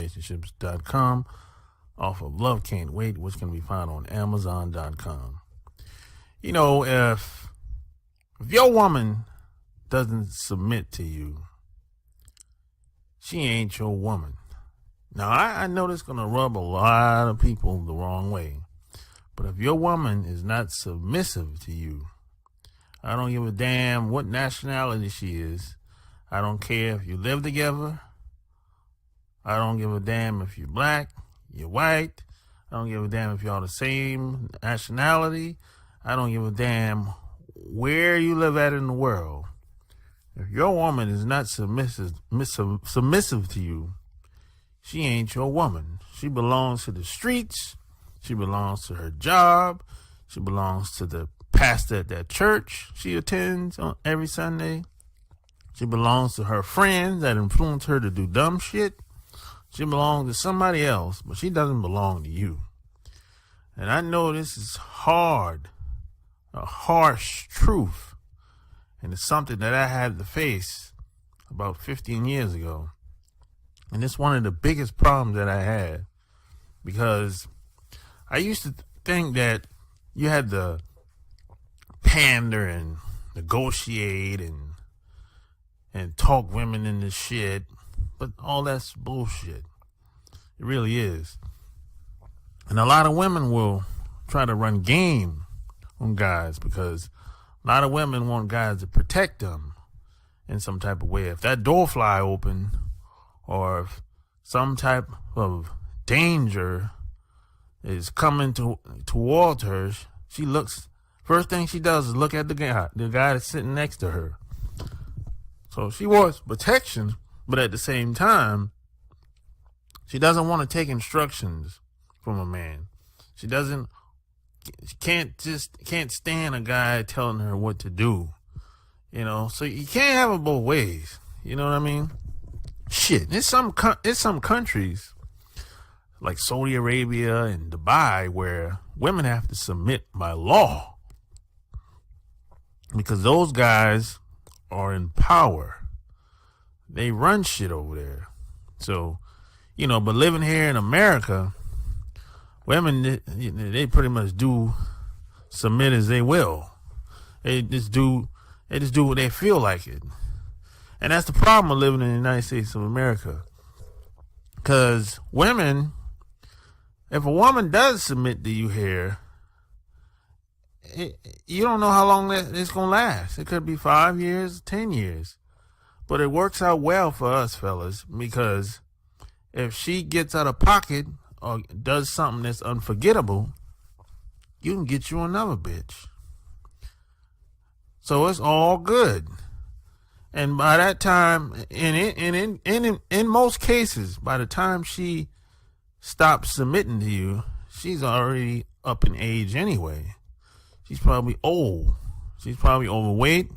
relationships.com off of Love Can't Wait, which can be found on amazon.com. You know, if your woman doesn't submit to you, she ain't your woman. Now, I know this is going to rub a lot of people the wrong way, but if your woman is not submissive to you, I don't give a damn what nationality she is. I don't care if you live together. I don't give a damn if you're black, you're white. I don't give a damn if y'all the same nationality. I don't give a damn where you live at in the world. If your woman is not submissive to you, she ain't your woman. She belongs to the streets. She belongs to her job. She belongs to the pastor at that church she attends on every Sunday. She belongs to her friends that influence her to do dumb shit. She belongs to somebody else, but she doesn't belong to you. And I know this is hard, a harsh truth. And it's something that I had to face about 15 years ago. And it's one of the biggest problems that I had, because I used to think that you had to pander and negotiate and talk women into shit, but all that's bullshit. It really is. And a lot of women will try to run game on guys because a lot of women want guys to protect them in some type of way. If that door fly open, or if some type of danger is coming towards her, she looks, first thing she does is look at the guy that's sitting next to her. So she wants protection, but at the same time, she doesn't want to take instructions from a man. She can't stand a guy telling her what to do. You know, so you can't have it both ways. You know what I mean? Shit, there's some countries like Saudi Arabia and Dubai where women have to submit by law because those guys are in power. They run shit over there. So, you know, but living here in America, women, they pretty much do submit as they will. They just do what they feel like it. And that's the problem of living in the United States of America. Because women, if a woman does submit to you here, you don't know how long it's going to last. It could be 5 years, 10 years. But it works out well for us fellas, because if she gets out of pocket or does something that's unforgettable, you can get you another bitch. So it's all good. And by that time, in most cases, by the time she stops submitting to you, she's already up in age anyway. She's probably old. She's probably overweight.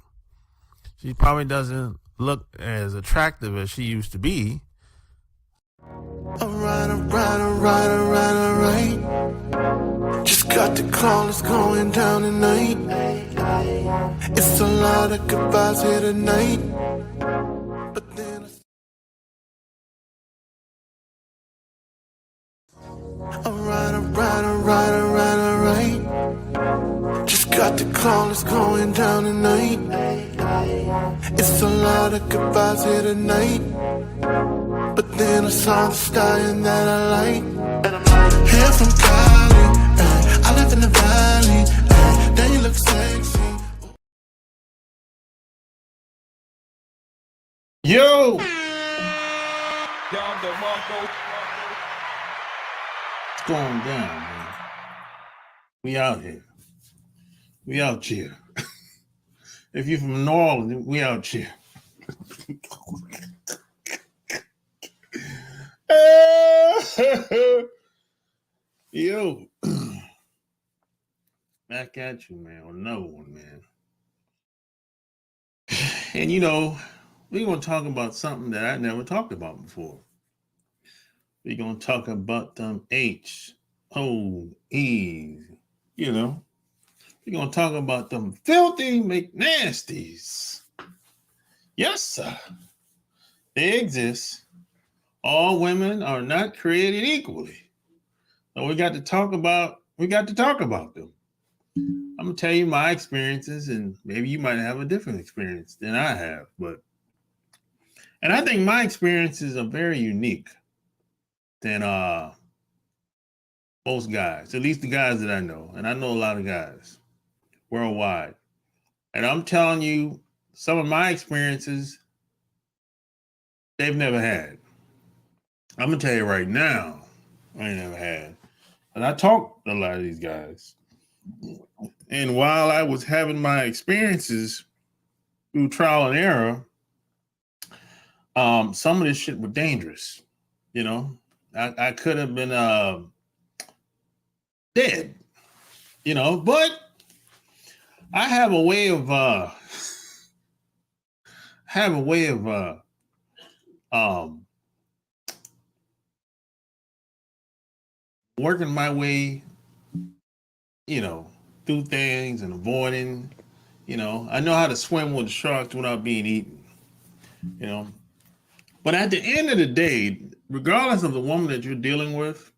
She probably doesn't look as attractive as she used to be. Alright. Just got the call, it's going down tonight. It's a lot of goodbyes here tonight. But then alright. Just got the call, it's going down tonight. It's a lot of goodbyes here tonight. But then I saw the stallion that I like. Hair from Cali, I live in the valley. Then you look sexy. Yo! It's going down, man. We out here. We out here. If you're from New Orleans, we out here. Yo, back at you, man. Another one, man. And you know, we're gonna talk about something that I never talked about before. We're gonna talk about them HOEs. You know, we're gonna talk about them filthy McNasties. Yes, sir. They exist. All women are not created equally. So we got to talk about them. I'm gonna tell you my experiences, and maybe you might have a different experience than I have, and I think my experiences are very unique than most guys, at least the guys that I know, and I know a lot of guys worldwide. And I'm telling you, some of my experiences they've never had. I'm gonna tell you right now, I ain't never had. And I talked to a lot of these guys. And while I was having my experiences through trial and error, some of this shit was dangerous. You know, I could have been dead. You know, but I have a way of um, working my way, you know, through things and avoiding. You know, I know how to swim with the sharks without being eaten. You know, but at the end of the day, regardless of the woman that you're dealing with,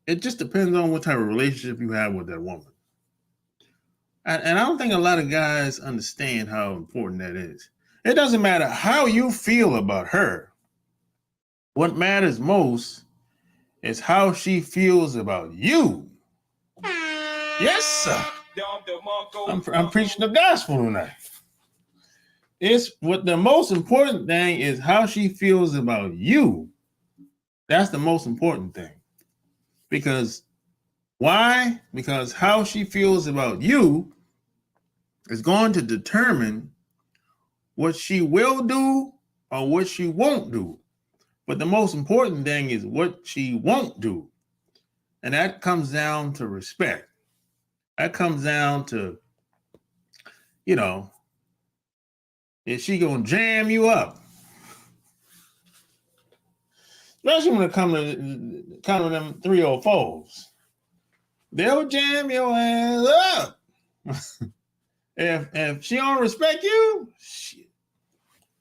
it just depends on what type of relationship you have with that woman. And I don't think a lot of guys understand how important that is. It doesn't matter how you feel about her. What matters most is how she feels about you. Yes, sir. I'm preaching the gospel tonight. It's what the most important thing is how she feels about you. That's the most important thing. Because why? Because how she feels about you is going to determine what she will do or what she won't do. But the most important thing is what she won't do. And that comes down to respect. That comes down to, you know, is she gonna jam you up? Especially when it comes to them 304s. They'll jam your ass up. If she don't respect you, she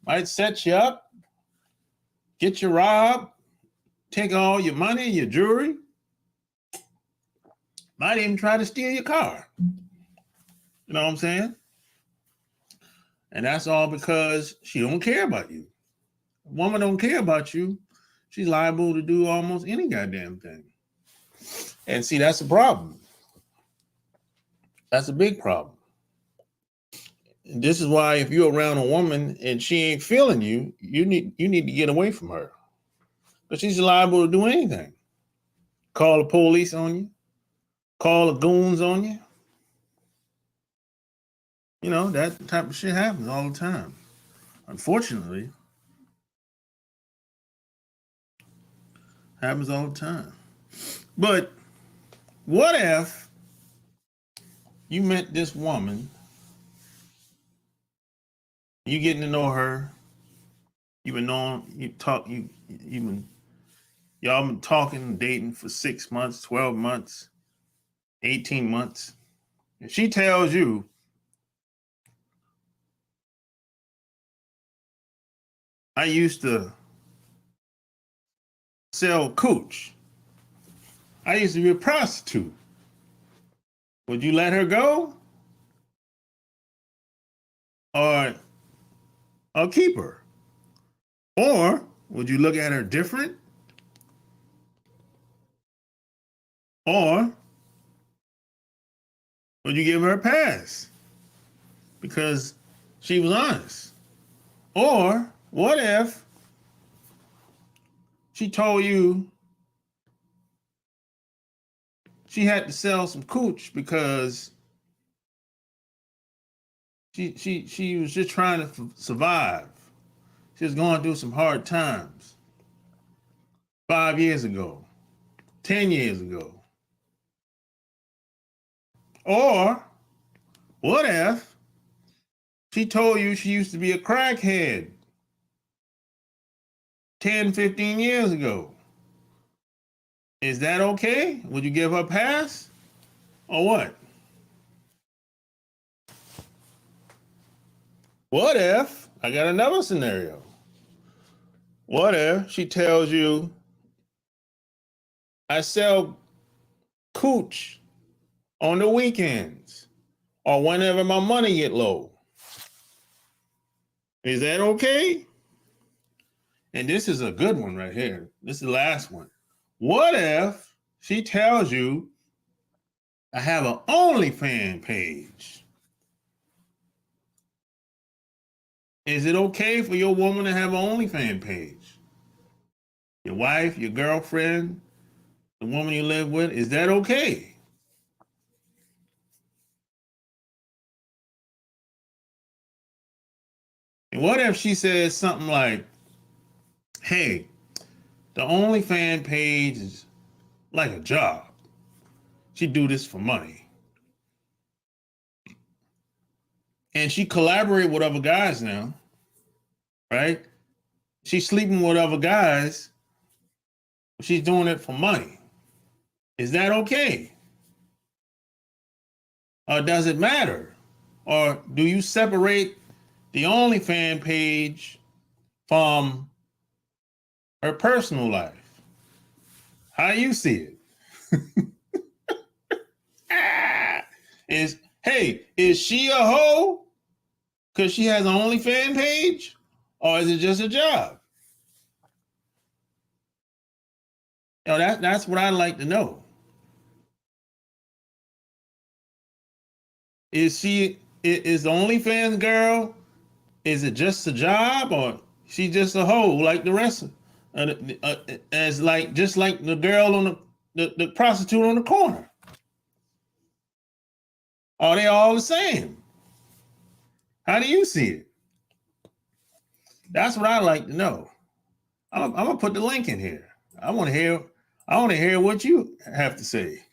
might set you up, get you robbed, take all your money, your jewelry, might even try to steal your car. You know what I'm saying? And that's all because she don't care about you. A woman don't care about you, she's liable to do almost any goddamn thing. And see, that's a problem. That's a big problem. And this is why if you're around a woman and she ain't feeling you, you need to get away from her. But she's liable to do anything. Call the police on you, call the goons on you. You know, that type of shit happens all the time. Unfortunately, happens all the time. But what if you met this woman, you getting to know her, you've been knowing, y'all been talking, dating for 6 months, 12 months, 18 months. And she tells you, I used to sell cooch. I used to be a prostitute. Would you let her go? Or keep her? Or would you look at her different? Or would you give her a pass because she was honest? Or what if she told you she had to sell some cooch because she was just trying to survive. She was going through some hard times 5 years ago, 10 years ago. Or what if she told you she used to be a crackhead 10, 15 years ago? Is that okay? Would you give her a pass? Or what? What if, I got another scenario. What if she tells you, I sell cooch on the weekends or whenever my money get low? Is that okay? And this is a good one right here. This is the last one. What if she tells you, I have an OnlyFans page? Is it okay for your woman to have an OnlyFans page? Your wife, your girlfriend, the woman you live with, is that okay? And what if she says something like, hey, the OnlyFans page is like a job. She do this for money. And she collaborate with other guys now, right? She's sleeping with other guys. She's doing it for money. Is that okay? Or does it matter? Or do you separate the OnlyFans page from her personal life? How you see it? Is she a hoe because she has an OnlyFans page? Or is it just a job? You know, that's what I'd like to know. Is the OnlyFans girl, is it just a job, or she just a hoe like the rest of as like just like the girl on the prostitute on the corner? Are they all the same? How do you see it? That's what I'd like to know. I'm gonna put the link in here. I want to hear what you have to say.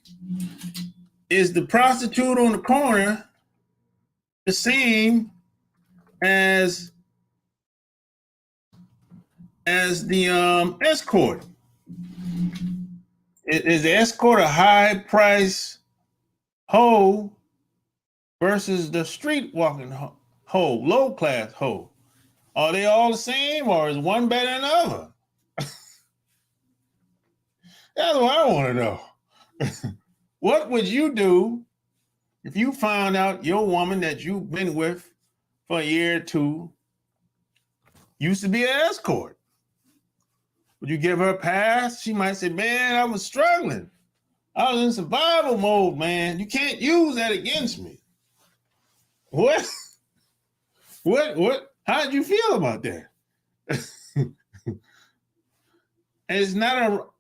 Is the prostitute on the corner the same as the escort? Is the escort a high price hoe versus the street walking hoe, low class hoe? Are they all the same, or is one better than the other? That's what I want to know. What would you do if you found out your woman that you've been with for a year or two used to be an escort? Would you give her a pass? She might say, man, I was struggling. I was in survival mode, man. You can't use that against me. What? What? How did you feel about that? It's not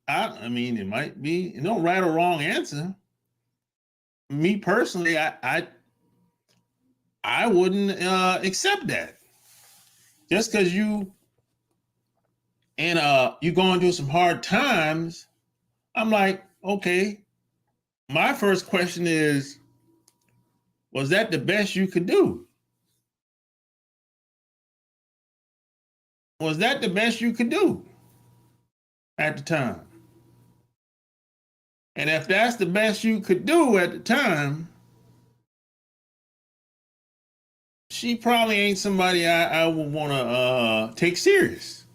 I mean, it might be no right or wrong answer. Me personally, I wouldn't accept that. Just because you going through some hard times, I'm like, okay. My first question is, was that the best you could do? Was that the best you could do at the time? And if that's the best you could do at the time, she probably ain't somebody I would want to take serious.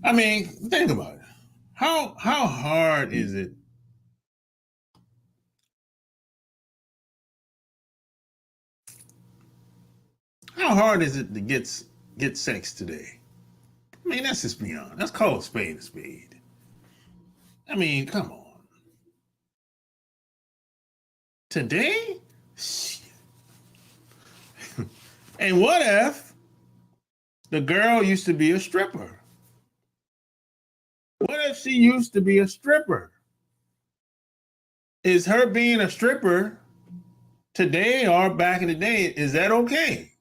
I mean, think about it. How hard is it? How hard is it to get sex today? I mean, let's just be honest. Let's call a spade a spade. I mean, come on. Today? Shit. And what if the girl used to be a stripper? What if she used to be a stripper? Is her being a stripper today or back in the day, is that okay?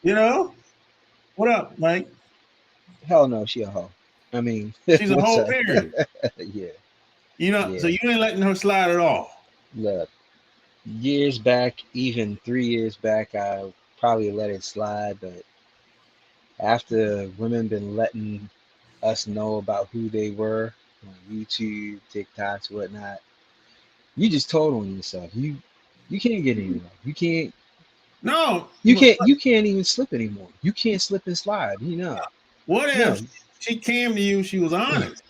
You know? What up, Mike? Hell no, she a hoe. I mean, She's a what's whole up? period. Yeah, You know, yeah. so you ain't letting her slide at all. Look, years back, even 3 years back, I probably let it slide, but after women been letting us know about who they were on YouTube, TikToks, whatnot, You just told on yourself. You can't get anywhere. No, You can't even slip anymore. You can't slip and slide. what No, if she came to you, she was honest,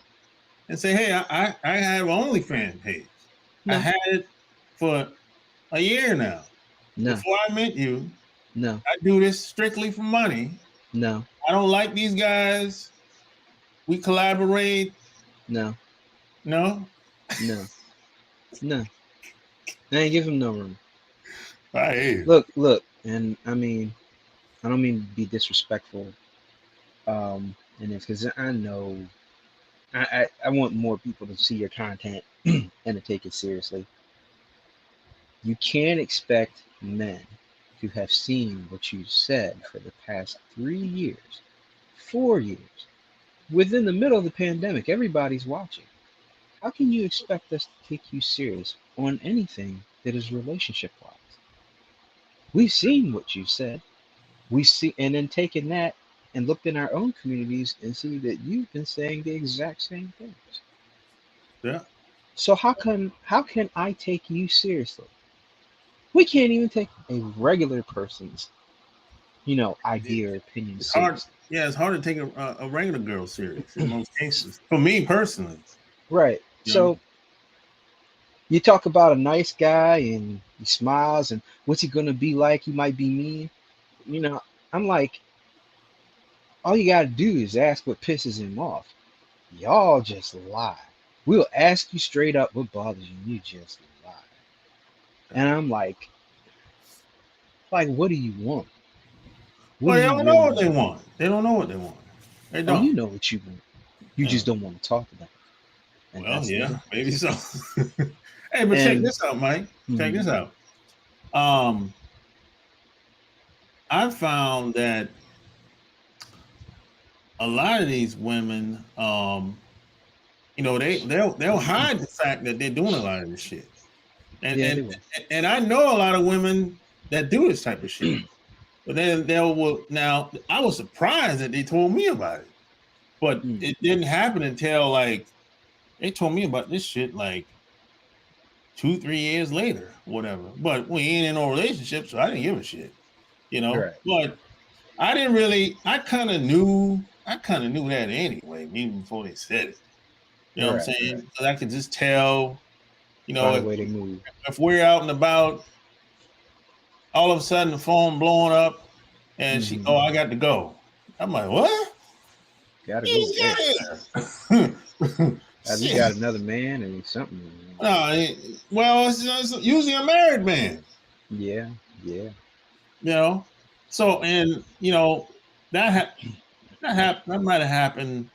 and say, hey, I have an OnlyFans page. I no, had it for a year now. no, Before I met you, no, I do this strictly for money. no, I don't like these guys. We collaborate. no, No, no, no. I ain't give him no room. I hear you. Look, and I mean, I don't mean to be disrespectful. And it's because I know I want more people to see your content and to take it seriously. You can't expect men to have seen what you said for the past 3 years, 4 years. Within the middle of the pandemic, everybody's watching. How can you expect us to take you serious on anything that is relationship wise? We've seen what you said. We see, and then taken that and looked in our own communities and see that you've been saying the exact same things. Yeah. So how can I take you seriously? We can't even take a regular person's, idea or opinion It's hard. seriously. Yeah, it's hard to take a regular girl serious in most cases. For me personally, Right. you know. So you talk about a nice guy and he smiles and what's he gonna be like? He might be mean. You know, I'm like, all you gotta do is ask what pisses him off. Y'all just lie. We'll ask you straight up what bothers you. You just lie. And I'm like, what do you want? What Well, do they you don't know really what they want? want. They don't know what they want. They Oh, don't. you know what you want. You Yeah. just don't want to talk about it. And Well, that's the yeah, maybe difference. so. Hey, but check And this out, Mike. Check mhm, this out. Um, I found that a lot of these women, they'll hide the fact that they're doing a lot of this shit. And yeah, and they will. and I know a lot of women that do this type of shit. But then they'll now I was surprised that they told me about it. But Mm, it didn't happen until like they told me about this shit like 2, 3 years later, whatever. But we ain't in no relationship, so I didn't give a shit, you know. right, But I didn't really. I kind of knew that anyway, even before they said it. You know what I'm right, right. saying? Because I could just tell, By the if way they move. we're out and about, all of a sudden the phone blowing up, and Hmm. I got to go. I'm like, what? Gotta go He's where? got here. Have you Shit. got another man or something? No, well, it's usually a married man. Yeah, yeah. You know. So, and that ha- that might have happened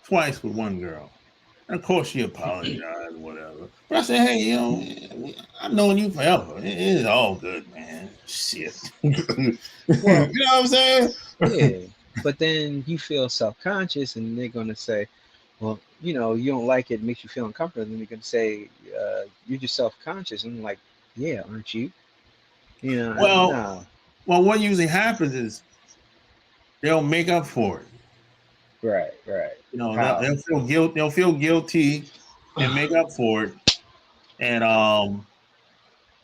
twice with one girl. And of course, she apologized, whatever. But I said, hey, I've known you forever. It is all good, man. Shit. You know Well, what I'm saying? yeah. But then you feel self-conscious, and they're gonna say, well, you don't like it, it makes you feel uncomfortable. And they're gonna say, you're just self-conscious. And I'm like, yeah, aren't you? Well, No. what usually happens is they'll make up for it. Right, right. They'll How? feel guilt. They'll feel guilty and make up for it, and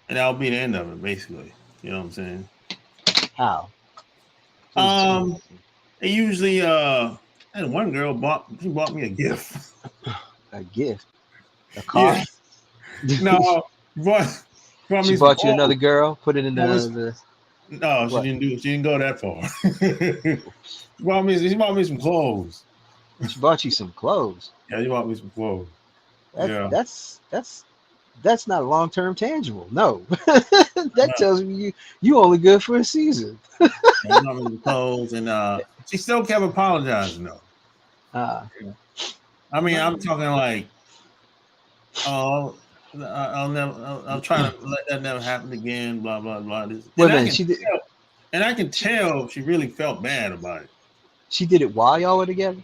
that'll be the end of it, basically. You know what I'm saying? How? Please Um, explain to me. they usually and one girl bought me a gift. A gift, a car. Yeah, no, bought bought She me some bought you another clothes. girl. Put it in Bought me the no, she what? didn't do. She didn't go that far. She bought me some clothes. She bought you some clothes. Yeah, she bought me some clothes. That Yeah, that's not a long term tangible. No, that tells me you only good for a season. she bought me some clothes, and she still kept apologizing though. Uh, I mean, I'm well, talking like, oh, I'll never. I'll try to let that never happen again. Blah blah blah. wait And a I minute. can tell. And I can tell she really felt bad about it. She did it while y'all were together.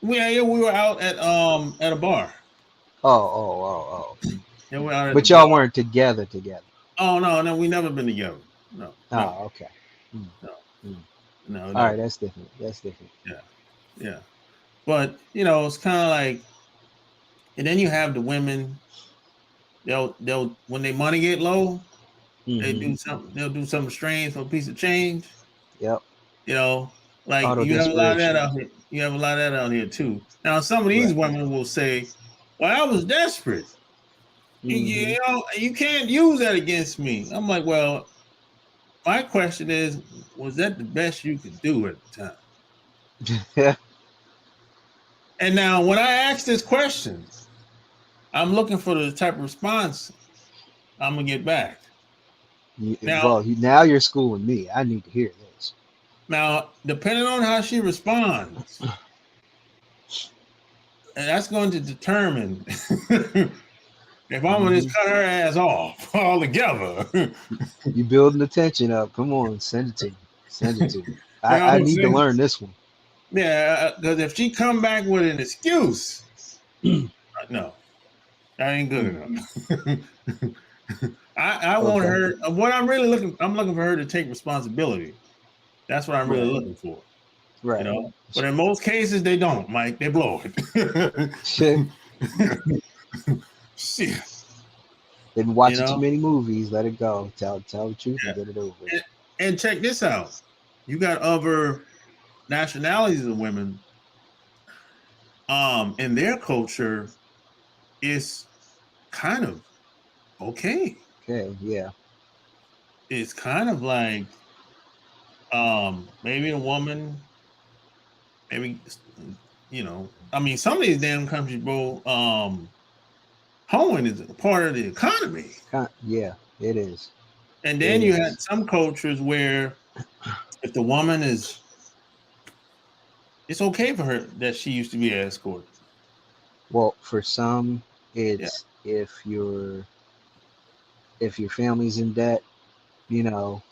We were out at a bar. Oh. Yeah, we were out at the But bar. y'all weren't together together. Oh no, we never been together. No, no, Oh, okay. Mm, no, mm. no, All right, never. that's different. That's different. Yeah, yeah. But it's kind of like, and then you have the women. they'll when their money get low, Mm-hmm. they'll do something strange for a piece of change. Yep. You know, like Auto you have a lot of that desperation. out here. You have a lot of that out here too. Now, some of these Right. women will say, "Well, I was desperate. Mm-hmm. You can't use that against me." I'm like, "Well, my question is, was that the best you could do at the time?" Yeah. And now, when I ask this question, I'm looking for the type of response I'm gonna get back. Now, Now you're schooling me. I need to hear this. depending on how she responds, and that's going to determine if I'm gonna just Mm-hmm. cut her ass off altogether. You You building the tension up. Come on, send it to me. Send it to me. know what I I'm need to saying? learn this one. Yeah, because if she come back with an excuse, no, that ain't good Mm, enough. I want okay. her. What I'm really I'm looking for her to take responsibility. That's what I'm really Right. looking for. You Right. know, but in most cases they don't. Mike, they blow it. Shit. Shit, Been you watching too know. many movies. Let it go. Tell the truth Yeah. and get it over with. And, and check this out. You got other nationalities of women. In their culture, it's kind of okay. Okay. Yeah. It's kind of like maybe a woman, maybe I mean, some of these damn countries, bro. Hoeing is a part of the economy, Yeah. It is. and It then you had is. some cultures where if the woman is, it's okay for her that she used to be an escort. Well, for some, Yeah, it's if your family's in debt, you know,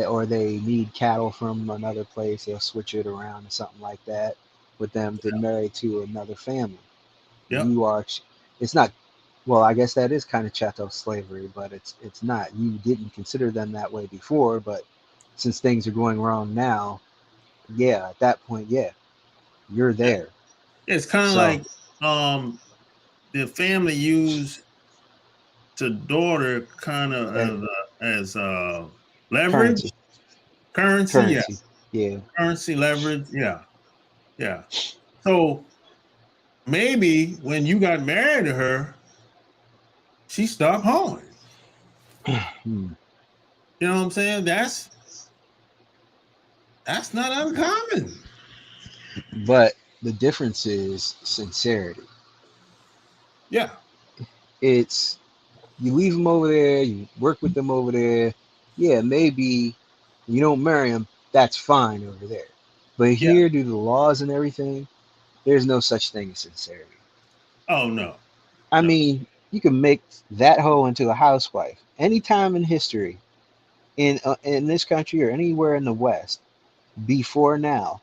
or they need cattle from another place, they'll switch it around or something like that with them to marry to another family. yep, You are, it's not, well, I guess that is kind of chattel slavery, but it's not. You didn't consider them that way before, but since things are going wrong now, yeah, at that point, yeah, you're yeah. there. It's kind of So like um, the family used the daughter kind of uh, as leverage, currency, currency, yeah, currency, yeah. currency leverage, yeah, yeah. So maybe when you got married to her, she stopped hoeing. Hmm. You know what I'm saying? That's not uncommon. But the difference is sincerity. Yeah, It's you leave them over there, you work with them over there. Yeah, maybe you don't marry them. That's fine over there. But yeah. here, due to the laws and everything, there's no such thing as sincerity. Oh no, I no. mean, you can make that hoe into a housewife anytime in history, in this country or anywhere in the West before now.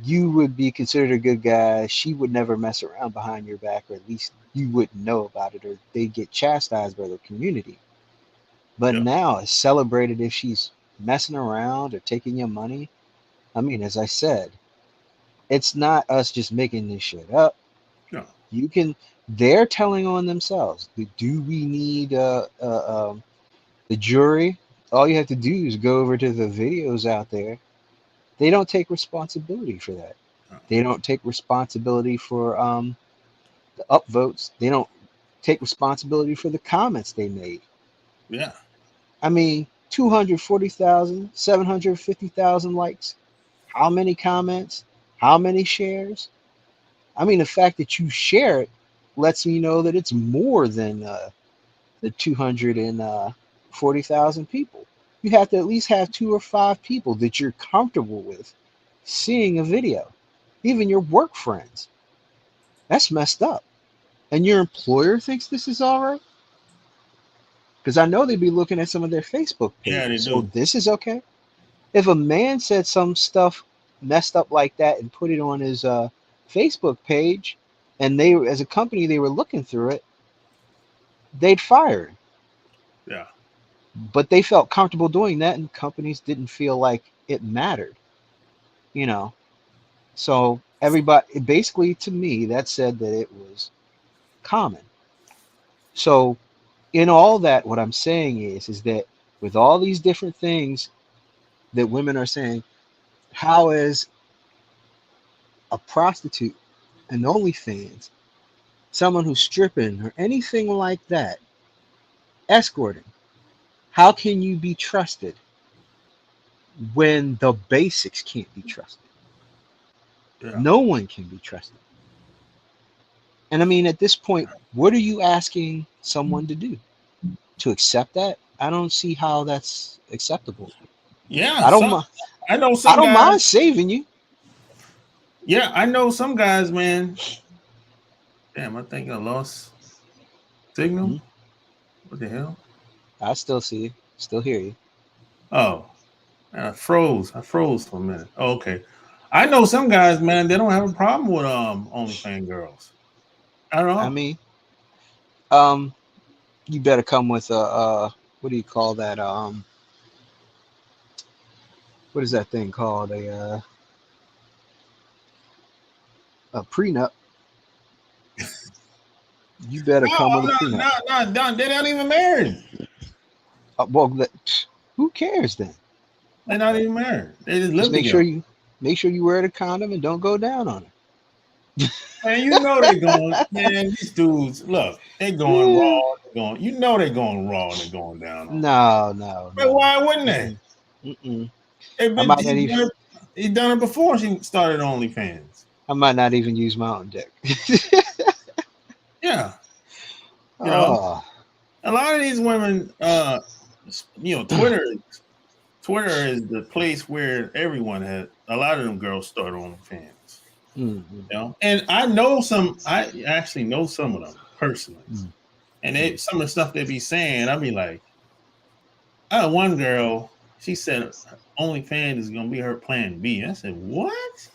You would be considered a good guy. She would never mess around behind your back, or at least you wouldn't know about it, or they get chastised by the community. But Yeah, now it's celebrated if she's messing around or taking your money. I mean, as I said, it's not us just making this shit up. no. You can, they're telling on themselves. Do we need the jury? All you have to do is go over to the videos out there. They don't take responsibility for that. No. They don't take responsibility for the upvotes. They don't take responsibility for the comments they made. Yeah, I mean, 240,000, 750,000 likes. How many comments? How many shares? I mean, the fact that you share it lets me know that it's more than the 240,000 people. You have to at least have 2 or 5 people that you're comfortable with seeing a video, even your work friends. That's messed up. And your employer thinks this is all right? Because I know they'd be looking at some of their Facebook yeah, they pages. So do. this is okay. If a man said some stuff messed up like that and put it on his Facebook page, and they, as a company, they were looking through it, they'd fire him. Yeah, But they felt comfortable doing that, and companies didn't feel like it mattered, you know. So everybody, basically, to me, that said that it was common. So in all that, what I'm saying is that with all these different things that women are saying, how is a prostitute, an OnlyFans, someone who's stripping or anything like that, escorting, how can you be trusted when the basics can't be trusted? Yeah. No one can be trusted. And I mean, at this point, what are you asking someone to do? To accept that? I don't see how that's acceptable. Yeah. I don't Some mind. I know I some don't guys. mind saving you. Yeah, I know some guys, man. Damn, I think I lost signal. Mhm. What the hell? I still see you, still hear you. Oh, I froze. I froze for a minute. Oh, okay. I know some guys, man, they don't have a problem with OnlyFans girls. I don't I know. mean, um, you better come with a what do you call that? What is that thing called? A prenup. You better No, come with a I'm prenup. not. They're not even married. Well, who cares then? They're not even married. They just Just live together. make sure you wear the condom and don't go down on Man, you know they're going. Man, these dudes, look, they're going her. raw. They're going. You know they're going raw and they're going down on. No, no, But no. why wouldn't they? Mm-mm, mm-mm. They've I been. might not even He done it before. She started OnlyFans. I might not even use my own dick. Yeah, you know, Oh, a lot of these women. Twitter is the place where everyone had. A lot of them girls start OnlyFans. mm-hmm. You know, and I know some. I actually know some of them personally, and Mm-hmm. some of the stuff they be saying, I'd be like, I had one girl. She said OnlyFans is gonna be her plan B. I said, what?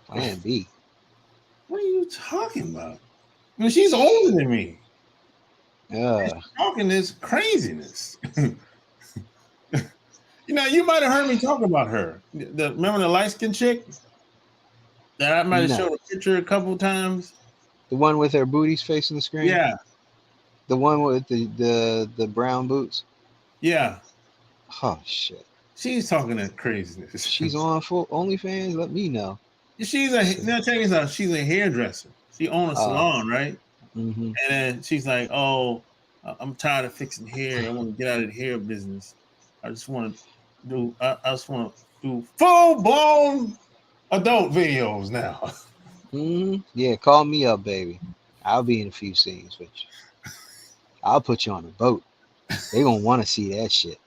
Plan B. What are you talking about? I mean, she's older than me. And Uh, she's talking this craziness. You might have heard me talk about her. Remember the light skinned chick that I might have no. showed a picture a couple times? The one with her booties facing the screen. Yeah, The one with the brown boots. yeah. Oh shit. She's talking that craziness. She's on full OnlyFans. Let me know. she's a now check this out. She's a hairdresser. She owns a Uh, salon, right? mm-hmm. And then she's like, "Oh, I'm tired of fixing hair. I want to get out of the hair business. I just want to do. I just want to do full blown adult videos now." Mm-hmm. Yeah, call me up, baby. I'll be in a few scenes with you. I'll put you on a boat. They gonna want to see that shit.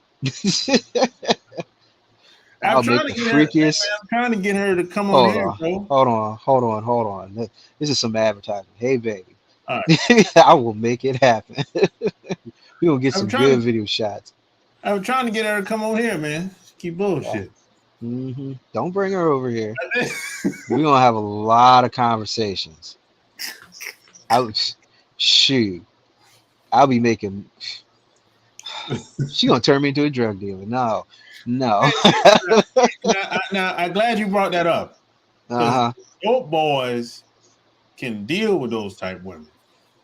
I'm I'll make trying the to get her. freakiest. I'm trying to get her to come on Hold here, on, bro. hold on. This is some advertising. Hey, baby, All right. I will make it happen. We gonna get I'm some trying good to. video shots. I'm trying to get her to come on here, man. Keep Yeah. bullshit. Don't bring her over here. We're gonna have a lot of conversations. I was shoot. I'll be making. She gonna turn me into a drug dealer. No, no. now, I'm glad you brought that up Uh because huh. dope boys can deal with those type women.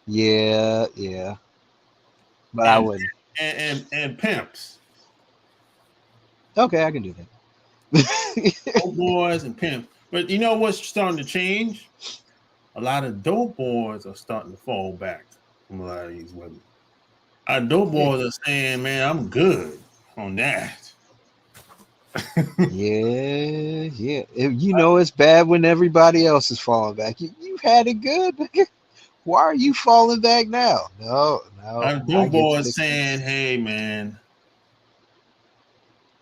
Yeah, yeah. But I and wouldn't. and pimps, Okay, I can do that. dope boys and pimps. But you know what's starting to change? A lot of dope boys are starting to fall back from a lot of these women. Our dope Yeah, boys are saying, "Man, I'm good on that." yeah, yeah. You know it's bad when everybody else is falling back. You've had it good. Why are you falling back now? No, no. Our I dope get to boys fix it. saying, "Hey, man,"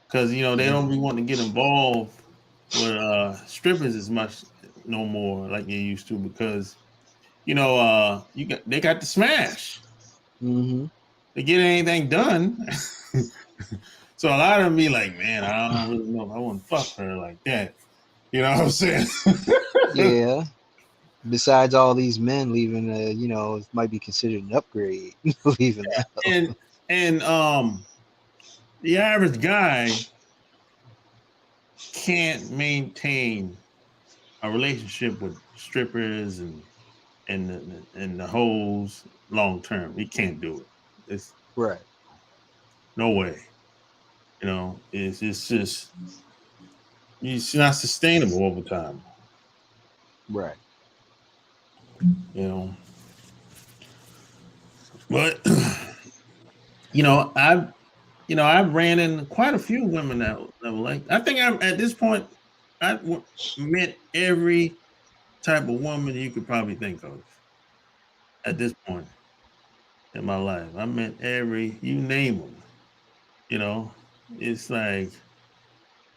because they Mm, don't be wanting to get involved with strippers as much no more like they used to because they got the smash. mm-hmm. They get anything done. So a lot of them be like, man, I don't really know if I want to fuck her like that. You know what I'm saying? Yeah. Besides all these men leaving, it might be considered an upgrade leaving them. and and the average guy can't maintain a relationship with strippers and the hoes long term. He can't do it. It's Right. no way. It's just it's not sustainable over time. Right. You know, but I've ran in quite a few women that were like. I think I'm at this point. Met every type of woman you could probably think of at this point in my life. I met you name them. You know, it's like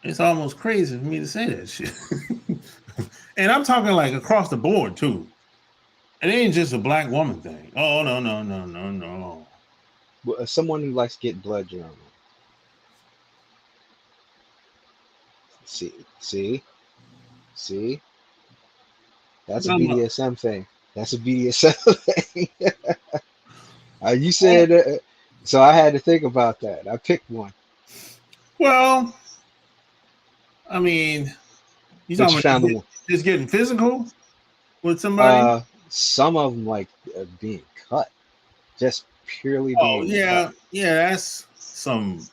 it's almost crazy for me to say that shit. And I'm talking like across the board too. It ain't just a black woman thing. Oh no no no no no. Well, as someone who likes to get blood drunk. See. That's a BDSM thing. That's a BDSM thing. You said so. I had to think about that. I picked one. Well, I mean, you But talking you about found the one. just getting physical with somebody? Some of them like being cut, just purely Oh being cut. yeah, yeah. That's some.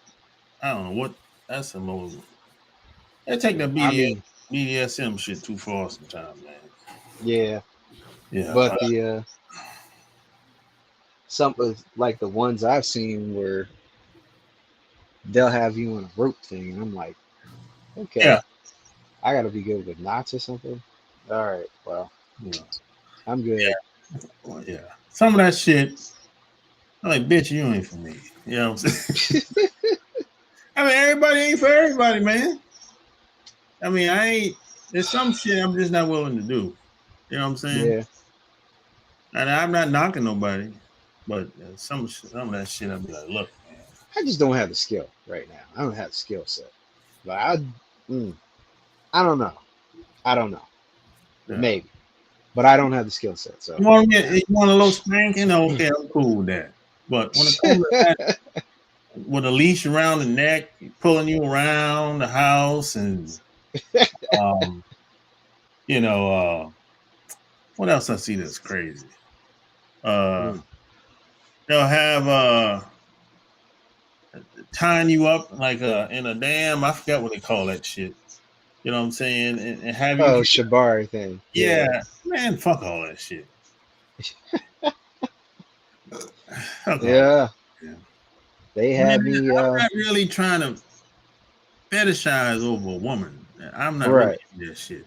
I don't know what. That's some old. They take that I mean, BDSM shit too far sometimes, man. yeah, Yeah, but the some of like the ones I've seen where they'll have you on a rope thing, and I'm like, okay, yeah, I got to be good with knots or something. All right, well, yeah, I'm good. well, yeah. Some of that shit, I'm like, bitch, you ain't for me. You know what I'm saying? I mean, everybody ain't for everybody, man. I mean, I ain't. There's some shit I'm just not willing to do. You know what I'm saying? Yeah, And I'm not knocking nobody, but some of that shit, I'll be like, look, man. I just don't have the skill right now. I don't have the skill set. But mm, I don't know. I don't know. Yeah. Maybe, but I don't have the skill set. So You want a little spanking? Okay, I'm cool with that. But when it comes to that, with a leash around the neck, pulling you around the house, and um, you know, what else I see that's crazy? Uh, mm. they'll have tying you up like in a dam. I forgot what they call that shit. You know what I'm saying? And have you? Oh, Shibari thing. Yeah, Yeah, man, fuck all that shit. Fuck all yeah. that. They Man, had me. I'm not really trying to fetishize over a woman. I'm not really Right, into that shit.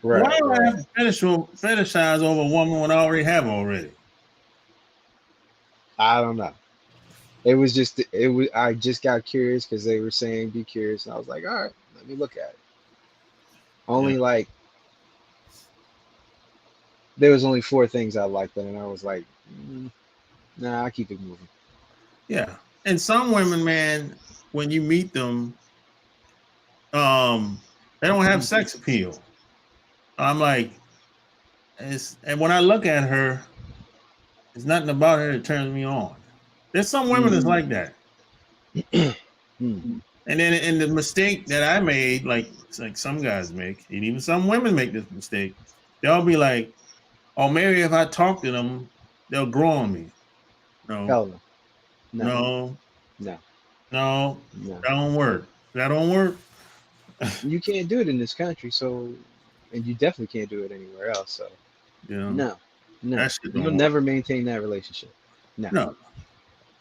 Why right, do I have right. to fetishize over a woman when I already have already? I don't know. It was just. It was. I just got curious because they were saying be curious, and I was like, all right, let me look at it. Yeah, Only like there was only four things I liked, and I was like, nah, I keep it moving. yeah. And some women, man, when you meet them, they don't have sex appeal. I'm like, and when I look at her, there's nothing about her that turns me on. There's some women that's Mm. like that. Mm. And then in the mistake that I made, like it's like some guys make, and even some women make this mistake, they'll be like, "Oh, maybe if I talk to them, they'll grow on me." No, Hell no, no, no, no, no, no. that don't work. That don't work. You can't do it in this country, so, and you definitely can't do it anywhere else. So, You know, no, no, that shit you'll don't work. never maintain that relationship. No, No,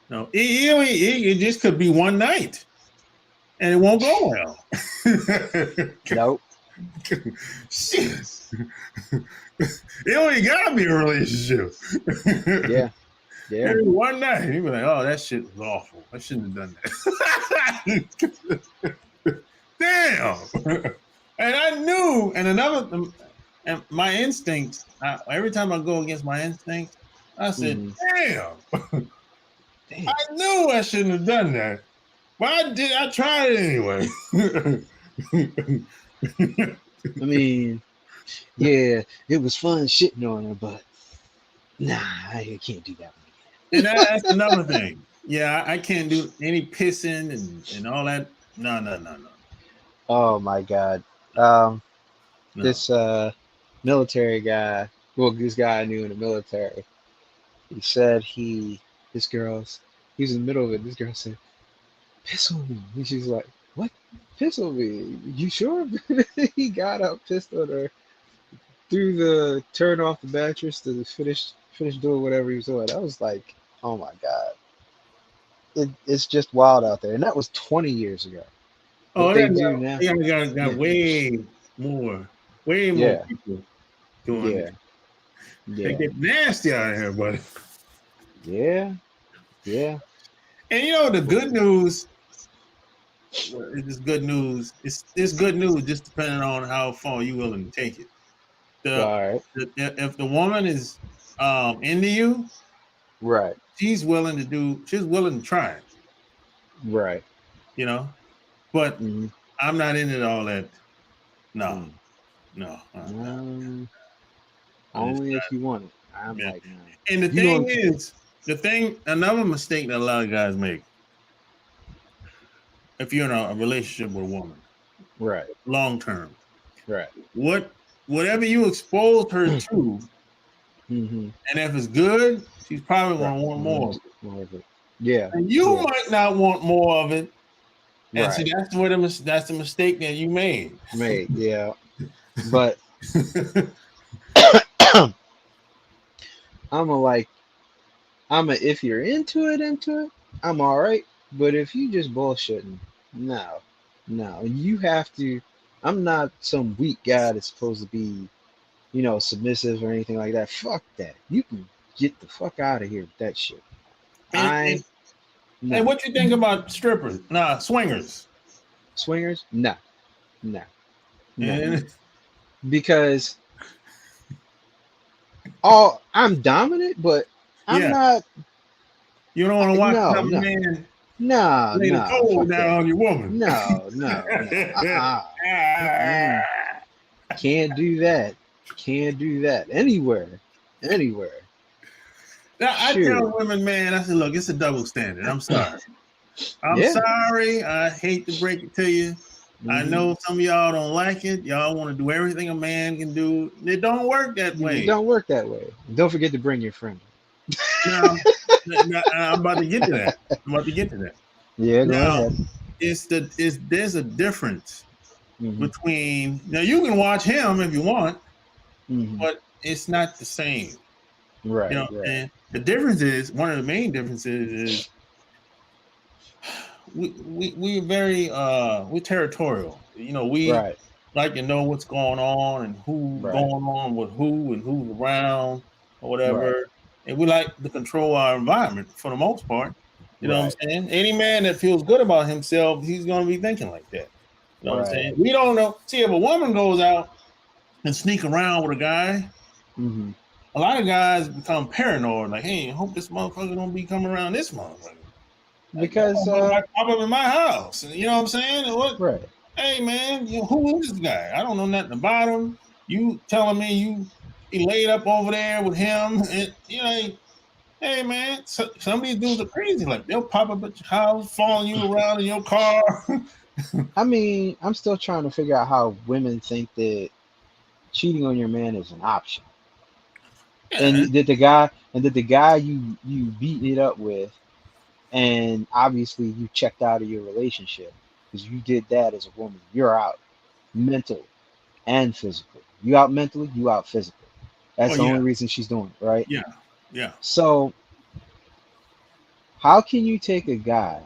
no. It just could be one night, and it won't go well. nope. Shit. It only gotta be a relationship. Yeah, yeah. Maybe one night, he'd be like, "Oh, that shit was awful. I shouldn't have done that." Damn. And I knew, and my instinct. Every time I go against my instinct, I said, Hmm. "Damn, I Damn. knew I shouldn't have done that, but I did. I tried it anyway." I mean, yeah, it was fun shitting on her, but nah, I can't do that And that's another thing. Yeah, I can't do any pissing and all that. No, no, no, no, one. Oh my God. no, This military guy. Well, this guy I knew in the military, he said he was in the middle of it. This girl said, piss on me. And she's like, what? Piss on me? You sure? He got up, pissed on her, turned off the mattress to finish doing whatever he was doing. I was like, oh my God. It's just wild out there. And that was 20 years ago. Oh, What they they do now. got Yeah. way more Yeah. people doing Yeah. it. They Yeah. get nasty out of here, buddy. Yeah. Yeah. And the good news is good news. It's good news just depending on how far you're willing to take it. All The, right. if the woman is into you, Right. she's willing to try it, Right. But Mm-hmm. I'm not into all that. No, Mm. no. I'm just Only not. if you want it. I'm Yeah. like, no. And the You thing don't. is, another mistake that a lot of guys make, if you're in a relationship with a woman, Right. long term, Right. whatever you expose her to, Mm-hmm. and if it's good, she's probably Right. going to want more of it. More of it. Yeah. And you Yeah. might not want more of it. And see, Right. that's the mistake that you made. Mate. Yeah. But I'm a like, if you're into it, I'm all right. But if you just bullshitting, no, no, you have to. I'm not some weak guy that's supposed to be, submissive or anything like that. Fuck that. You can get the fuck out of here with that shit. and, and, No. and what you think about strippers? Nah, swingers. Swingers? No, no, no. And, Because I'm dominant, but I'm yeah. not. You don't want to watch No, another no. man No, lay the no. toe Fuck down that. on your woman. No, no, no. Mm-mm. Can't do that. Can't do that. Anywhere. Anywhere. Now, I Shoot. tell women, man, I said, look, it's a double standard. I'm sorry. I'm Yeah. sorry. I hate to break it to you. I Mhm. know some of y'all don't like it. Y'all want to do everything a man can do. It don't work that way. It don't work that way. Don't forget to bring your friend. Now, I'm about to get to that. Yeah, go Now, ahead. there's a difference Mhm. between, now you can watch him if you want, Mhm. but it's not the same. Right. Right. Right. And the difference is, one of the main differences is we're very we're territorial. We Right. like to know what's going on and who's Right. going on with who and who's around or whatever. Right. And we like to control our environment for the most part. You know what Right. I'm saying? Any man that feels good about himself, he's going to be thinking like that. You know what I'm saying? Right. We don't know. See, if a woman goes out and sneak around with a guy, Mhm. a lot of guys become paranoid. Like, hey, I hope this motherfucker don't be coming around this motherfucker. Because Like, pop up in my house. And you know what I'm saying? And what? right. Hey, man, who is this guy? I don't know nothing about him. You telling me he laid up over there with him, and hey, man, some of these dudes are crazy. Like, they'll pop up at your house, following you around in your car. I mean, I'm still trying to figure out how women think that cheating on your man is an option. Yeah. And did the guy you beat it up with, and obviously you checked out of your relationship because you did that as a woman. You're out, mental and physical. You out mentally, you out physically. That's the only reason she's doing it, right? Yeah. Yeah. So how can you take a guy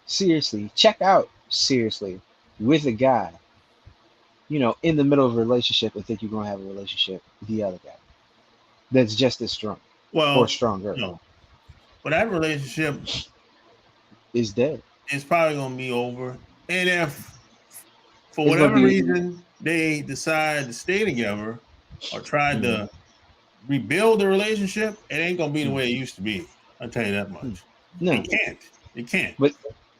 seriously, check out seriously with a guy, in the middle of a relationship and think you're gonna have a relationship with the other guy that's just as strong or stronger? No. But that relationship Is dead. is probably gonna be over. And if for It's gonna whatever be- reason they decide to stay together or try to rebuild the relationship, it ain't gonna be the way it used to be. I'll tell you that much. No, It can't.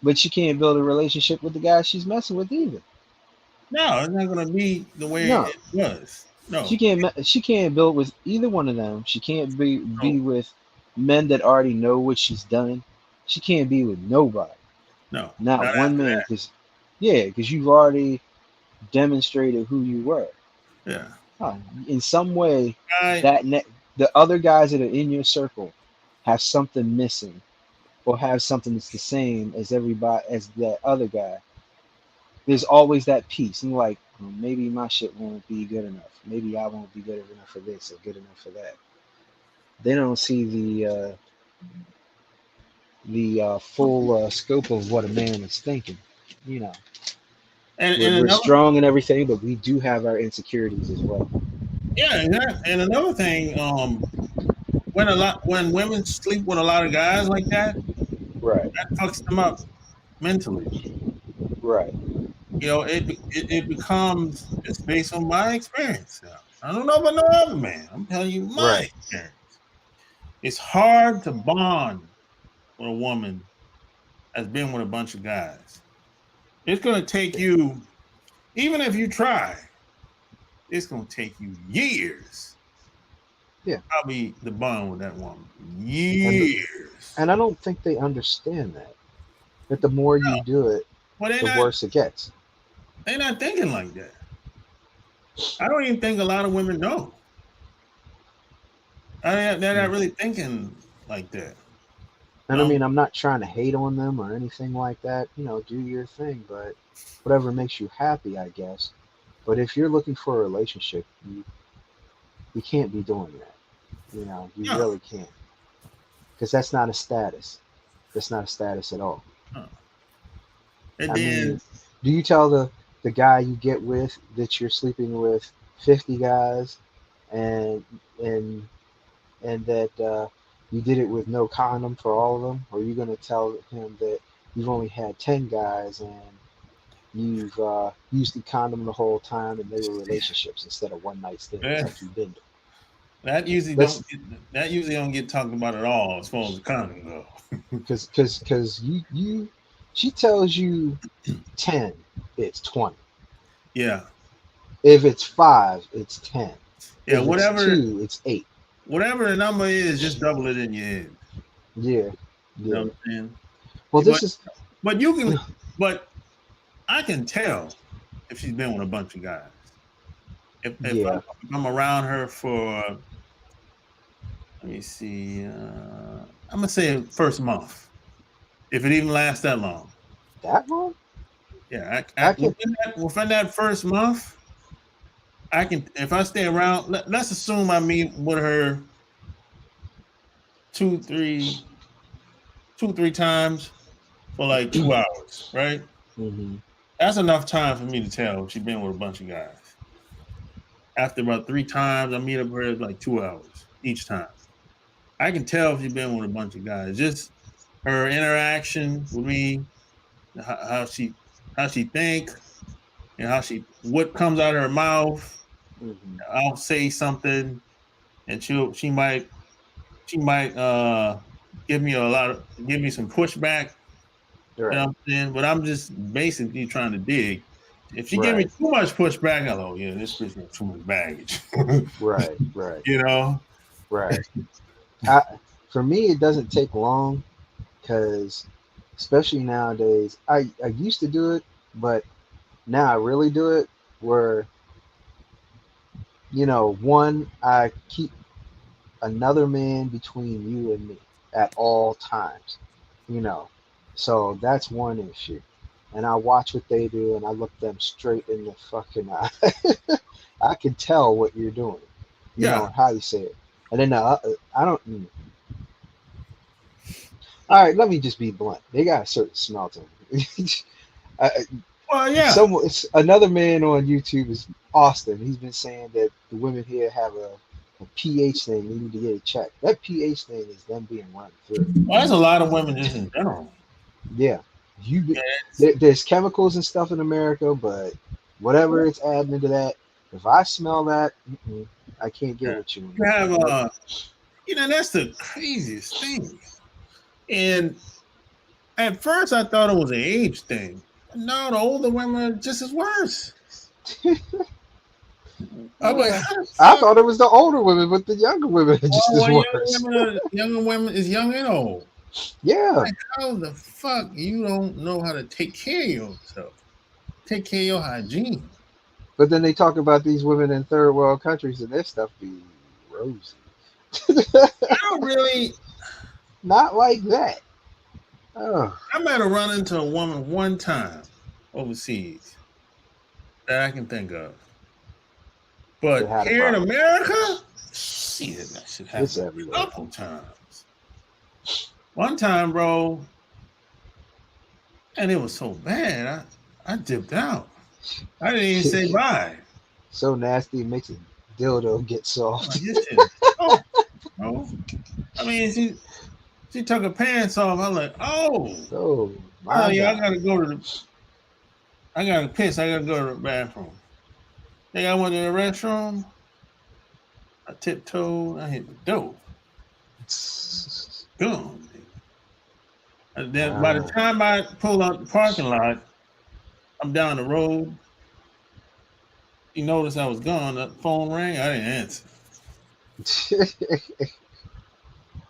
but she can't build a relationship with the guy she's messing with either. No, it's not gonna be the way No. it was. No. She can't build with either one of them. She can't be No. with men that already know what she's done. She can't be with nobody. No. Not one man. Because you've already demonstrated who you were. Yeah. In some way, I the other guys that are in your circle have something missing, or have something that's the same as everybody as that other guy. There's always that piece, and like, maybe my shit won't be good enough. Maybe I won't be good enough for this or good enough for that. They don't see the full scope of what a man is thinking. You know, and we're another strong and everything, but we do have our insecurities as well. yeah, and another thing, when women sleep with a lot of guys like that, Right, that fucks them up mentally. right, It becomes, it's based on my experience now. I don't know about no other man. I'm telling you my right. experience. It's hard to bond with a woman that's been with a bunch of guys. It's gonna take you, even if you try, it's gonna take you years, Yeah, probably to bond with that woman. and Years. and I don't think they understand that. That the more you do it, Well, the worse it gets. they're not thinking like that. I don't even think a lot of women know. They're not Mm. really thinking like that. And I Um, mean, I'm not trying to hate on them or anything like that. Do your thing, but whatever makes you happy, I guess. But if you're looking for a relationship, you can't be doing that. You no, really can't, because that's not a status. That's not a status at all. no. And I then mean, do you tell the guy you get with that you're sleeping with 50 guys, and and and that you did it with no condom for all of them, or are you going to tell him that you've only had 10 guys and you've used the condom the whole time and they were relationships instead of one night stands eh, like you've been doing? that usually Let's don't get talked about at all as far as the condom go. because you she tells you 10, it's 20. Yeah, If it's 5, it's 10. yeah. If it's 2, it's 8. Whatever the number is, just double it in your head. Yeah, You know yeah. what I'm saying? Well, But this is but you can, but I can tell if she's been with a bunch of guys. yeah, If I'm around her for, let me see, I'm gonna say first month, if it even lasts that long. that one. Yeah, I can. within that first month, I can, if I stay around. Let's assume I meet with her two, three, 2, 3 times for like 2 hours, right? Hmm. That's enough time for me to tell she's been with a bunch of guys. After about 3 times, I meet up with her like 2 hours each time. I can tell if she's been with a bunch of guys. Just her interaction with me, how, how she how she think, and what comes out of her mouth. Hmm. I'll say something, and she might give me some pushback. You know Right, what I'm saying? But I'm just basically trying to dig. If she give me right, too much pushback, I'm like, oh yeah, this bitch got too much baggage. right, right, You know? right. I, for me, it doesn't take long because, especially nowadays, I used to do it, but now I really do it. Where one, I keep another man between you and me at all times. You know, so that's one issue. And I watch what they do, and I look them straight in the fucking eye. I can tell what you're doing, Yeah. or how you say it. And then I don't. All right, let me just be blunt. They got a certain smell to them. I, Well, yeah. Another man on YouTube is Austin. He's been saying that the women here have a pH thing. They need to get it checked. That pH thing is them being run through. Well, there's a lot of women just in general. Yeah, you. Yeah, There's chemicals and stuff in America, but whatever it's adding into that, if I smell that, I can't get yeah. with you You have anymore. Nope. that's the craziest thing. And at first I thought it was an age thing. No, the older women are just as worse. I'm like, how the I fuck? thought it was the older women, but the younger women are just as Well, worse. younger women is young and old. Yeah, Like, how the fuck you don't know how to take care of yourself? Take care of your hygiene. But then they talk about these women in third world countries and their stuff be rosy. I don't really. Not like that. Oh, I might have run into a woman one time overseas that I can think of. they But had a here in problem. America, shit, that should It's happen a everywhere. couple times. One time, bro, and it was so bad, I dipped out. I didn't even say bye. So nasty, it makes a dildo get I'm soft. like, this shit is soft, bro. I mean, she took her pants off. I'm like, Oh oh my yeah, God. I gotta piss. I gotta go to the bathroom. Think I went to the restroom. I tiptoed. I hit the door. Gone. And then by the Ah. time I pull out the parking lot, I'm down the road. You noticed I was gone. The phone rang. I didn't answer.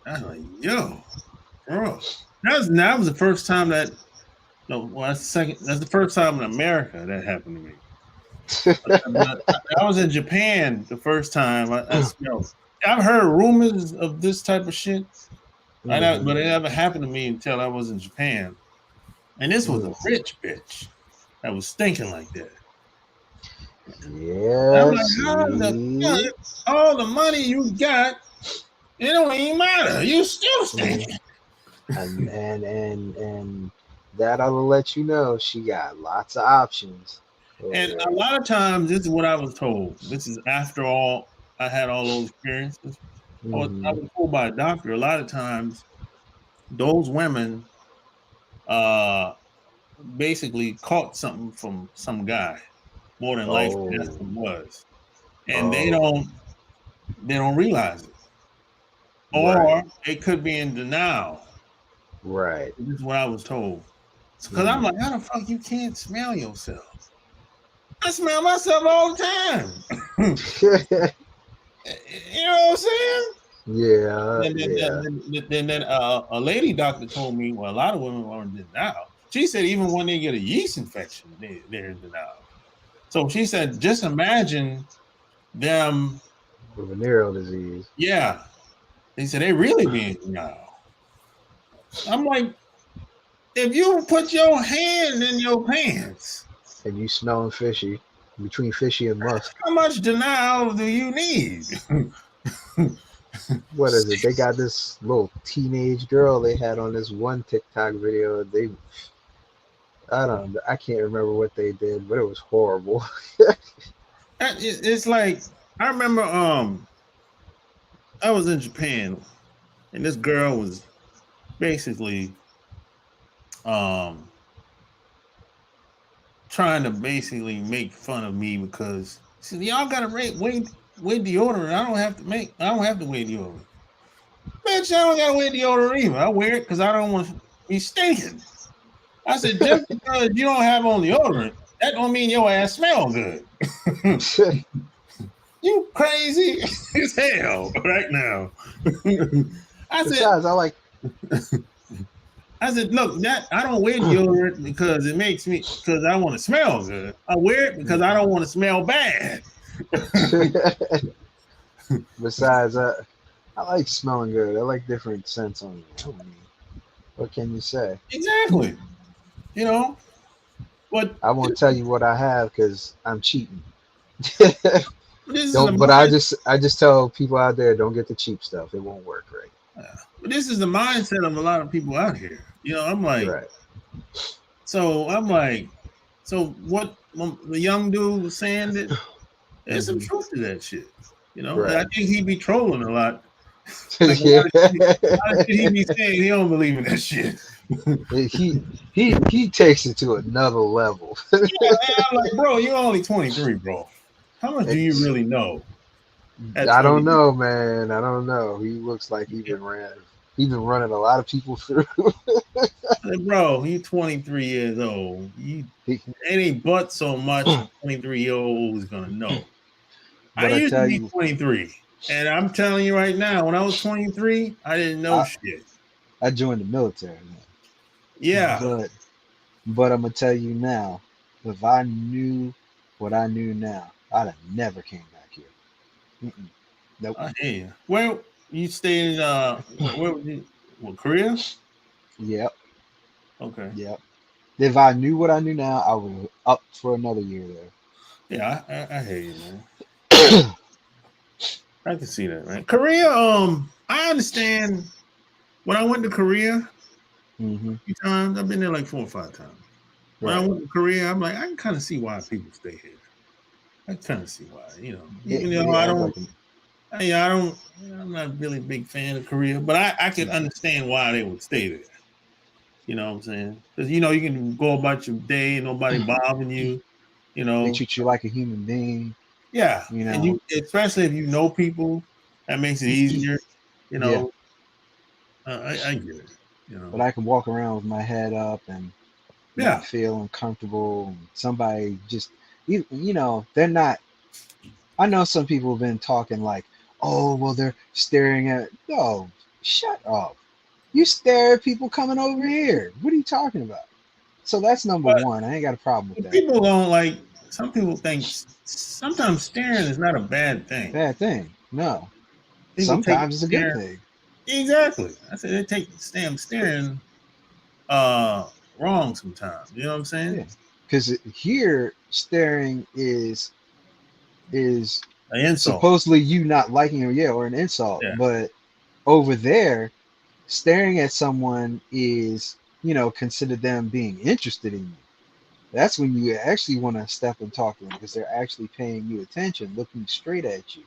I was like, yo, bro. That was the first time that. No, well, that's the second. That's the first time in America that happened to me. I was in Japan the first time I smelled. I've heard rumors of this type of shit, but Mhm. it never happened to me until I was in Japan. And this was a Mm. rich bitch that was stinking like that. And I'm Yeah, like, see. all the money you got, it don't even matter. You still Mm. stinking. And that I'll let you know. She got lots of options over And a there. lot of times, this is what I was told. This is after all I had all those experiences. I Hmm. was told by a doctor. A lot of times, those women uh basically caught something from some guy. More than likely, Oh, that's what it was, and oh, they don't realize it, or right, it could be in denial. right. This is what I was told. Because I'm Mm. like, how the fuck you can't smell yourself? I smell myself all the time. You know what I'm saying? Yeah, yeah. A lady doctor told me, well, a lot of women are in denial. She said even when they get a yeast infection, they're in denial. So she said, just imagine them. Venereal disease. Yeah, they said they really be in denial. I'm like, if you put your hand in your pants, And you smelling fishy between fishy and musk. how much denial do you need? What is it? They got this little teenage girl they had on this one TikTok video. I don't, I can't remember what they did, but it was horrible. It's like I remember I was in Japan and this girl was basically um trying to basically make fun of me because she said, y'all gotta wait deodorant. I don't have to wait deodorant. Bitch, I don't gotta wear deodorant either. I wear it because I don't want to be stinking. I said, just because you don't have on deodorant, that don't mean your ass smell good. You crazy as hell right now. I said, Besides, I said, look, that I don't wear deodorant because it makes me because I want to smell good. I wear it because I don't want to smell bad. besides, I like smelling good. I like different scents on me. I mean, what can you say? Exactly. You know, but I won't tell you what I have because I'm cheating. this is a Don't. But mind. I just tell people out there, don't get the cheap stuff. It won't work right. But this is the mindset of a lot of people out here. You know, Right. I'm like, so what the young dude was saying that there's some Hmm. truth to that shit. You know, and I Right. think he be trolling a lot. Like Yeah. a lot of shit he be saying, he don't believe in that shit. He takes it to another level. Yeah, and I'm like, bro, you're only 23, bro. How much do you It's, really know at I don't 23? know, man. I don't know. He looks like he been running a lot of people through. Like, bro, you 23 years old. You He, it ain't but so much a 23-year-old is gonna know. I but I used to tell be you, 23, and I'm telling you right now, when I was 23, I didn't know I, shit. I joined the military, Yeah, but I'm gonna tell you now, if I knew what I knew now, I'd have never came back here. Mm-mm. Nope. I hear you. Where you stayed? Where was you? What, Korea? Yep. Okay. Yep. If I knew what I knew now, I would have up for another year Yeah, I hear you, man. there. I can see that, man. Korea. I understand. When I went to Korea, a hmm few times, I've been there like 4 or 5 times. When I Right. went to Korea, I'm like, I can kind of see why people stay here. I kind of see why, It, even though it I has don't, like a I don't, I'm not really a big fan of Korea, but I can mhm. understand why they would stay there. You know what I'm saying? Because you can go about your day, nobody bothering you. You They know, treat you like a human being, yeah, you and know. especially if you know people, that makes it easier. You Yeah. know, I get it. You But know, I can walk around with my head up and not yeah, feel uncomfortable. And somebody just, they're not. I know some people have been talking like, oh, well, they're staring at. No, shut up. You stare at people coming over here. What are you talking about? So that's number but one. I ain't got a problem with that. people don't like. Some people think sometimes staring is not a bad thing. Bad thing. No. People take Sometimes it's a good staring thing. exactly. I said they take staring wrong sometimes. You know what I'm saying? Yeah. Because here, staring is An insult. supposedly you not liking him, yeah, or an insult. Yeah, But over there, staring at someone is, considered them being interested in you. That's when you actually want to step and talk to them because they're actually paying you attention, looking straight at you.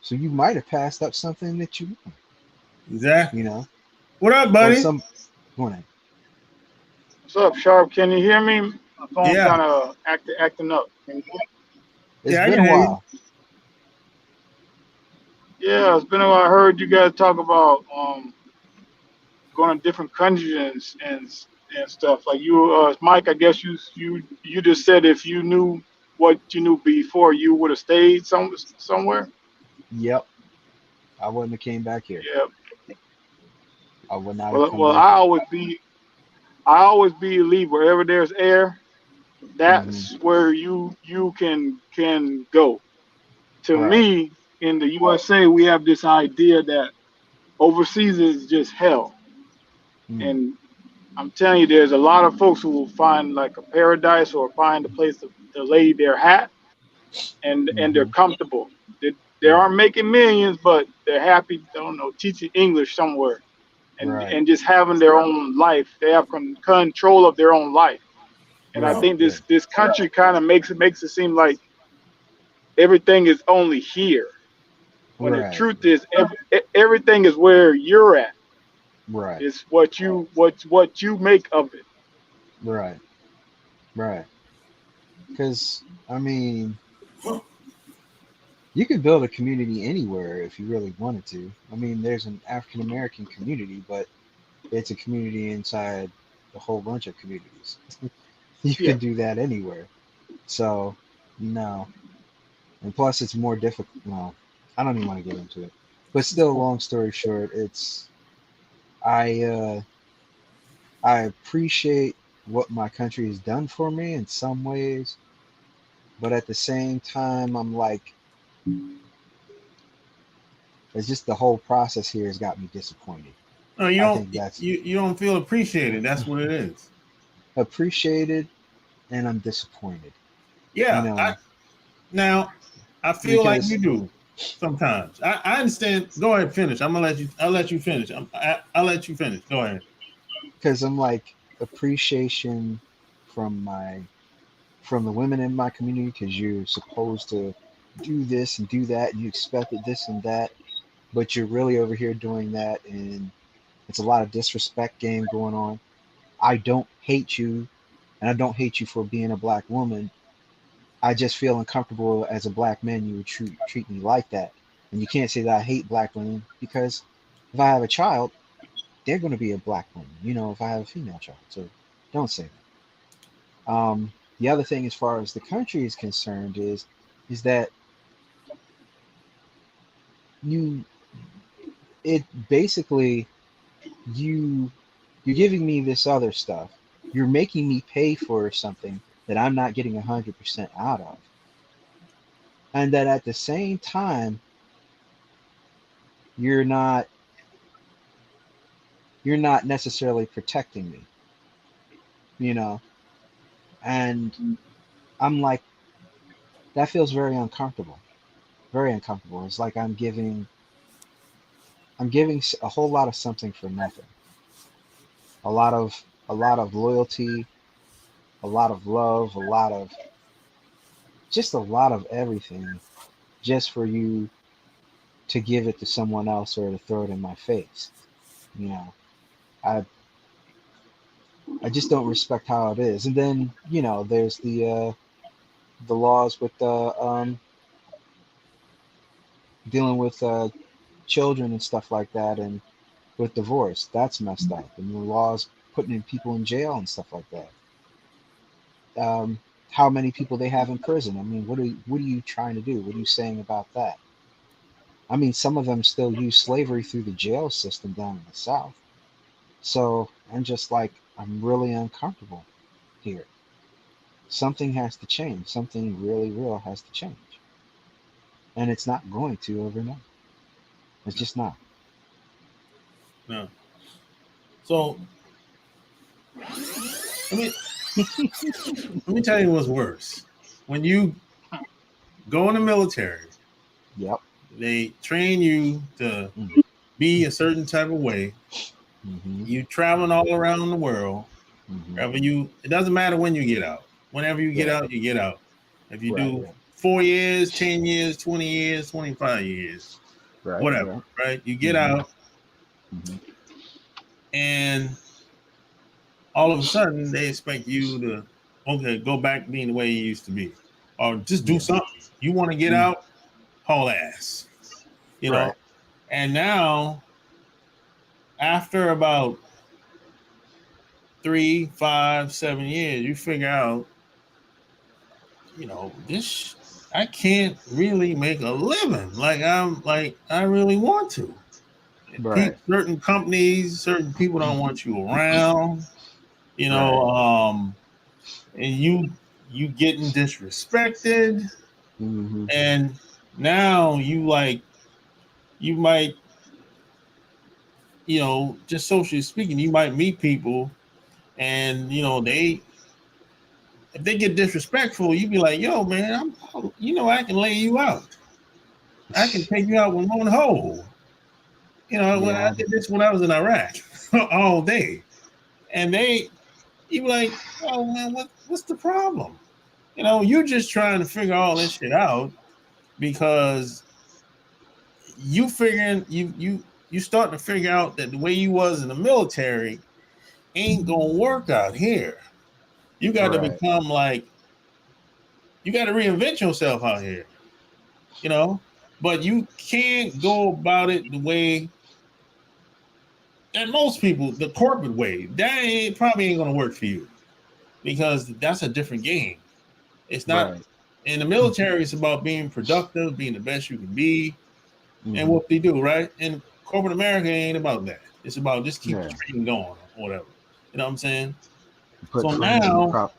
So you might have passed up something that you want, you exactly. know, What up, or buddy? some. Going What's up, Sharp? Can you hear me? My phone Yeah, kind of acting up. Can you hear me? It's yeah, I been can a hear you. while. Yeah, it's been a while. I heard you guys talk about going to different countries and stuff. Like you, Mike. I guess you just said if you knew what you knew before, you would have stayed somewhere. Yep, I wouldn't have came back here. Yeah. I would not have come Well, back here. I always believe wherever there's air, hmm that's where you can go. To Right. me, in the USA, we have this idea that overseas is just hell. Mm. And I'm telling you, there's a lot of folks who will find like a paradise or find a place to lay their hat, and they're hmm comfortable. They Right. aren't making millions, but they're happy, I don't know, teaching English somewhere Right. and just having their own life. They have control of their own life. And I Right. think Yeah. this country kind of makes it seem like everything is only here. When the Right. truth is, everything is where you're at. Right. It's what you make of it. Right. Right. Because I mean, you could build a community anywhere if you really wanted to. I mean, there's an African American community, but it's a community inside a whole bunch of communities. You Yeah. could do that anywhere. So, no. And plus, it's more difficult. Well, I don't even want to get into it. But still, long story short, I uh, I appreciate what my country has done for me in some ways, but at the same time, I'm like, it's just the whole process here has got me disappointed. No, you I don't. think that's You don't feel appreciated. That's what it is. appreciated, and I'm disappointed. You Yeah. know, Now, I feel like because you do sometimes. I understand. Go ahead, finish. I'm gonna let you. I'll let you finish. I'll let you finish. Go ahead. I'm like appreciation from my from the women in my community because you're supposed to do this and do that, and you expected this and that, but you're really over here doing that, and it's a lot of disrespect game going on. I don't hate you, and I don't hate you for being a black woman. I just feel uncomfortable as a black man you would treat me like that. And you can't say that I hate black women because if I have a child, they're going to be a black woman, if I have a female child. So don't say that. The other thing, as far as the country is concerned, is that you it basically you you're giving me this other stuff. You're making me pay for something that I'm not getting 100% out of, and that at the same time you're not necessarily protecting me, you know. And I'm like, that feels very uncomfortable, very uncomfortable. It's like I'm giving a whole lot of something for nothing, a lot of loyalty, a lot of love, a lot of everything, just for you to give it to someone else or to throw it in my face. You know, I I just don't respect how it is. And then, there's the laws with dealing with children and stuff like that, and with divorce. That's messed up. And the laws putting in people in jail and stuff like that. How many people they have in prison? I mean, what are you trying to do? What are you saying about that? I mean, some of them still use slavery through the jail system down in the South. So I'm just like, I'm really uncomfortable here. Something has to change. Something really real has to change. And it's not going to overnight. It's just not. No. So let me let me tell you what's worse. When you go in the military, Yep. they train you to Mm. be a certain type of way. Mm-hmm. You traveling all around the world. Mm-hmm. Wherever it doesn't matter when you get out. Whenever you get Right. out, you get out. If you Right. do Right. 4 years, 10 years, 20 years, 25 years, Right. whatever, Right. right? You get Mm-hmm. out, Mm-hmm. and all of a sudden they expect you to, okay, go back being the way you used to be, or just do Yeah. something. You want to get Mm. out, haul ass, you know. Right. And now, after about 3, 5, 7 years, you figure out, this I can't really make a living like I really want to. Right. Certain companies, certain people don't want you around, Right. and you getting disrespected, Mm-hmm. and now you might, just socially speaking, you might meet people, and they if they get disrespectful, you be like, yo, man, I can lay you out. I can take you out with one hole. When I Yeah. did this when I was in Iraq all day, and you be like, oh man, what's the problem? You're just trying to figure all this shit out because you figuring you starting to figure out that the way you was in the military ain't gonna work out here. You got to Right. become like you got to reinvent yourself out here, you know. But you can't go about it the way that most people, the corporate way. Probably ain't gonna work for you because that's a different game. It's not Right. in the military. It's about being productive, being the best you can be, and Mm-hmm. what they do, right? And corporate America ain't about that. It's about just keep the Yeah. train going or whatever. You know what I'm saying? Put So friends in the now, prop.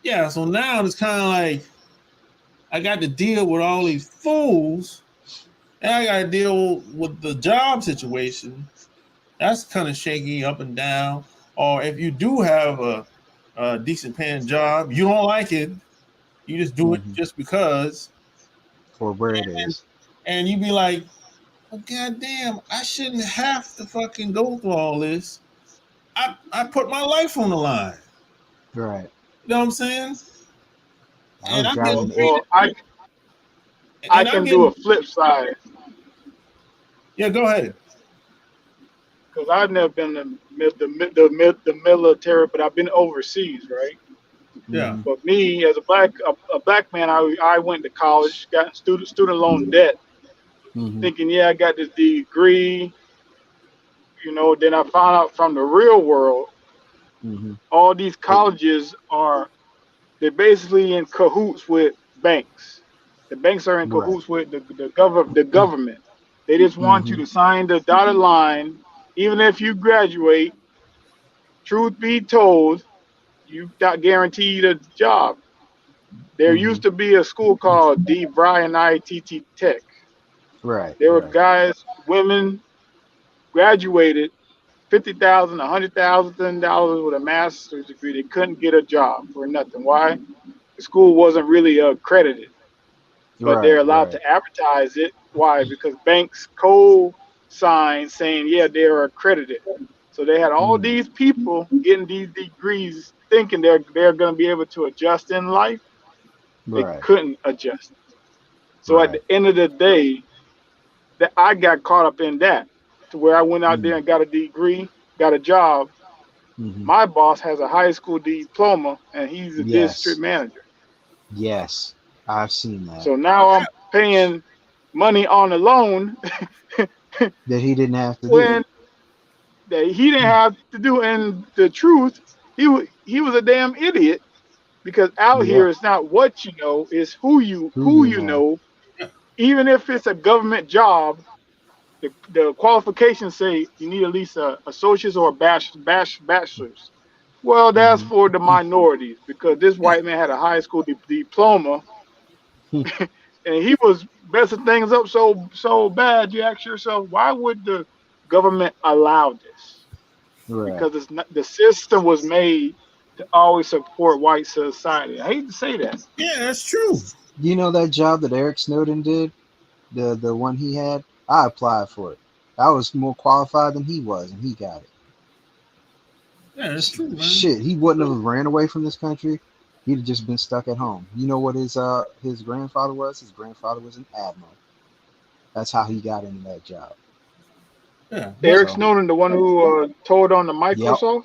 yeah. So now it's kind of like I got to deal with all these fools, and I got to deal with the job situation. That's kind of shaky up and down. Or if you do have a decent paying job, you don't like it, you just do it Mm-hmm. just because, For where it and, is. and you be like, well, goddamn, I shouldn't have to fucking go through all this. I put my life on the line. Right. You know what I'm saying? I And was I'm getting driving eight. treated, Well, I and I'm can do a getting, flip side yeah, go ahead. because I've never been in the military, but I've been overseas, right? Yeah. Mm-hmm. But me, as a black man, I went to college, got student loan debt, Mm-hmm. thinking, yeah, I got this degree. Then I found out from the real world, Mm-hmm. all these colleges they're basically in cahoots with banks. The banks are in Right. cahoots with the government. They just want you Mm-hmm. to sign the dotted line, even if you graduate. Truth be told, you not guaranteed a job. There Mm-hmm. used to be a school called D. Bryan ITT Tech. Right, There were right. guys, women graduated $50,000, $100,000 with a master's degree. They couldn't get a job for nothing. Why? The school wasn't really accredited, but they're Right, allowed right. to advertise it. Why? Because banks co-sign saying, yeah, they're accredited. So they had all Mm, these people getting these degrees, thinking they're going to be able to adjust in life. They right, couldn't adjust. So at right. the end of the day, that I got caught up in that, to where I went out there Mm, and got a degree, got a job. mm-hmm. My boss has a high school diploma, and he's a district Yes, manager. yes. I've seen that. So now I'm paying money on a loan That he didn't have to do. when that he didn't have to do. And the truth, he was a damn idiot, because out Yeah. here it's not what you know, it's who you Who who you you know. know. Even if it's a government job, the qualifications say you need at least a associate's or a bachelor's. Well, that's Mm-hmm. for the minorities, because this white man had a high school diploma, and he was messing things up so bad. You ask yourself, why would the government allow this? Right. Because it's not, the system was made to always support white society. I hate to say that. Yeah, that's true. You know that job that Eric Snowden did? The one he had? I applied for it. I was more qualified than he was, and he got it. Yeah, that's true, man. Shit, he wouldn't have ran away from this country. He'd have just been stuck at home. You know what his grandfather was? His grandfather was an admiral. That's how he got into that job. Yeah, but Eric So, Snowden, the one who told on the yep. Microsoft,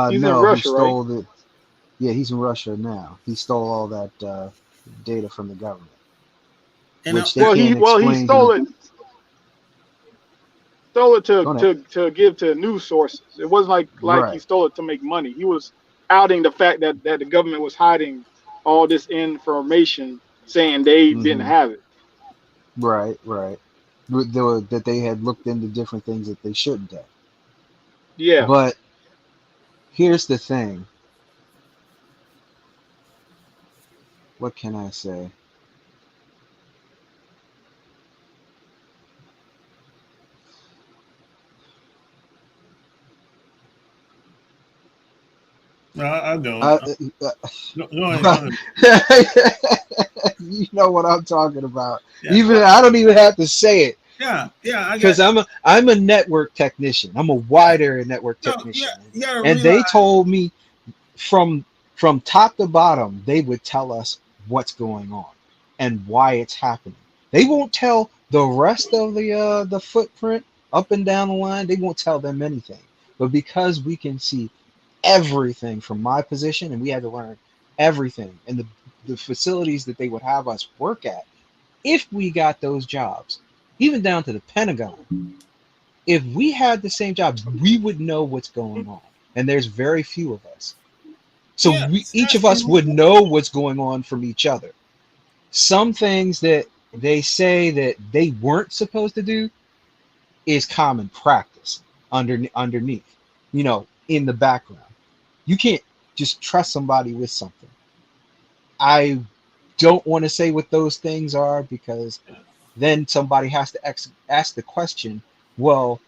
he's in No, who Russia, right? stole the? Yeah, he's in Russia now. He stole all that data from the government, and which they Well, he can't well he explain to. stole it to Go ahead. to give to news sources. It wasn't like he Right. stole it to make money. He was outing the fact that the government was hiding all this information, saying they didn't Mm-hmm. have it. Right. Right. That they had looked into different things that they shouldn't have. Yeah. But here's the thing. What can I say? no, I don't. Uh, Go ahead, go ahead. you know what I'm talking about. Yeah, Even I don't even have to say it yeah. I got. because I'm a network technician. I'm a Yeah, wide area network no, yeah. technician, You gotta and realize. they told me from top to bottom they would tell us what's going on and why it's happening. They won't tell the rest of the footprint up and down the line. They won't tell them anything. But because we can see everything from my position and we had to learn everything and the facilities that they would have us work at if we got those jobs, even down to the Pentagon, if we had the same jobs, we would know what's going on. And there's very few of us. So Yeah, each that's of us true. would know what's going on from each other. Some things that they say that they weren't supposed to do is common practice underneath, in the background. You can't just trust somebody with something. I don't want to say what those things are because then somebody has to ask the question, well,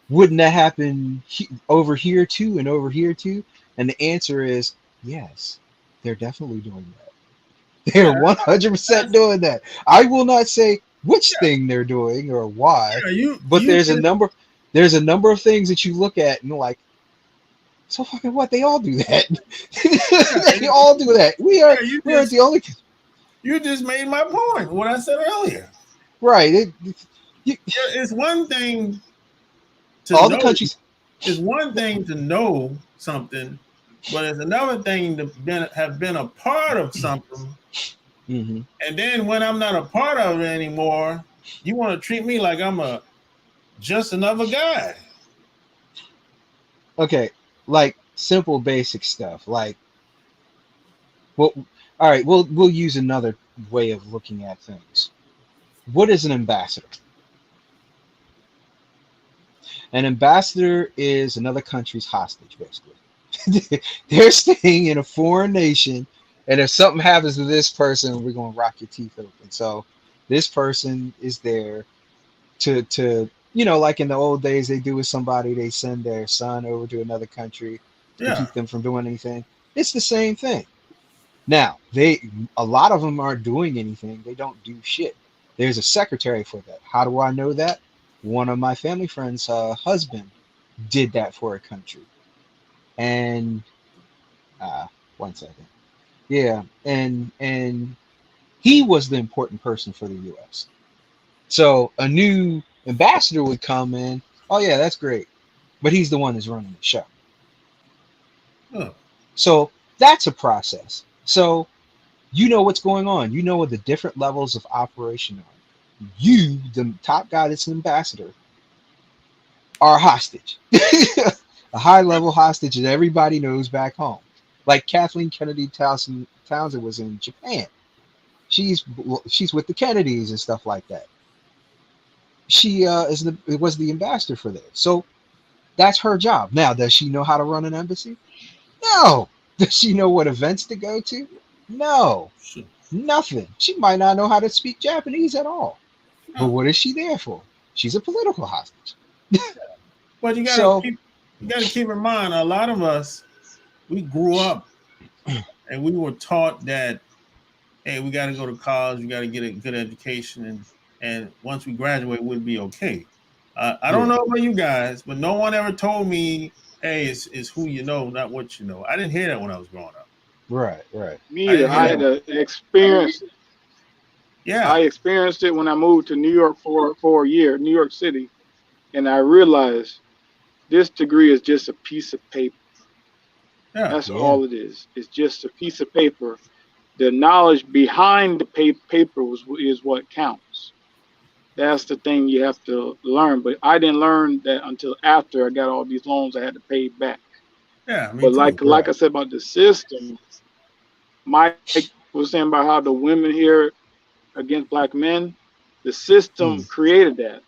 wouldn't that happen over here too and over here too? And the answer is yes, they're definitely doing that. Yeah, They're 100% that's doing that. I will not say which yeah, thing they're doing or why, yeah. You but you just there's a number of things that you look at and you're like, so fucking what? They all do that. yeah, They all do that. yeah. We aren't the only You just made my point. What I said earlier. right. You, Yeah, it's one thing to all the know. countries. It's one thing to know something, but it's another thing to have been a part of something. Hmm. And then when I'm not a part of it anymore, you want to treat me like I'm just another guy. Okay, like simple basic stuff. Like, well, all right. We'll use another way of looking at things. What is an ambassador? An ambassador is another country's hostage, basically. They're staying in a foreign nation And if something happens to this person, we're gonna rock your teeth open. So this person is there to like in the old days they do with somebody, they send their son over to another country to Yeah. keep them from doing anything. It's the same thing. Now, a lot of them aren't doing anything. They don't do shit. There's a secretary for that. How do I know that? One of my family friends' husband did that for a country. And one second. Yeah, and he was the important person for the US. So a new ambassador would come in. Oh yeah, that's great. But he's the one that's running the show. Huh. So that's a process. So you know what's going on. You know what the different levels of operation are. You, the top guy that's an ambassador, are a hostage. A high level hostage that everybody knows back home. Like Kathleen Kennedy Townsend was in Japan. She's with the Kennedys and stuff like that. She was the ambassador for that. So that's her job. Now, does she know how to run an embassy? No. Does she know what events to go to? No. Shit. Nothing. She might not know how to speak Japanese at all. But No. what is she there for? She's a political hostage. But you So gotta keep in mind, a lot of us, we grew up and we were taught that, hey, we got to go to college, we got to get a good education, and once we graduate, we'll be okay. I don't know about you guys, but no one ever told me, hey, it's who you know, not what you know. I didn't hear that when I was growing up. right. Me I either. didn't hear I that. had to experience. I Yeah, experienced it when I moved to New York for a year, New York City, and I realized this degree is just a piece of paper. yeah, That's Yeah. all it is. It's just a piece of paper. The knowledge behind the paper is what counts. That's the thing you have to learn. But I didn't learn that until after I got all these loans I had to pay back. yeah. Me But too. like Right. I said about the system, Mike was saying about how the women here against black men, the system Mm. created that.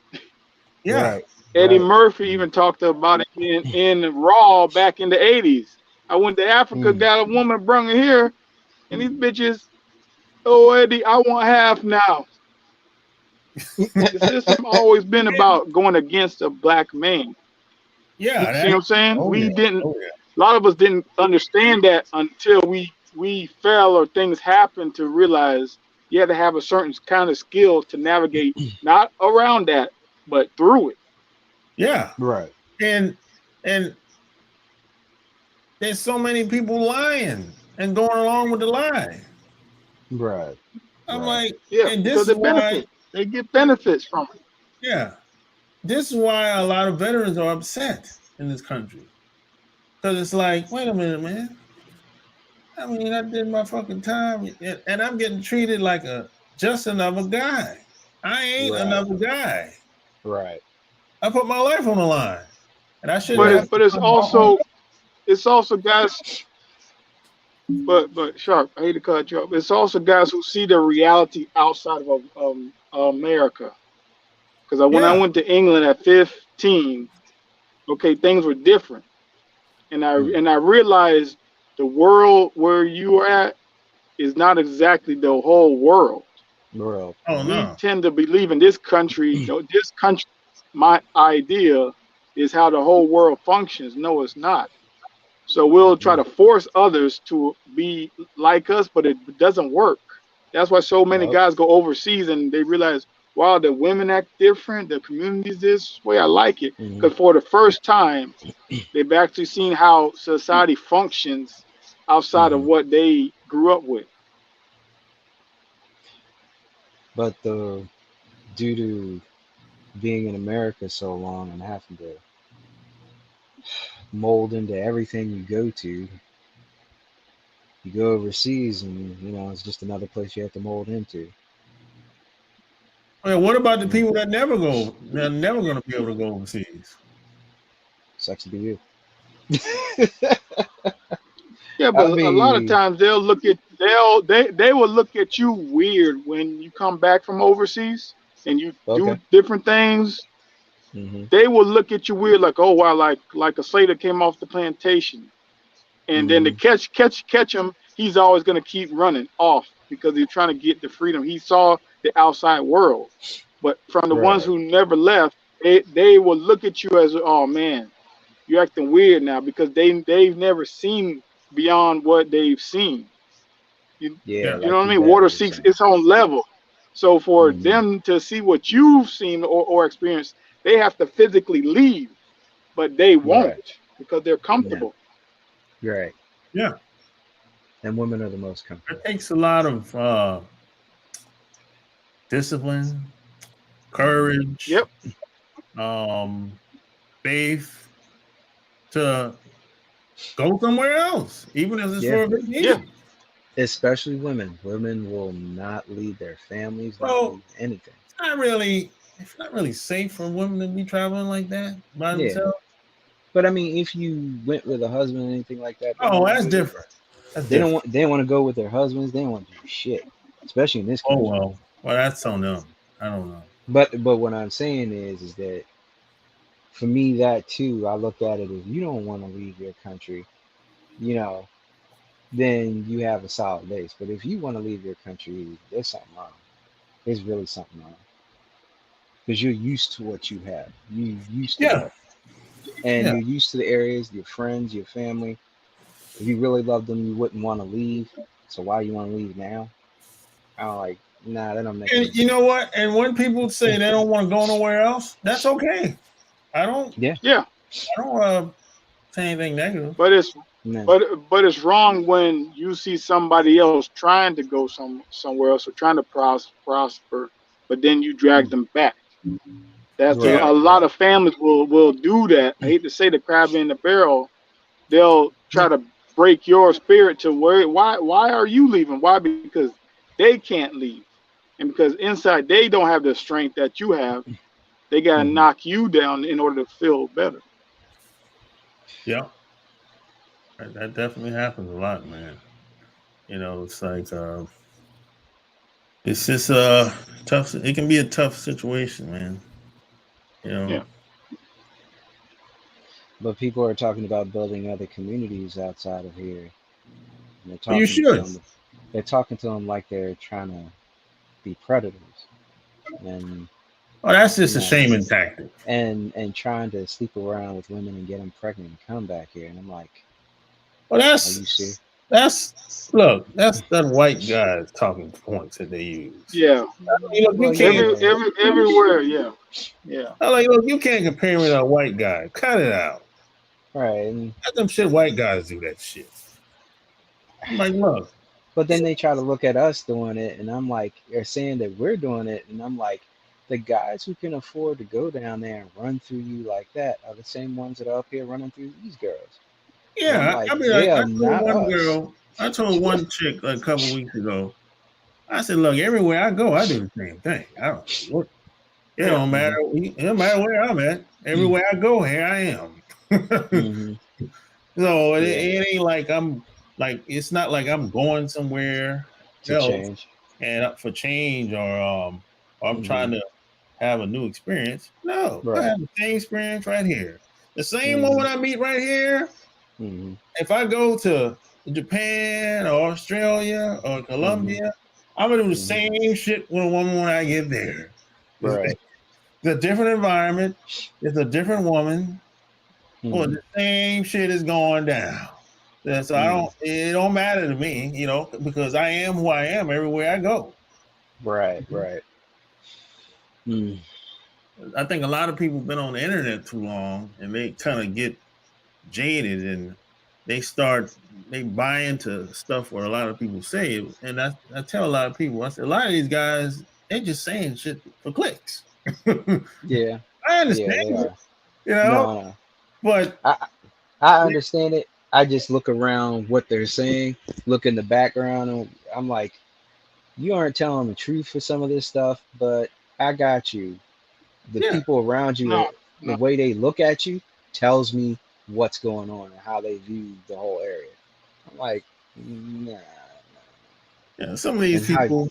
Yeah, Right. Eddie Right. Murphy Mm. even talked about it in Raw back in the 80s. I went to Africa, Mm. got a woman, brung her here, and these bitches, oh, Eddie, I want half now. The system always been about going against a black man. yeah. See what I'm saying? Oh yeah, We didn't, oh yeah, a lot of us didn't understand that until we fell or things happened to realize you had to have a certain kind of skill to navigate, not around that, but through it. yeah. Right. And there's so many people lying and going along with the lie. Right. I'm Right. like, Yeah, and this because is they why, benefit. They get benefits from it. yeah, this is why a lot of veterans are upset in this country. Because it's like, wait a minute, man. I mean, I did my fucking time, and I'm getting treated like just another guy. I ain't Right. another guy. Right. I put my life on the line, and I shouldn't But Right. have it, to but it's put my own. also guys. But Sharp, I hate to cut you off. It's also guys who see the reality outside of America. Because when I Yeah, went to England at 15, okay, things were different, and I Mm. and I realized the world where you are at is not exactly the whole world. World. oh Right. We no, tend to believe in this country. This country, my idea is how the whole world functions. No, it's not. So we'll try Mm. to force others to be like us, but it doesn't work. That's why so many Nope. guys go overseas and they realize, wow, the women act different, the communities this way. I like it. Mm. Because for the first time, they've actually seen how society functions outside of Mm. what they grew up with. But due to being in America so long and having to mold into everything you go to, you go overseas and it's just another place you have to mold into. well, what about the Mm. people that never go? They're never going to be able to go overseas. Sucks to be you. Yeah, I but a lot of mean, times they will look at you weird when you come back from overseas and you okay. do different things. Hmm. They will look at you weird, like, oh wow, like a slave that came off the plantation. And then to catch him, he's always going to keep running off because he's trying to get the freedom. He saw the outside world. But from the ones Right. who never left, they will look at you as, oh man, you're acting weird now because they've never seen beyond what they've seen. You, Yeah, Yeah. you know like what I you mean? Bev Water was seeks saying. its own level. So for Hmm. them to see what you've seen or experienced, they have to physically leave, but they won't Right. because they're No. comfortable. Right. Yeah. And women are the most It comfortable. takes a lot of discipline, Hmm. courage, Yep. um, faith to go somewhere else, even if it's Yeah. for a Yeah. vacation. Especially women. Women will not leave their families, not Well, leave anything. it's not really safe for women to be traveling like that by Yeah. themselves. But I mean, if you went with a husband or anything like that, they don't Oh, want to that's go either. different. That's They don't different. want. They want to go with their husbands. They don't want to do shit, especially in this Oh country. well, that's on them. I don't know. But what I'm saying is that for me, that too, I look at it as you don't want to leave your country, you know, then you have a solid base. But if you want to leave your country, there's something wrong. There's really something wrong because you're used to what you have. You used to Yeah, that, and yeah. you're used to the areas, your friends, your family. If you really love them, you wouldn't want to leave. So why you want to leave now? I'm like, nah, that don't make And any you know sense. what? And when people say they don't want to go nowhere else, that's okay. I don't. Yeah, Yeah. I don't want to say anything negative. But it's no, but it's wrong when you see somebody else trying to go somewhere else or trying to prosper, but then you drag mm, them back. That's Yeah, a right, lot right, of families will do that. I hate to say the crab in the barrel. They'll try to break your spirit to where why are you leaving? Why? Because they can't leave. And because inside they don't have the strength that you have, they gotta hmm, knock you down in order to feel better. yeah. That definitely happens a lot, man. You know, it's like it's just tough. It can be a tough situation, man. You Yeah. know, but people are talking about building other communities outside of here, and they're but you talking to should. them. They're talking to them like they're trying to be predators, and Oh, that's you just a know, shaming tactic. and trying to sleep around with women and get them pregnant and come back here. And I'm like, Well, are you serious? that's look. That's that white guys talking points that they use. Yeah. Look, you Well, can't. yeah, Everywhere. Yeah. Yeah. I like, look, you can't compare me to a white guy. Cut it out. right. And, Let them shit white guys do that shit. I'm like, look, but then they try to look at us doing it, and I'm like, they're saying that we're doing it, and I'm like, the guys who can afford to go down there and run through you like that are the same ones that are up here running through these girls. And I'm yeah. like, I mean, they I are told not one us. girl, I told one chick a couple weeks ago. I said, look, everywhere I go, I do the same thing. I don't what. It Yeah. don't matter. Hmm. It don't matter where I'm at. Everywhere I go, here I am. Hmm. So Yeah, it ain't like I'm like it's not like I'm going somewhere to else change. and up for change or I'm Hmm. trying to have a new experience. No, I Right. have the same experience right here. The same Hmm. woman I meet right here. Hmm. If I go to Japan or Australia or Hmm. Colombia, I'm gonna do the Hmm. same shit with a woman when I get there. It's, Right. it's a different environment. It's a different woman. Well, Hmm. the same shit is going down. Yeah, so I Hmm. don't. It don't matter to me, you know, because I am who I am everywhere I go. Right. Right. Mm. I think a lot of people been on the internet too long, and they kind of get jaded, and they buy into stuff where a lot of people say, and I tell a lot of people, I say a lot of these guys they just saying shit for clicks. Yeah. I Yeah. understand They it, are. you know, No. No. but I understand it. I just look around what they're saying, look in the background, and I'm like, you aren't telling the truth for some of this stuff, but I got you. The yeah, people around you, No. the No. way they look at you, tells me what's going on and how they view the whole area. I'm like, nah, nah. yeah, some of these And how? people.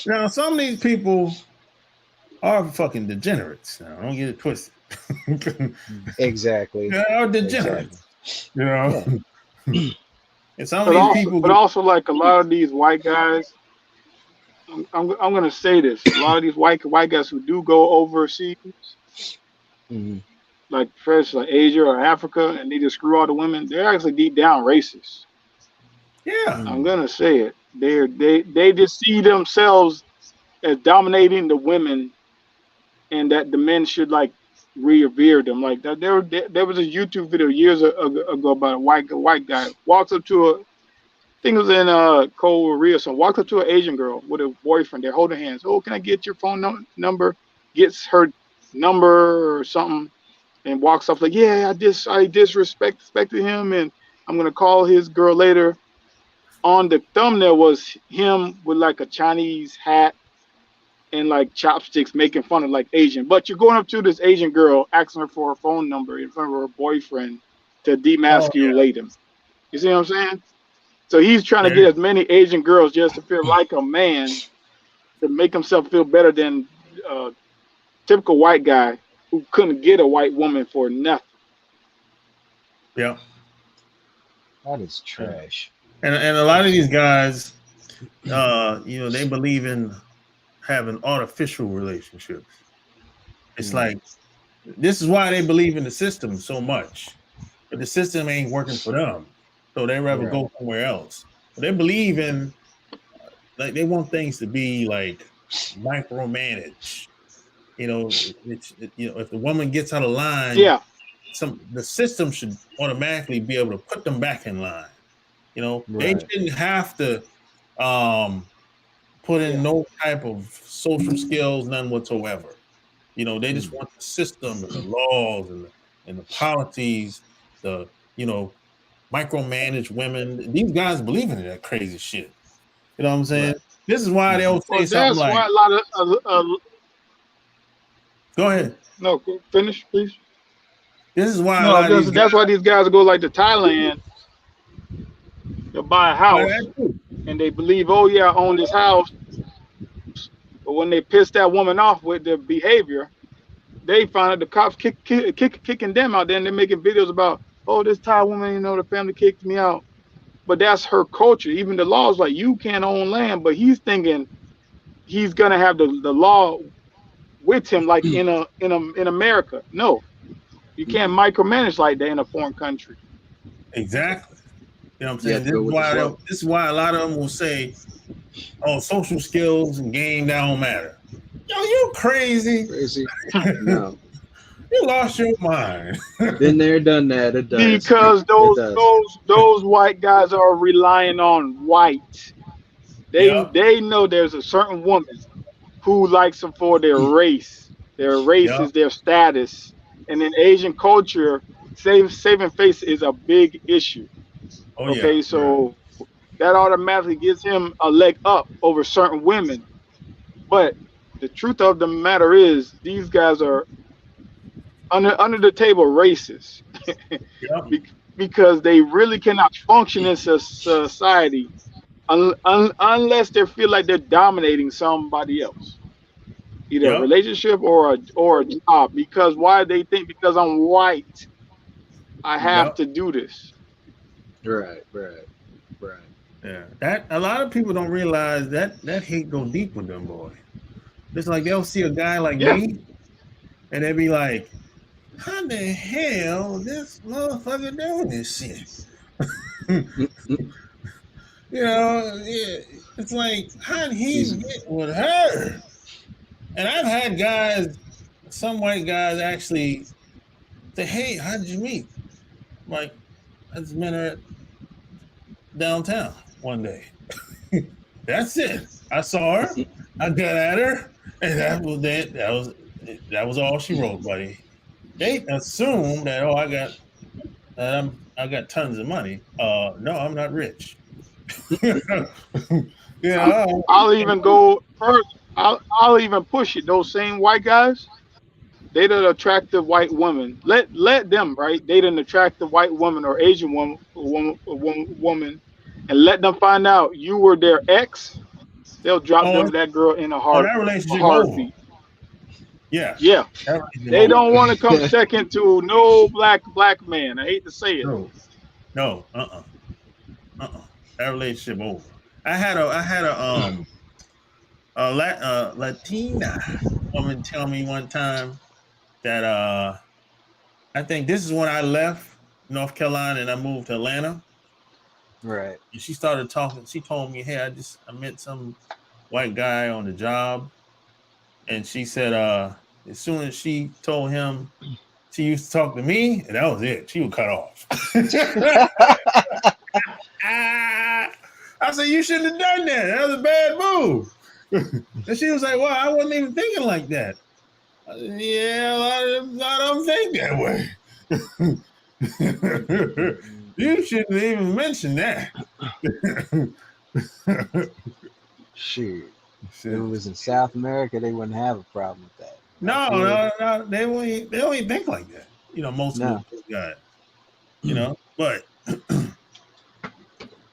Now, some of these people are fucking degenerates. Now, don't get it twisted. Exactly, They are exactly. degenerates. You know, Yeah. And some of these people but also like a lot of these white guys. I'm gonna say this. A lot of these white guys who do go overseas, Mm-hmm. like first like Asia or Africa, and they just screw all the women. They're actually deep down racist. yeah. I'm gonna say it. They just see themselves as dominating the women, and that the men should like revere them. Like that, there was a YouTube video years ago about a white guy walks up to a, I think it was in Korea, so walks up to an Asian girl with a boyfriend. They're holding hands. Oh, can I get your phone number? Gets her number or something, and walks up like, yeah, I disrespected him, and I'm gonna call his girl later. On the thumbnail was him with like a Chinese hat and like chopsticks making fun of like Asian. But you're going up to this Asian girl asking her for her phone number in front of her boyfriend to Oh demasculate him. You see what I'm saying? So he's trying to yeah. get as many Asian girls just to feel like a man to make himself feel better than a typical white guy who couldn't get a white woman for nothing. Yeah. That is trash. And a lot of these guys, they believe in having artificial relationships. It's like this is why they believe in the system so much, but the system ain't working for them, so they rather go somewhere else. But they believe in like they want things to be like micromanaged. If the woman gets out of line, Yeah. the system should automatically be able to put them back in line. They shouldn't have to put in no type of social skills, none whatsoever. They just want the system and the laws and the policies, micromanage women. These guys believe in that crazy shit. You know what I'm saying? Right. This is why they'll say something like. That's why a lot of. Go ahead. No, finish, please. This is why. No, that's why these guys go like to Thailand. They'll buy a house and they believe, oh yeah, I own this house. But when they piss that woman off with their behavior, they find out the cops kicking them out there, and they're making videos about, oh, this Thai woman, the family kicked me out. But that's her culture. Even the law is like, you can't own land, but he's thinking he's gonna have the law with him like in America. No, you can't micromanage like that in a foreign country. Exactly. You know what I'm saying? This is why a lot of them will say, oh, social skills and game that don't matter. Yo, you crazy. No. You lost your mind. Been there, done that. It does. Because those white guys are relying on white. They know there's a certain woman who likes them for their race. Their race is their status. And in Asian culture, saving face is a big issue. Oh, okay, so that automatically gives him a leg up over certain women. But the truth of the matter is, these guys are under the table racist because they really cannot function in society unless they feel like they're dominating somebody else, either a relationship or a job. Because why they think because I'm white, I have to do this. Right. Yeah, that a lot of people don't realize that hate go deep with them, boy. It's like they'll see a guy like me, and they'll be like, "How the hell this motherfucker doing this shit?" It's like, how did he get with her? And I've had guys, some white guys actually say, "Hey, how did you meet?" I'm like, I just met her downtown one day. That's it. I saw her. I got at her, and that was it. That was all she wrote, buddy. They assume that I got tons of money. No, I'm not rich. I'll even go further. I'll even push it. Those same white guys, date an attractive white woman. Let them date an attractive white woman or Asian woman, and let them find out you were their ex. They'll drop that girl in a heartbeat. Yeah. They don't want to come second to no black man. I hate to say it. No. That relationship over. I had a Latina woman tell me one time that I think this is when I left North Carolina and I moved to Atlanta. Right. And she started talking. She told me, "Hey, I met some white guy on the job," and she said, as soon as she told him she used to talk to me, and that was it. She would cut off. I said, "You shouldn't have done that. That was a bad move." And she was like, "Well, I wasn't even thinking like that." I said, "Yeah, a lot of them think that way." You shouldn't even mention that. Shoot. If it was in South America, they wouldn't have a problem with that. No, Here, no, they don't even think like that. Most of no. those guys. But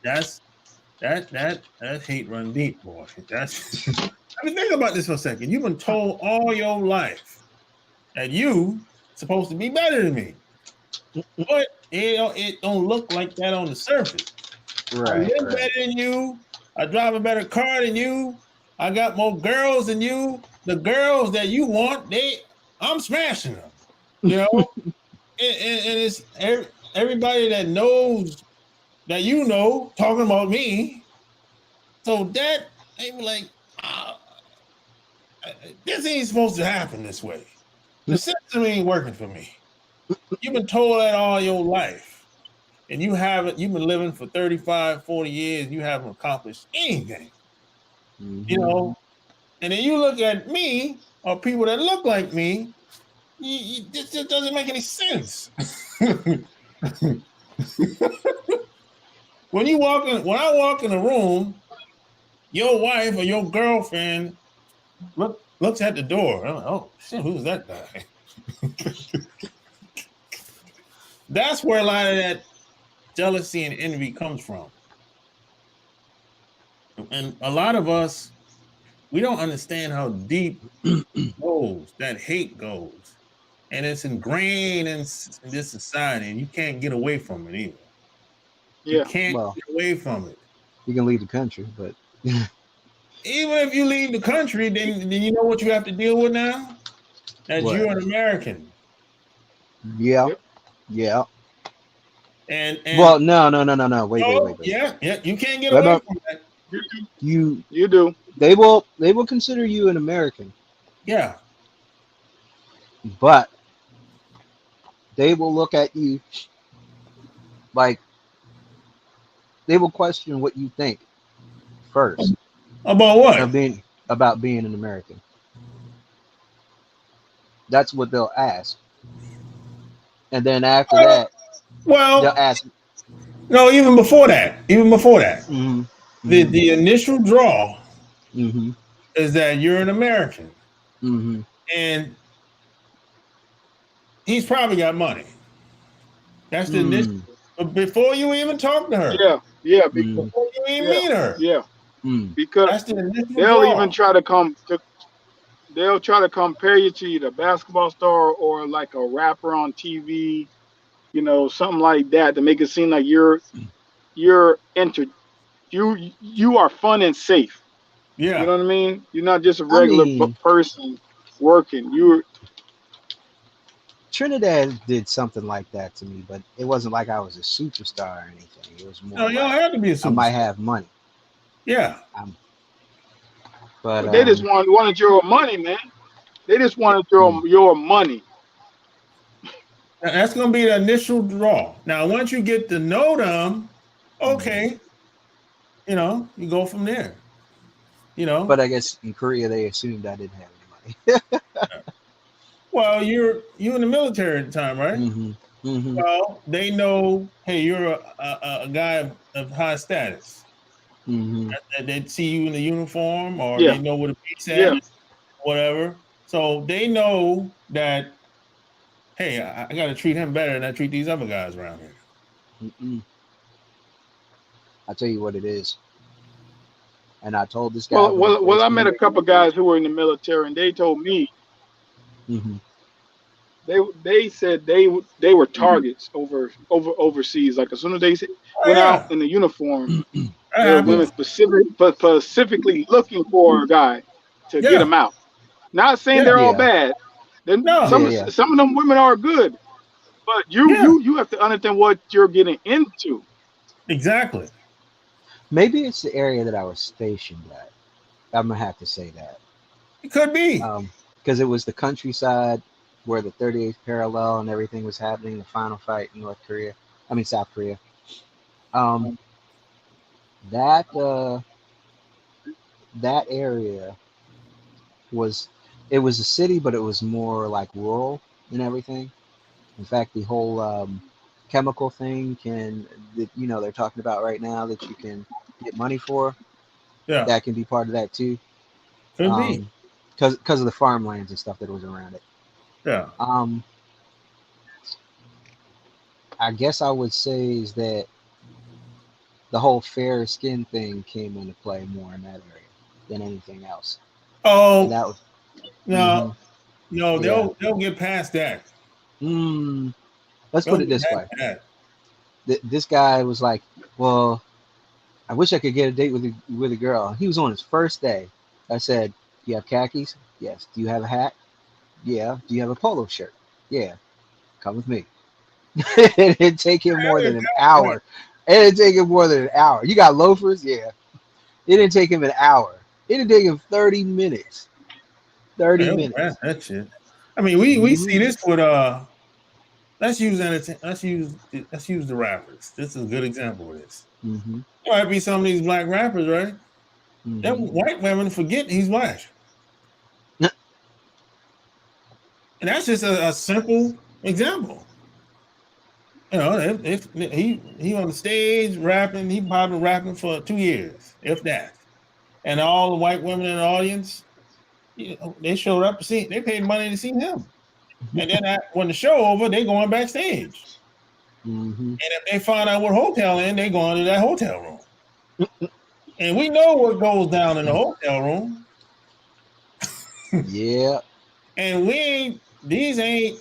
that's that hate run deep, boy. That's I mean, think about this for a second. You've been told all your life that you supposed to be better than me, but it don't look like that on the surface. I Right, live right. better than you. I drive a better car than you. I got more girls than you. The girls that you want, I'm smashing them. And it's everybody that knows that talking about me. So that they were like, this ain't supposed to happen this way. The system ain't working for me. You've been told that all your life. And you've been living for 35, 40 years, you haven't accomplished anything. Mm-hmm. And then you look at me or people that look like me, this just doesn't make any sense. When I walk in a room, your wife or your girlfriend looks at the door. I'm like, oh shit, who's that guy? That's where a lot of that jealousy and envy comes from. And a lot of us, we don't understand how deep that hate goes. And it's ingrained in this society, and you can't get away from it either. You Yeah. can't get away from it. You can leave the country, but even if you leave the country, then you know what you have to deal with now? That what? you're an American. Yeah. Yep. Yeah. And Well, no. Wait. Yeah, you can't get away from that. You do. They will consider you an American, Yeah. but they will look at you like they will question what you think first About what? about being an American. That's what they'll ask. And then after that, they'll Well, ask. no, even before that. Mm-hmm, The initial draw mm-hmm, is that you're an American. mm-hmm. And he's probably got money. That's the initial. But before you even talk to her. Yeah. Before you even meet her. Yeah. Mm. Because That's the initial they'll draw. even try to they'll try to compare you to either a basketball star or like a rapper on TV, something like that to make it seem like you're you are fun and safe. You Yeah. know what I mean? You're not just a I regular mean, person working. You're Trinidad did something like that to me, but it wasn't like I was a superstar or anything. It was more No, you don't like have to be a I might superstar. have money. Yeah. But they just wanted your money, man. They just wanted your money. That's going to be the initial draw. Now, once you get to know them, okay, you go from there. But I guess in Korea they assumed I didn't have any money. Well, you're in the military at the time, right? Mm-hmm. Mm-hmm. Well, they know, hey, you're a guy of high status. Mm-hmm. They see you in the uniform, or Yeah. they know what a piece Yeah. at, whatever. So they know that, hey, I got to treat him better than I treat these other guys around here. Mm-mm. I'll tell you what it is. And I told this guy. Well, I met a couple guys who were in the military, and they told me Mm-hmm. they said they were targets overseas. Like as soon as they Oh went out yeah, in the uniform, that there were women happens. specifically looking for a guy to get Yeah, him out. Not saying yeah, they're all Yeah, bad. Then no, yeah, yeah. some of them women are good, but yeah, you have to understand what you're getting into. exactly. Maybe it's the area that I was stationed at. I'm gonna have to say that. It could be. Because it was the countryside where the 38th parallel and everything was happening, the final fight in South Korea. Um, that that area was it was a city, but it was more like rural and everything. In fact, the whole chemical thing they're talking about right now that you can get money for, Yeah, that can be part of that too. could be. Because of the farmlands and stuff that was around it. Yeah. Um, I guess I would say is that the whole fair skin thing came into play more in that area than anything else. And Oh that was, no, hmm no, yeah. they'll get past that. Mm, let's They'll put it get this past way. that. This guy was like, well, I wish I could get a date with a girl. He was on his first day. I said, do you have khakis? Yes. Do you have a hat? Yeah. Do you have a polo shirt? Yeah. Come with me. It didn't take him more They'll than get an past that. hour. It didn't take him more than an hour. You got loafers? Yeah. It didn't take him an hour. It didn't take him 30 minutes. 30 They'll get past minutes. that shit. I mean, we Mm-hmm. see this with let's use the rappers. This is a good example of this. Mm-hmm. There might be some of these black rappers, right? Them Mm-hmm. white women forget he's black, and that's just a simple example. You know, if he on the stage rapping, he probably rapping for 2 years, if that. And all the white women in the audience, they showed up to see. They paid money to see him, and then when the show over, they going backstage. Mm-hmm. And if they find out what hotel in, they go into that hotel room. And we know what goes down in the hotel room. Yeah. And these ain't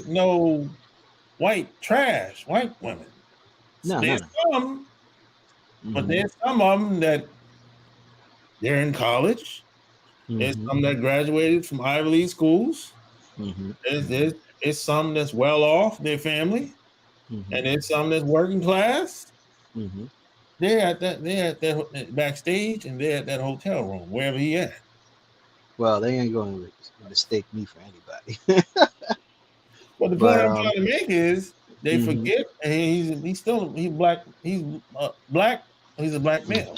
no white women. No, no, There's no. some, but Mm-hmm. there's some of them that they're in college. There's Mm-hmm. some that graduated from Ivy League schools. Mm-hmm. There's some that's well off their family, Mm-hmm. and there's some that's working class. Mm-hmm. They're at that backstage, and they're at that hotel room wherever he at. Well, they ain't going to mistake me for anybody. But the point But I'm trying to make is they mm-hmm. forget, and he's black. He's black. He's a black male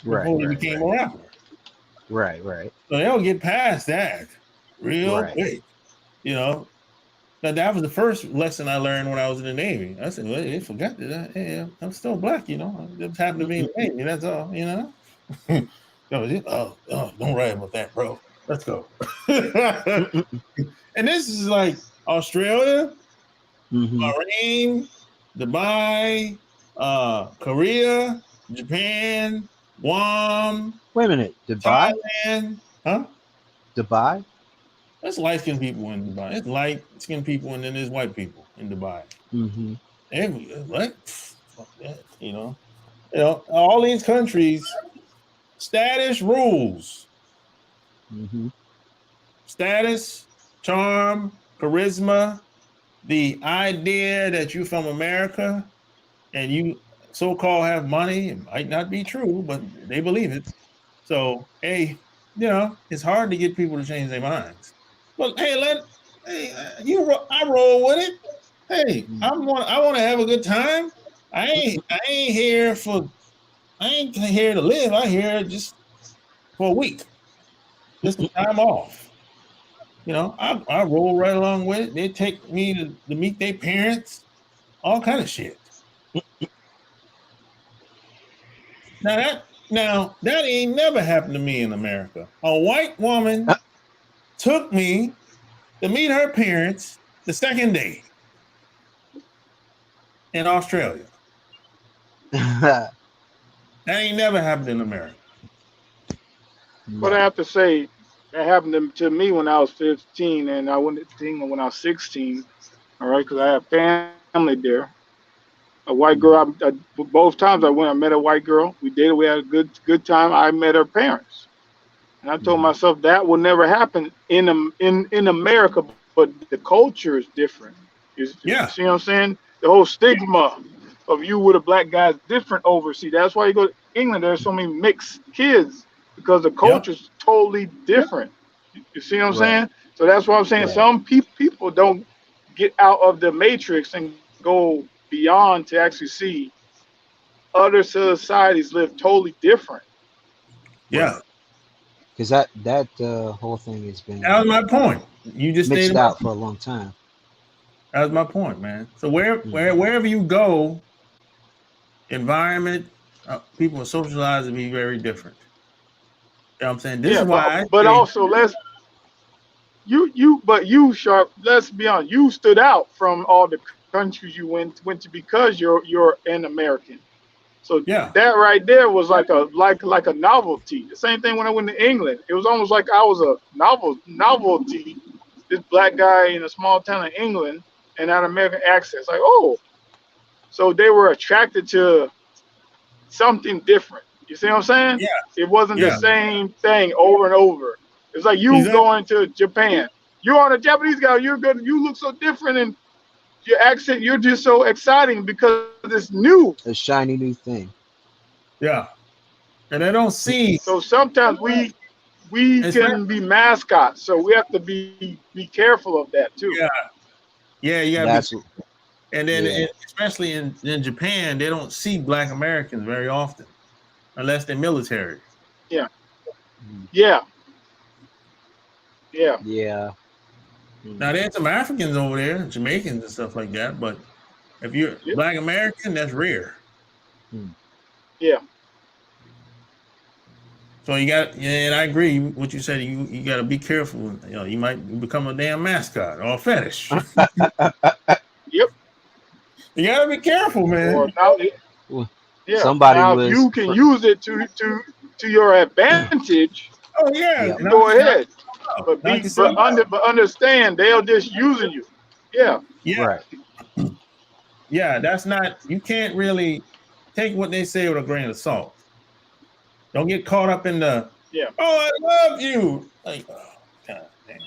Right, before he right, became right, a rapper. right, right, So they'll get past that real right. quick. You know, now that was the first lesson I learned when I was in the Navy. I said, "Well, they forgot that I'm still black." You know, I just happened to be in the Navy. That's all. You know. Don't write about that, bro. Let's go. And this is like Australia, Mm-hmm. Bahrain, Dubai, Korea, Japan, Guam, Wait a minute. Dubai? Thailand. Huh? Dubai? There's light skinned people in Dubai. It's light skinned people, and then there's white people in Dubai. Mm-hmm. What? Fuck that. All these countries, status rules. Mm-hmm. Status, charm, charisma, the idea that you're from America and you so-called have money. It might not be true, but they believe it. So, hey, it's hard to get people to change their minds. But I roll with it. Hey, I want to have a good time. I ain't here to live. I here just for a week, just a time off. I roll right along with it. They take me to meet their parents, all kind of shit. Now that ain't never happened to me in America. A white woman took me to meet her parents the second day in Australia. That ain't never happened in America. But I No. have to say, That happened to me when I was 15, and I went to England when I was 16. All right, because I have family there. A white girl. Mhm. Both times I went, I met a white girl. We dated. We had a good time. I met her parents, and I told Mhm. myself that will never happen in America. But the culture is different. You see Yeah, what I'm saying? The whole stigma of you with a black guy is different overseas. That's why you go to England. There's so many mixed kids because the yep, culture is totally different. You see what I'm Right. saying? So that's why I'm saying Right. some people don't get out of the matrix and go beyond to actually see other societies live totally different. yeah. Right. Because that whole thing has That been was my point. You just mixed stated my out for a long time. that was my point, man. So Mhm. wherever you go, environment, people are socialized to be very different. You know what I'm saying? This Yeah, is why I but say, also but you sharp. Let's be honest. You stood out from all the countries you went to because you're an American. So yeah, that right there was like a novelty. The same thing when I went to England. It was almost like I was a novelty. This black guy in a small town in England and that American accent. It's like, oh, so they were attracted to something different. You see what I'm saying? yeah, It wasn't the yeah, Mhm. same thing over and over. It's like you exactly. going to Japan. You're on a Japanese guy. You're good. You look so different, and your accent. You're just so exciting because it's new. A shiny new thing. Yeah, and they don't see, So sometimes we especially, can be mascots. So we have to be careful of that too. yeah, yeah, you gotta be, That's what. and then Yeah. especially in Japan, they don't see Black Americans very often unless they're military. Yeah, Mhm. yeah, yeah, Yeah. Now Mhm. there's some Africans over there, Jamaicans and stuff like that, but if you're yeah, Black American, that's rare. Mhm. yeah. So you got, yeah, and I agree with what you said. You got to be careful. You know, you might become a damn mascot or a fetish. Yep. You got to be careful, Or man. now, Well, yeah. somebody Now, if was. you can use it to your advantage, Oh yeah, Yep. go ahead. knock yourself out. But understand they're just using you. Yeah, Yeah, Right. yeah. That's not. You can't really take what they say with a grain of salt. Don't get caught up in the. yeah, Oh, I love you. Like, oh, God damn.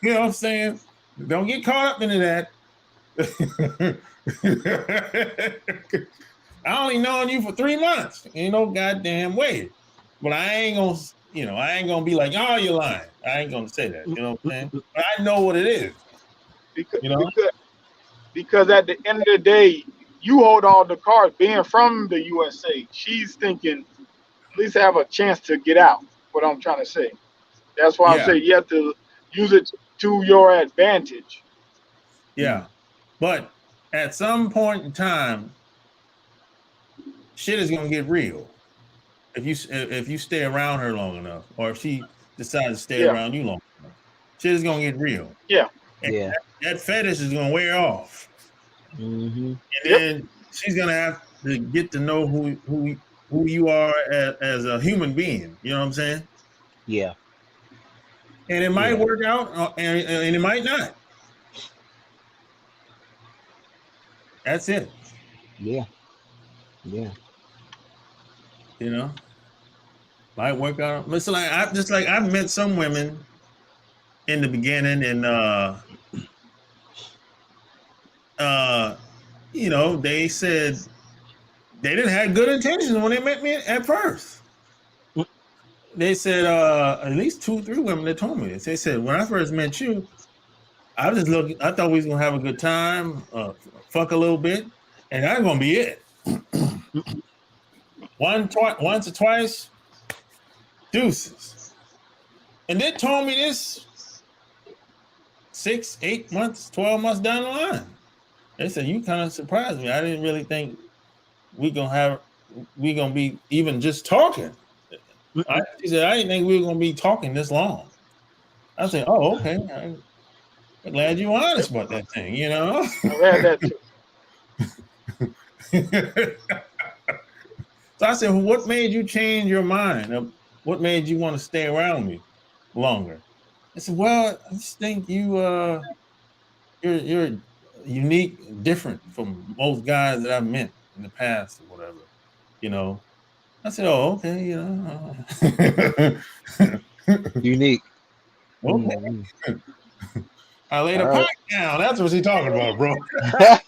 You know what I'm saying? Don't get caught up into that. I only known you for 3 months. Ain't no goddamn way. But I ain't gonna, I ain't gonna be like, oh, you're lying. I ain't gonna say that. You know what I'm saying? But I know what it is. because You know? because because at the end of the day, you hold all the cards. Being from the USA, she's thinking at least have a chance to get out. What I'm trying to say. That's why I'm Yeah, saying you have to use it to your advantage. yeah. But at some point in time, shit is gonna get real if you stay around her long enough, or if she decides to stay Yeah, around you long enough. Shit is gonna get real, yeah, and Yeah. that fetish is gonna wear off. Hmm. And yep, then she's gonna have to get to know who you are as a human being. You know what I'm saying? Yeah. And it might Yeah. work out, and it might not. That's it. Yeah. Yeah. You know, might work out. Listen, like I've met some women in the beginning, and uh, they said they didn't have good intentions when they met me at first. They said at least 2, 3 women that told me this. They said when I first met you, I was just looking. I thought we was gonna have a good time, fuck a little bit, and that's gonna be it. Once or twice, deuces. And they told me this 6, 8 months, 12 months down the line. They said you kind of surprised me. I didn't really think we gonna be even just talking. She said I didn't think we were gonna be talking this long. I said, oh, okay. I'm glad you were honest yep. about that thing. You know. I've had that too. So I said, well, what made you change your mind? What made you want to stay around me? longer. I said, well, I just think you're unique and different from most guys that I've met in the past or whatever, you know. I said, oh, okay, you know. Unique. Okay. Mm-hmm. I laid a All pipe right. down. That's what she's talking about, bro. I,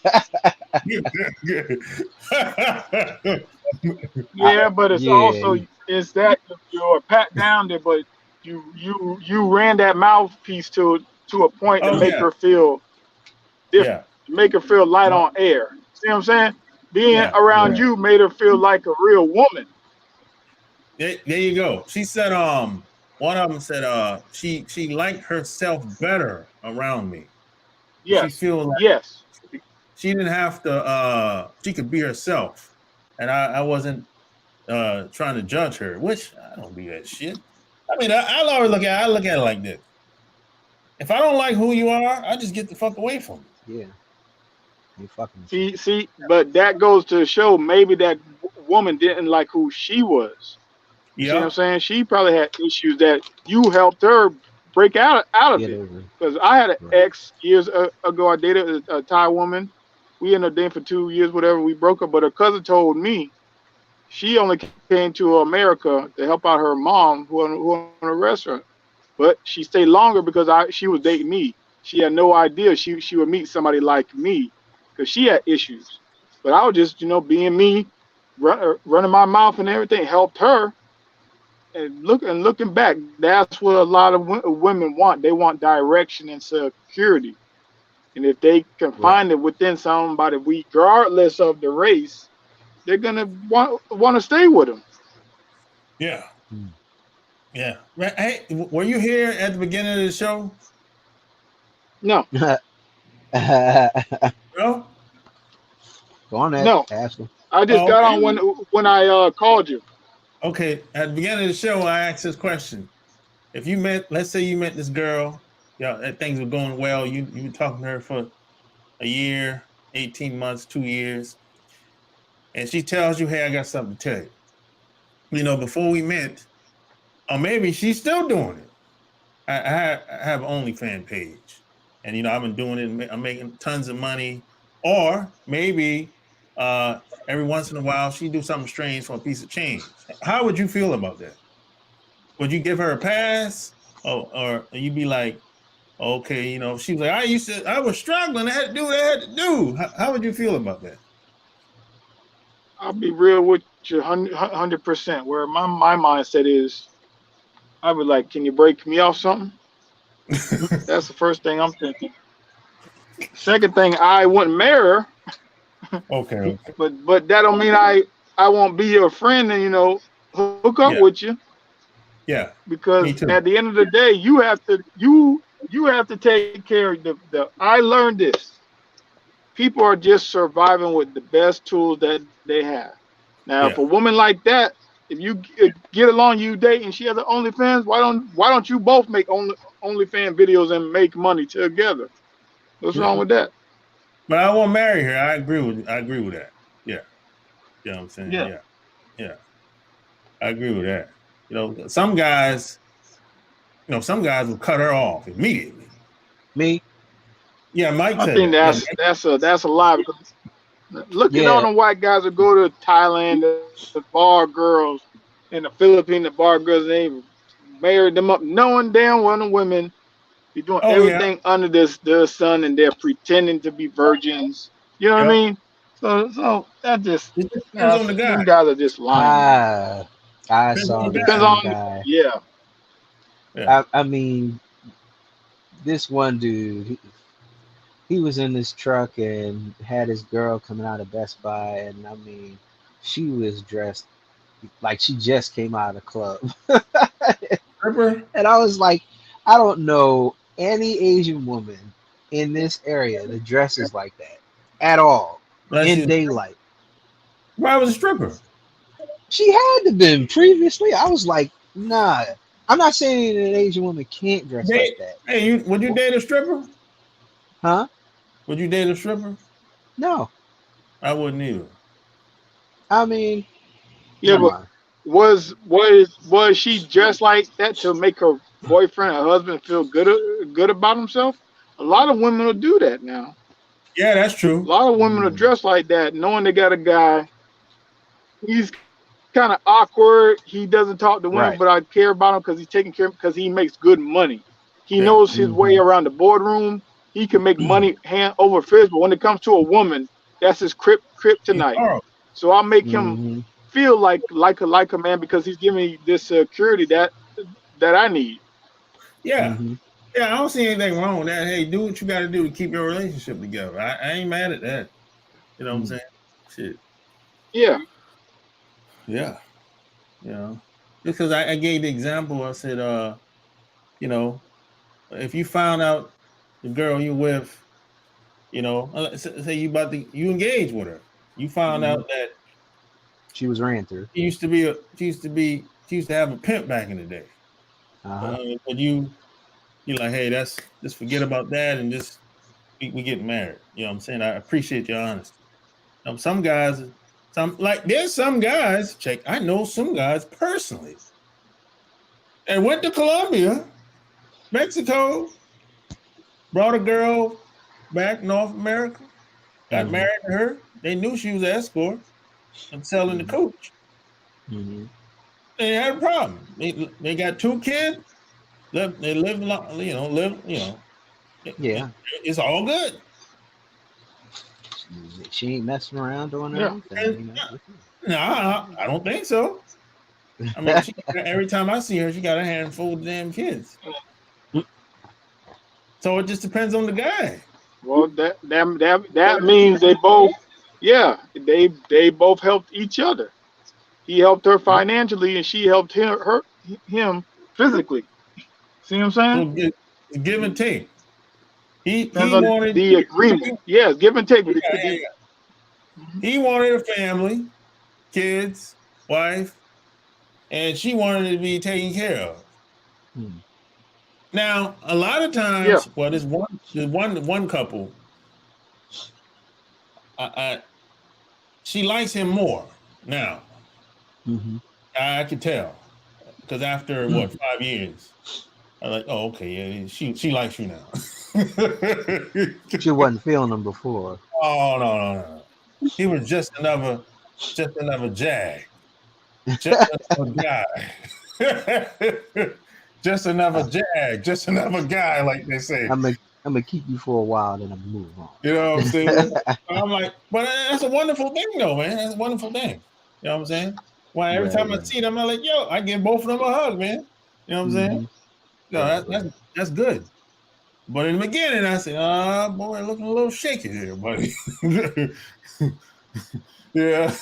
Yeah, but it's yeah, also it's that you're pat down there, but you ran that mouthpiece to a point to Oh make yeah, her feel different, yeah, to make her feel light on air. See what I'm saying? Being yeah, around yeah. you made her feel like a real woman. There you go. She said, one of them said, she liked herself better around me. She Yes, feel like yes. she didn't have to. She could be herself, and I wasn't trying to judge her, which I don't do that shit. I mean, I always look at it like this. If I don't like who you are, I just get the fuck away from you. yeah. You fucking with you. See, but that goes to show maybe that woman didn't like who she was. You see what I'm Yep. saying? She probably had issues that you helped her break out of Get it. over. Because I had an Right. ex years ago. I dated a Thai woman. We ended up dating for 2 years, whatever. We broke up, but her cousin told me she only came to America to help out her mom, who owned a restaurant. But she stayed longer because she was dating me. She had no idea she would meet somebody like me because she had issues. But I was just being me, running my mouth and everything helped her. And looking back, that's what a lot of women want. They want direction and security. And if they can Right. find it within somebody, regardless of the race, they're gonna want to stay with them. Yeah. Mm. Yeah. Hey, were you here at the beginning of the show? No, Go No. on, Ed. no. Ask him. I just Oh, got okay. on when I called you. Okay. At the beginning of the show, I asked this question: if you met, let's say you met this girl, yeah, and things were going well. You were talking to her for a year, 18 months, 2 years, and she tells you, "Hey, I got something to tell you." Before we met, or maybe she's still doing it. I have an OnlyFans page, and I've been doing it. I'm making tons of money, or maybe every once in a while she do something strange for a piece of change. How would you feel about that? Would you give her a pass, or you be like, okay, she was like, I was struggling. I had to do what I had to do. How would you feel about that? I'll be real with you, 100%. Where my mindset is, I would like, can you break me off something? That's the first thing I'm thinking. Second thing, I wouldn't marry her, Okay, okay, but that don't mean I won't be your friend and hook up yeah, with you, yeah, me because too. at the end of the day, you have to take care of the. I learned this. People are just surviving with the best tools that they have. Now, if Yeah, a woman like that, if you get along, you date, and she has an OnlyFans, why don't you both make OnlyFans videos and make money together? What's yeah. wrong with that? But I won't marry her. I agree with that. Yeah, you know what I'm saying. Yeah. Yeah, yeah, I agree with that. Some guys, some guys will cut her off immediately. Me? Yeah, Mike I said think that. Yeah, that's a lie. Because look at all Yeah. them white guys that go to Thailand, the bar girls, in the Philippines, the bar girls, they married them up, knowing damn well the women be doing oh yeah, everything under the sun, and they're pretending to be virgins. You know what I yep. mean? So that just It just depends on the guy. them guys are just lying, man. I I Depends on saw the this Depends guy. one on guy. yeah. Yeah, I mean, this one dude, he was in this truck and had his girl coming out of Best Buy, and I mean, she was dressed like she just came out of the club. Ripper. And I was like, I don't know any Asian woman in this area that dresses like that at all Unless in you, daylight. why was a stripper? She had to been previously. I was like, nah. I'm not saying that an Asian woman can't dress like Date? that. Hey, would you date a stripper? Huh? Would you date a stripper? No. I wouldn't either. I mean, Yeah, come but on. was she dressed like that to make her boyfriend or husband feel good about himself. A lot of women will do that now. Yeah, that's A true. lot of women will Mm, dress like that, knowing they got a guy. He's kind of awkward. He doesn't talk to women, right. but I care about him because he's taking care because he makes good money. He Yeah. knows his way Mm-hmm. around the boardroom. He can make money hand over fist, but when it comes to a woman, that's his He's kryptonite. thorough. So I'll make him Mm-hmm. feel like a man because he's giving me this security that I need. Yeah. Mm-hmm. Yeah, I don't see anything wrong with that. Hey, do what you got to do to keep your relationship together. I ain't mad at that. You know what I'm Mm, saying? Shit. Yeah. Yeah. You know, because I gave the example. I said, you know, if you found out the girl you with, you know, say you engage with her, you found mm-hmm. out that She was ran through. she used to have a pimp back in the day. Uh-huh. But you're like, hey, that's just forget about that and just we get married. You know what I'm saying? I appreciate your honesty. Some guys, there's some guys. Check. I know some guys personally and went to Colombia, Mexico, brought a girl back North America, got Mm-hmm. married to her. They knew she was an escort and selling the Mm-hmm. coach. Mm-hmm. They had a problem. They got 2 kids. They live, you know, Yeah. it's all good. She ain't messing around doing her Yeah. own thing, And you know. no, I don't think so. I mean, every time I see her, she got a handful of damn kids. So it just depends on the guy. Well, that means they both, yeah, they both helped each other. He helped her financially, and she helped him physically. See what I'm saying? So give and take. Depends He on wanted the agreement. Yes, give and take, but it could yeah, be. yeah. He wanted a family, kids, wife, and she wanted to be taken care of. Mm, Now, a lot of Yeah. times, well, there's one couple. I she likes him more now. mm-hmm. I could tell because after what 5 years, I'm like, oh, okay, yeah, she likes you now. She wasn't feeling them before. Oh no. He was just another jag, just another guy. Just another Uh, jag, just another guy, like they say. I'm gonna keep you for a while, then I'm move on. You know what I'm saying? I'm like, but that's a wonderful thing, though, man. That's a wonderful thing. You know what I'm saying? Why every Right, time I right. see them, I'm like, yo, I give both of them a hug, man. You know what I'm saying? Mm-hmm. No, Right, that's right. that's good. But in the beginning, I said, boy, looking a little shaky here, buddy. Yeah.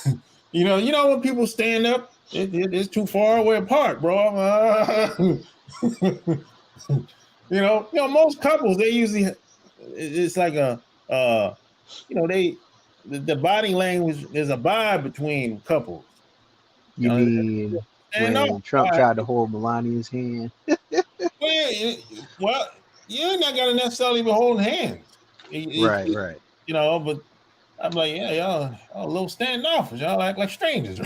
When people stand up, it's too far away apart, bro. Most couples they usually it's like uh, the body language is a vibe between couples. You You know, mean and no, when Trump tried to hold Melania's hand? well, you're not gonna necessarily be holding hands. Right, right. But I'm like, yeah, y'all a little standoffish. Y'all act like strangers.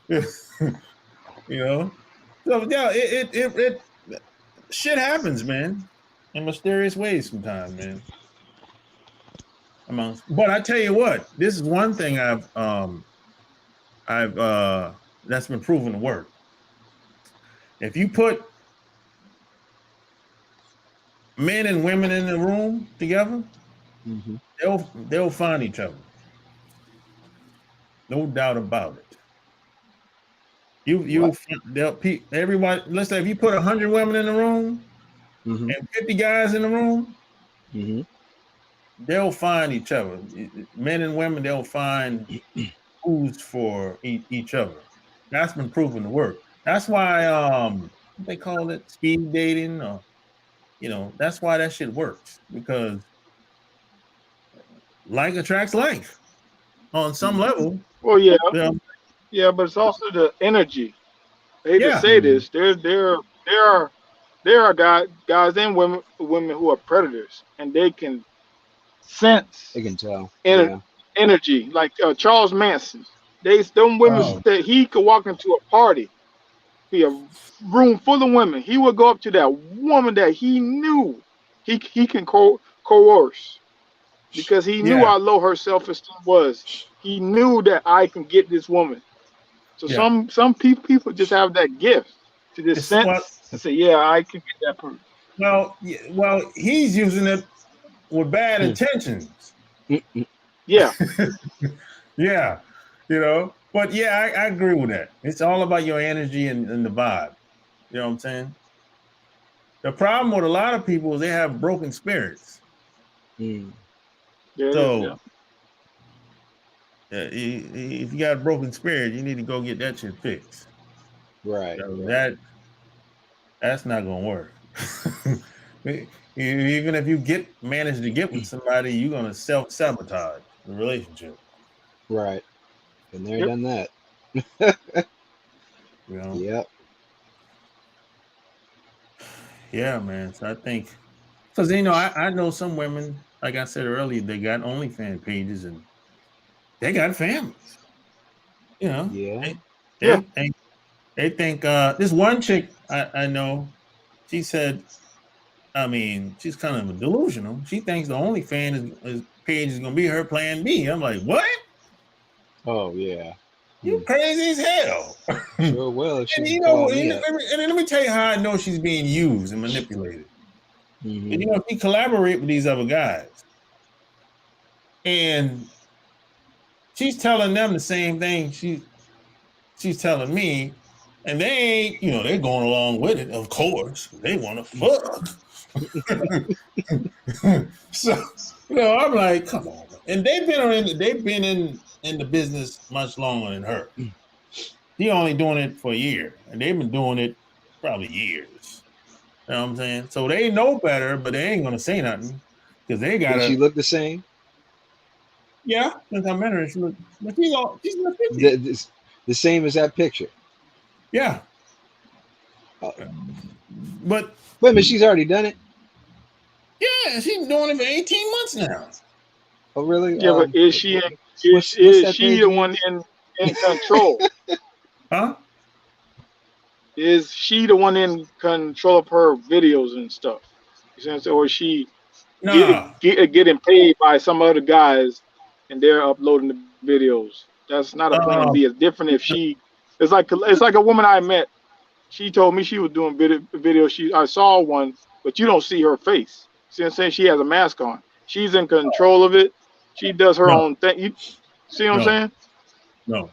you know. So yeah, it shit happens, man, in mysterious ways sometimes, man. But I tell you what, this is one thing I've that's been proven to work. If you put men and women in the room together, Mm-hmm. they'll find each other. No doubt about it. What? Everybody. Let's say if you put 100 women in the room Mm-hmm. and 50 guys in the room, Mm-hmm. they'll find each other. Men and women, they'll find who's for each other. That's been proven to work. That's why what they call it speed dating, or that's why that shit works because like attracts like on some Mm-hmm. level. Well, yeah, Yeah, yeah, but it's also the energy. I hate to yeah, say Mm-hmm. this. There are guys and women who are predators, and they can I sense can tell. ener- Yeah. energy. Like Charles Manson, them women oh, that he could walk into a party. be a room full of women. He would go up to that woman that he knew he can coerce because he knew Yeah, how low her self-esteem was. He knew that I can get this woman. So yeah. some people just have that gift to just It's sense and say, yeah, I can get that person. well, he's using it with bad Hmm. intentions. Yeah, Yeah, But yeah, I agree with that. It's all about your energy and the vibe. You know what I'm saying? The problem with a lot of people is they have broken spirits. Mm. there it is. So Yeah, if you got a broken spirit, you need to go get that shit fixed. Right, You know, right. that's not gonna work. Even if you manage to get with somebody, you're gonna self sabotage the relationship. Right. Been there, yep. done that. You know? Yep. Yeah, man. So I think because I know some women, like I said earlier, they got OnlyFans pages and they got families. You know, Yeah. they Yeah, they think this one chick I know, she said, I mean, she's kind of delusional. She thinks the OnlyFans page is gonna be her plan B. I'm like, what? Oh yeah. You Hmm. crazy as hell. and Sure will if she you can know, call and, me up. and let me tell you how I know she's being used and manipulated. And Hmm. she collaborate with these other guys, and she's telling them the same thing she's telling me, and they ain't, they're going along with it. Of course, they want to fuck. So, I'm like, come on, man. And they've been in the business much longer than her. He only doing it for a year, and they've been doing it probably years. You know what I'm saying? So they know better, but they ain't gonna say nothing because they Does she gotta. look the same? Yeah, since I met her, but she's in the 50s. The same as that picture. Yeah, Oh, but wait a minute, she's already done it. yeah, she's been doing it for 18 months now. Oh really? yeah. But What's is that she page the again? one in control? Huh? Is she the one in control of her videos and stuff? You see what I'm saying? Or is she Nah. getting paid by some other guys and they're uploading the videos? That's not a plan B. Uh, It's different if she. It's like a woman I met. She told me she was doing video. I saw one, but you don't see her face. See what I'm saying? She has a mask on. She's in control of it. She does her no, own thing. You see what I'm no, saying? no,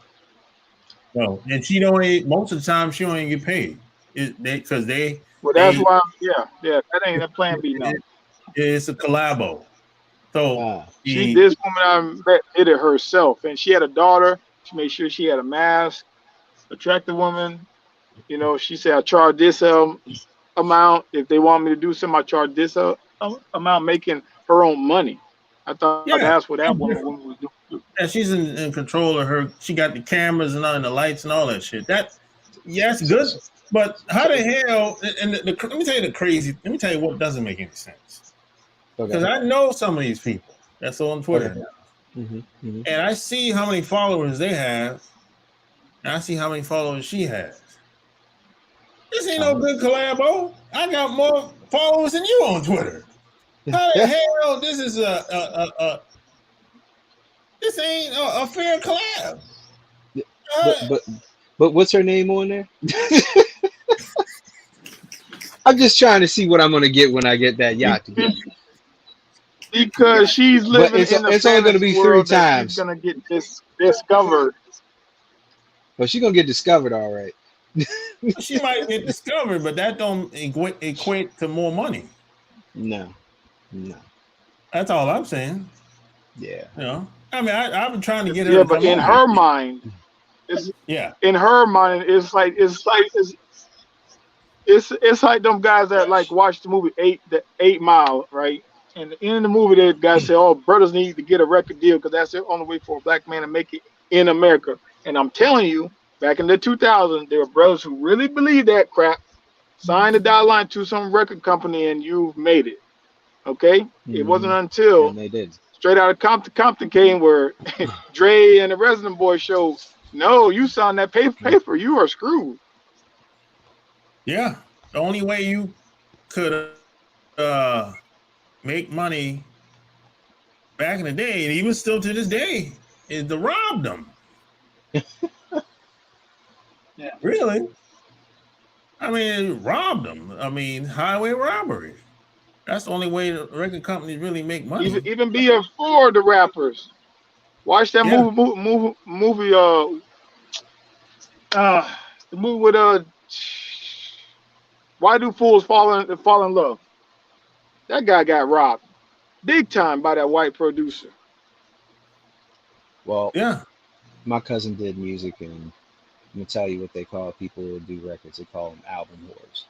no. And she don't. Most of the time, she don't even get paid. Because Well, that's they why. Yeah, yeah. That ain't a plan B. No. it's a collabo. So Ah, the This woman I met did it herself, and she had a daughter. She made sure she had a mask. Attractive woman. She said I charge this amount. If they want me to do something, I charge this amount, making her own money. I thought that's yeah, what that she's woman different. was doing. Yeah, she's in control of her. She got the cameras and the lights and all that shit. Yeah, that's so, good. so, But how so- the hell? And let me tell you the crazy. Let me tell you what doesn't make any sense. okay, Because I know some of these people that's on okay. Twitter now, Hmm. Hmm. and I see how many followers they have, and I see how many followers she has. This ain't no Uh-huh. good collabo. I got more followers than you on Twitter. How the hell this is a this ain't a fair collab? but Uh, but but what's her name on there? I'm just trying to see what I'm gonna get when I get that yacht together. Because she's But living it's in a it's only gonna fantasy be three world that she's times. gonna get discovered. But she's gonna get discovered, all right. she might get discovered, but that don't equate to more money. No, no, That's all I'm saying. yeah. I mean, I've been trying to get her Yeah, to but come in on here. her mind, it's Yeah. in her mind, it's like them guys that like watch the movie the 8 Mile, right? And in the movie, the guy said, "Oh, brothers need to get a record deal because that's the only way for a black man to make it in America." And I'm telling you, back in the 2000s, there were brothers who really believed that crap, signed a dotted line to some record company, and you've made it. Okay, it wasn't Hmm. until And they did. Straight Out of Compton came where Dre and the Resident Boy showed, no, you signed that paper, you are screwed. Yeah. The only way you could make money back in the day, and even still to this day, is to rob them. Yeah. Really? I mean, rob them. I mean, highway robbery. That's the only way the record companies really make Even money. even being for the rappers. Watch that Yeah. movie. Uh, the movie with Why Do Fools Fall in Love? That guy got robbed big time by that white producer. Well, Yeah. my cousin did music, and I'm gonna tell you what they call people who do records. They call them album whores.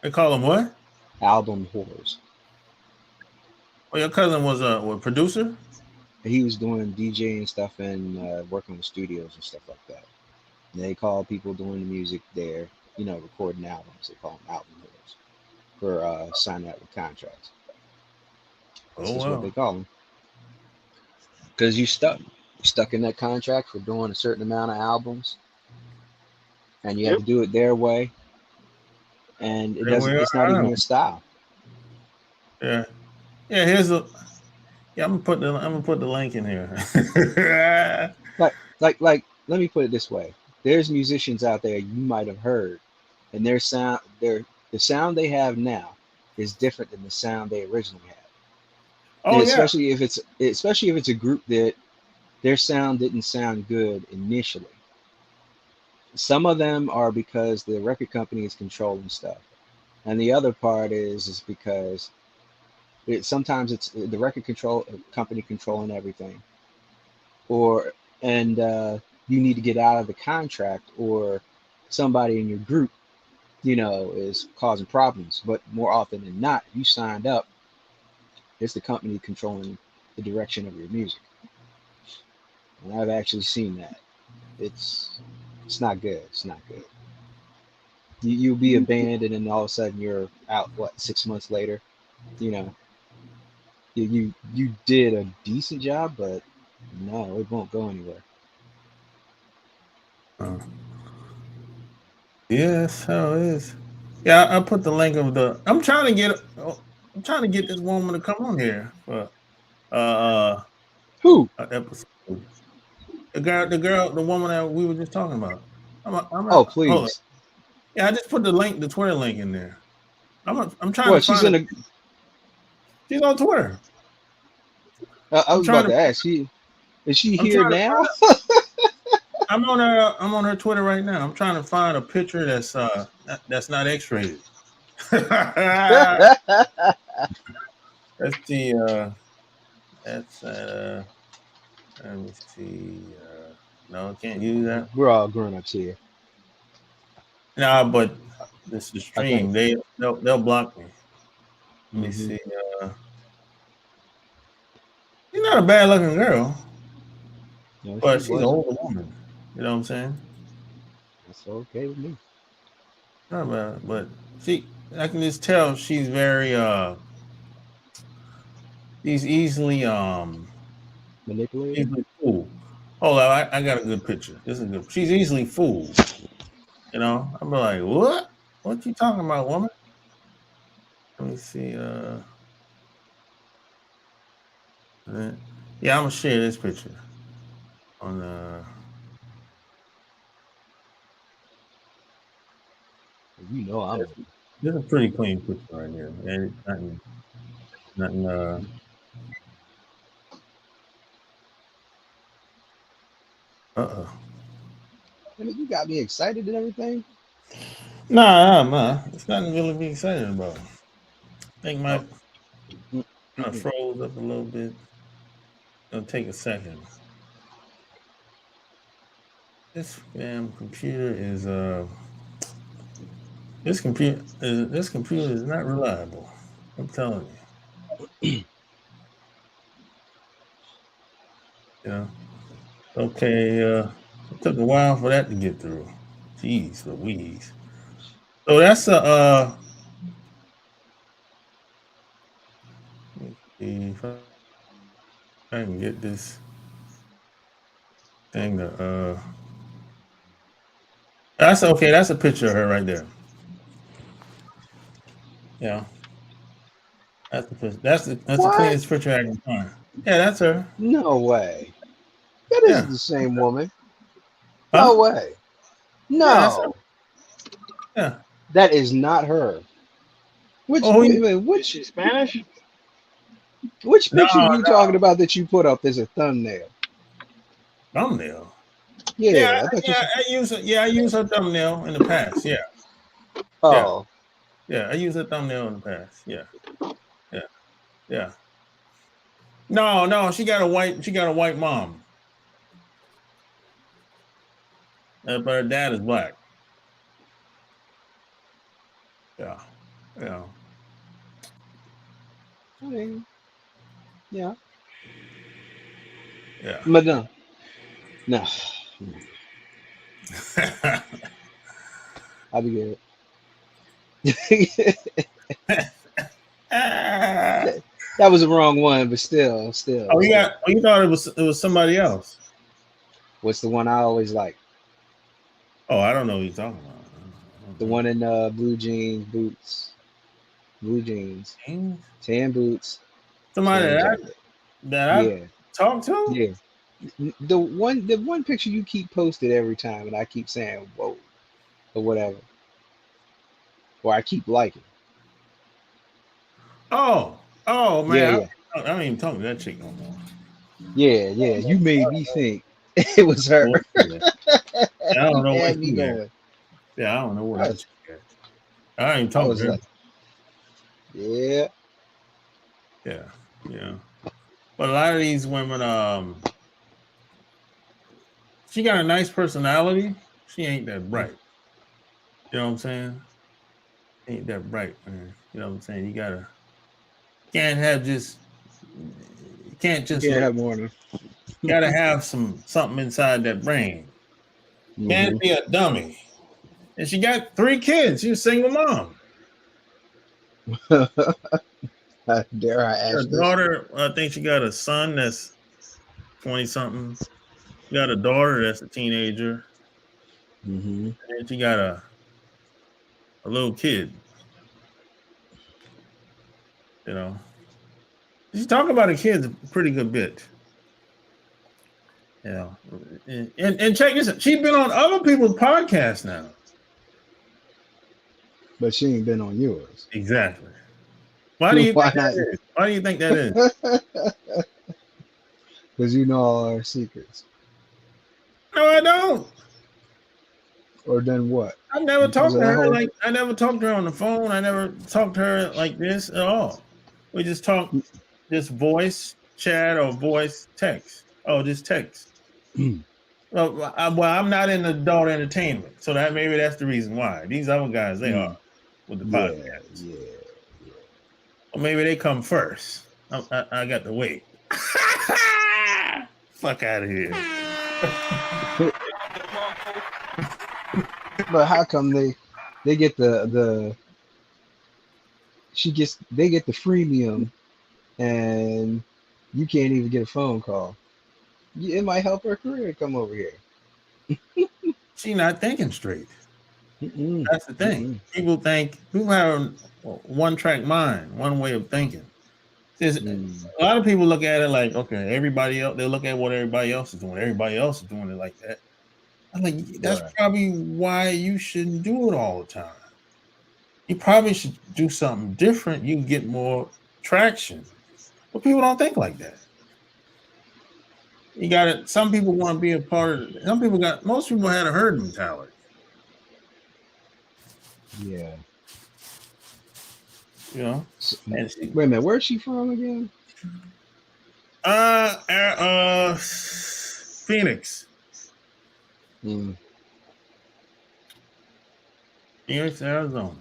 They call them what? Album whores. Well, your cousin was a producer. He was doing DJing stuff and working with studios and stuff like that. And they call people doing the music there, recording albums. They call them album whores for signing out with contracts. That's Oh just what they wow. call them. Because you stuck in that contract for doing a certain amount of albums, and you have Yep. to do it their way, and it There we doesn't. are. It's not even a style. Yeah. Yeah. Here's a. Yeah, I'm gonna put the link in here. Like. Let me put it this way: there's musicians out there you might have heard, and the sound they have now is different than the sound they originally had. And Oh yeah. especially if it's a group that their sound didn't sound good initially. Some of them are because the record company is controlling stuff, and the other part is because sometimes it's the record control company controlling everything, or and you need to get out of the contract, or somebody in your group, is causing problems. But more often than not, you signed up. It's the company controlling the direction of your music, and I've actually seen that. It's it's not good. It's not good. You'll be a band, and then all of a sudden you're out. What, 6 months later? You know, you did a decent job, but no, it won't go anywhere. Uh, yes, how it is. Yeah, I put the link of the. I'm trying to get this woman to come on here for uh Who? episode. The woman that we were just talking about. Oh, Hold on. please. Yeah, I just put the Twitter link in there. I'm trying to What? She's find in it. a. She's on Twitter. I I'm was trying about to. to ask. Is she I'm here trying to now? find. I'm on her Twitter right now. I'm trying to find a picture that's not X-rated. Let's see. That's let me see. No, I can't use that. We're all grown ups here. No, but this is I think. stream. They'll block me. Let me Hmm. see. She's not a bad looking girl, No, she but she's an wasn't. older woman. You know what I'm saying? That's okay with me. Not bad, but I can just tell she's very she's Manipulated. easily fooled. Hold on, I got a good picture. This is good. She's easily fooled. You know, I'm like, what? What you talking about, woman? Let me see. Uh, yeah, I'm gonna share this picture on. You know I'm. This is a pretty clean picture right here. And nothing. Uh. I mean, you got me excited and everything. Nah. It's nothing really to be excited about. I think Oh. my Mm, kind of mm, froze up a little bit. It'll take a second. This damn computer is this computer is not reliable. I'm telling you. You know. Okay. It took a while for that to get through. Jeez Louise. So that's a let me see if I can get this thing to that's okay. That's a picture of her right there. Yeah. That's the What? cleanest picture I can find. Yeah, that's her. No way. That Yeah. isn't the same woman. No Huh? way. Yeah, that's her. No, Yeah. that is not her. Which Oh, wait, wait, Is she Spanish? which no, picture are you no, talking about that you put up as a thumbnail? thumbnail. Yeah, Yeah, I thought you yeah, said. I use her thumbnail in the past. Yeah, yeah, Oh, yeah. I use her thumbnail in the past. Yeah, yeah, yeah. No, no, she got a white mom, but her dad is black. Yeah, yeah, I mean, yeah, yeah. but no, no, I'll be good. Ah. That was the wrong one, but still. Oh, you thought it was somebody else. What's the one I always like? Oh, I don't know what you're talking about. I don't The know. one in blue jeans, James? tan boots, Somebody tan jacket. that I Yeah, talked to? yeah. The one picture you keep posted every time, and I keep saying whoa or whatever, or I keep liking. Oh, oh Yeah, man, yeah, I don't even talk to that chick no more. yeah. You made me think it was her. What is that? I don't You know where had me she at. going. Yeah, I don't know where I that was, chick at. I don't even I talk to was her. like, yeah. Yeah, yeah. But a lot of these women, she got a nice personality. She ain't that bright. You know what I'm saying? Ain't that bright, man. You know what I'm saying? Can't have just you can't You just can't look. have more than. Gotta have something inside that brain. Can't Hmm. be a dummy. And she got 3 kids. She's a single mom. Dare I Her ask this? daughter, I think she got a son that's 20 something. She got a daughter that's a teenager. Hmm. And she got a little kid, you know. She talk about her kids a pretty good bit. You know. And check this out. She's been on other people's podcasts now. But she ain't been on yours. Exactly. Why do you Why think not? that is? Why do you think that is? Because you know all our secrets. No, I don't. Or then what? I never Because talked of to that her whole. like I never talked to her on the phone. I never talked to her like this at all. We just talk just voice chat or voice text. Oh, just text. Well, I'm not in adult entertainment, so that maybe that's the reason why. These other guys, they are with the Yeah, podcast. yeah. Or maybe they come first. I got to wait. Fuck out of here. But how come they get the they get the freemium and you can't even get a phone call? It might help her career to come over here. She not thinking straight. Mm-mm, That's the thing. mm-mm, People have a one track mind, one way of thinking. There's, mm. a lot of people look at it like, okay, everybody else, they look at what everybody else is doing. Everybody else is doing it like that. I'm like, that's Right. probably why you shouldn't do it all the time. You probably should do something different. You can get more traction. But people don't think like that. You got it. Some people want to be a part of it. Most people had a herd mentality, Yeah. you know? So, And she, wait a minute, where's she from again? Phoenix, Mm. Phoenix, Arizona.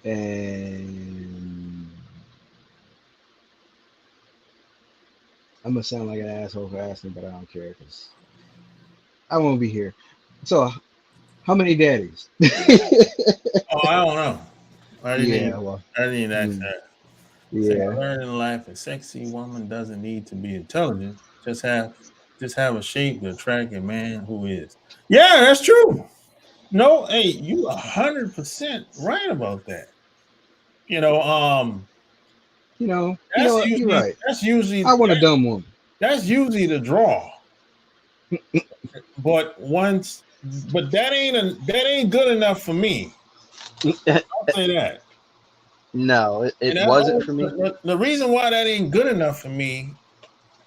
And I'm gonna sound like an asshole for asking, but I don't care because I won't be here. So, how many daddies? Oh, I don't know. Yeah, well, I didn't even ask mm, that. Say, I yeah. learned in life a sexy woman doesn't need to be intelligent. Just have a shape to attract a man who is. Yeah, that's true. No, hey, you 100% right about that. You know, You know what? You're right. that's usually I want a dumb woman. that's usually the draw. But that ain't good enough for me. I'll say that. No, it And wasn't for me. the reason why that ain't good enough for me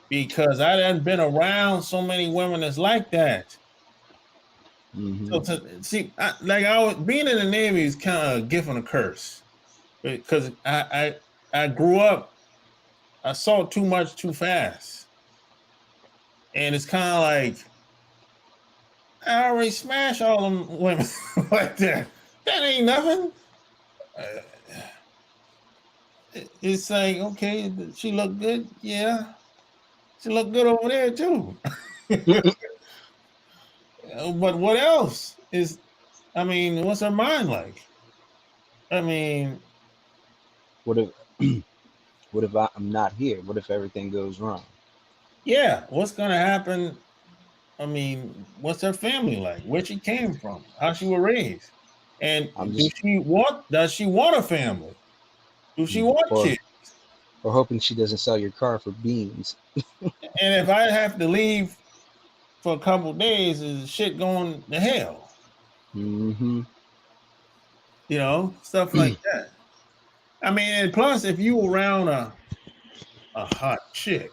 because I done been around so many women that's like that. Mm-hmm. So to see, being in the Navy is kind of a gift and a curse because I grew up, I saw too much too fast, and it's kind of like I already smashed all them women like that. That ain't nothing. Uh, it's like okay, she look good, yeah, she look good over there too. But what else is? I mean, what's her mind like? I mean, What if what if I'm not here? What if everything goes wrong? yeah, what's gonna happen? I mean, what's her family like? Where she came from? How she was raised? And I'm just does she want a family? Do she want or kids? or hoping she doesn't sell your car for beans. And if I have to leave for a couple of days, is shit going to hell? Mm-hmm. Stuff like that. I mean, and plus, if you around a hot chick,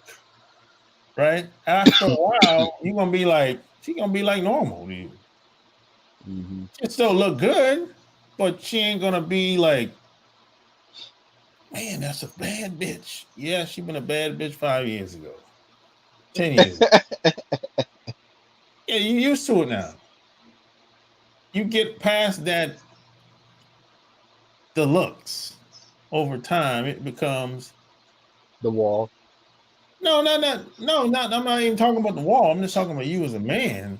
right? After a while, you're gonna be like, she gonna be like normal to you. Mm-hmm. She still look good, but she ain't gonna be like, man, that's a bad bitch. Yeah, she been a bad bitch 5 years ago, 10 years ago. Yeah, you used to it now. You get past that the looks over time, it becomes The wall. no, not. I'm not even talking about the wall. I'm just talking about you as a man.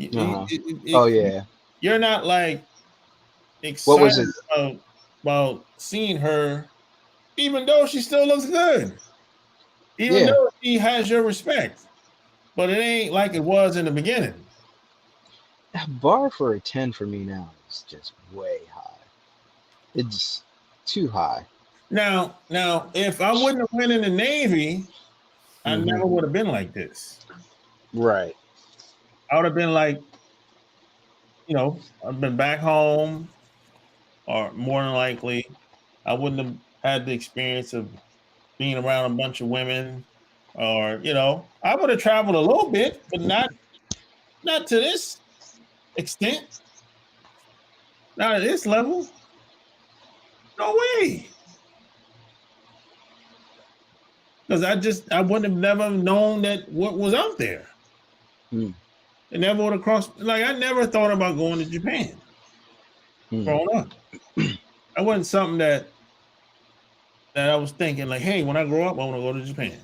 Uh-huh. Oh yeah. You're not like What excited was it? about seeing her, even though she still looks good, even Yeah. though she has your respect. But it ain't like it was in the beginning. That bar for a 10 for me now is just way high. It's too high. Now, if I wouldn't have went in the Navy, I Mm-hmm. never would have been like this. Right. I would have been like, I've been back home, or more than likely, I wouldn't have had the experience of being around a bunch of women, or I would have traveled a little bit, but not to this extent, not at this level. No way. Because I wouldn't have never known that what was out there. Mm. It never would have crossed. Like I never thought about going to Japan Mm. growing up. That wasn't something that I was thinking like, hey, when I grow up, I want to go to Japan.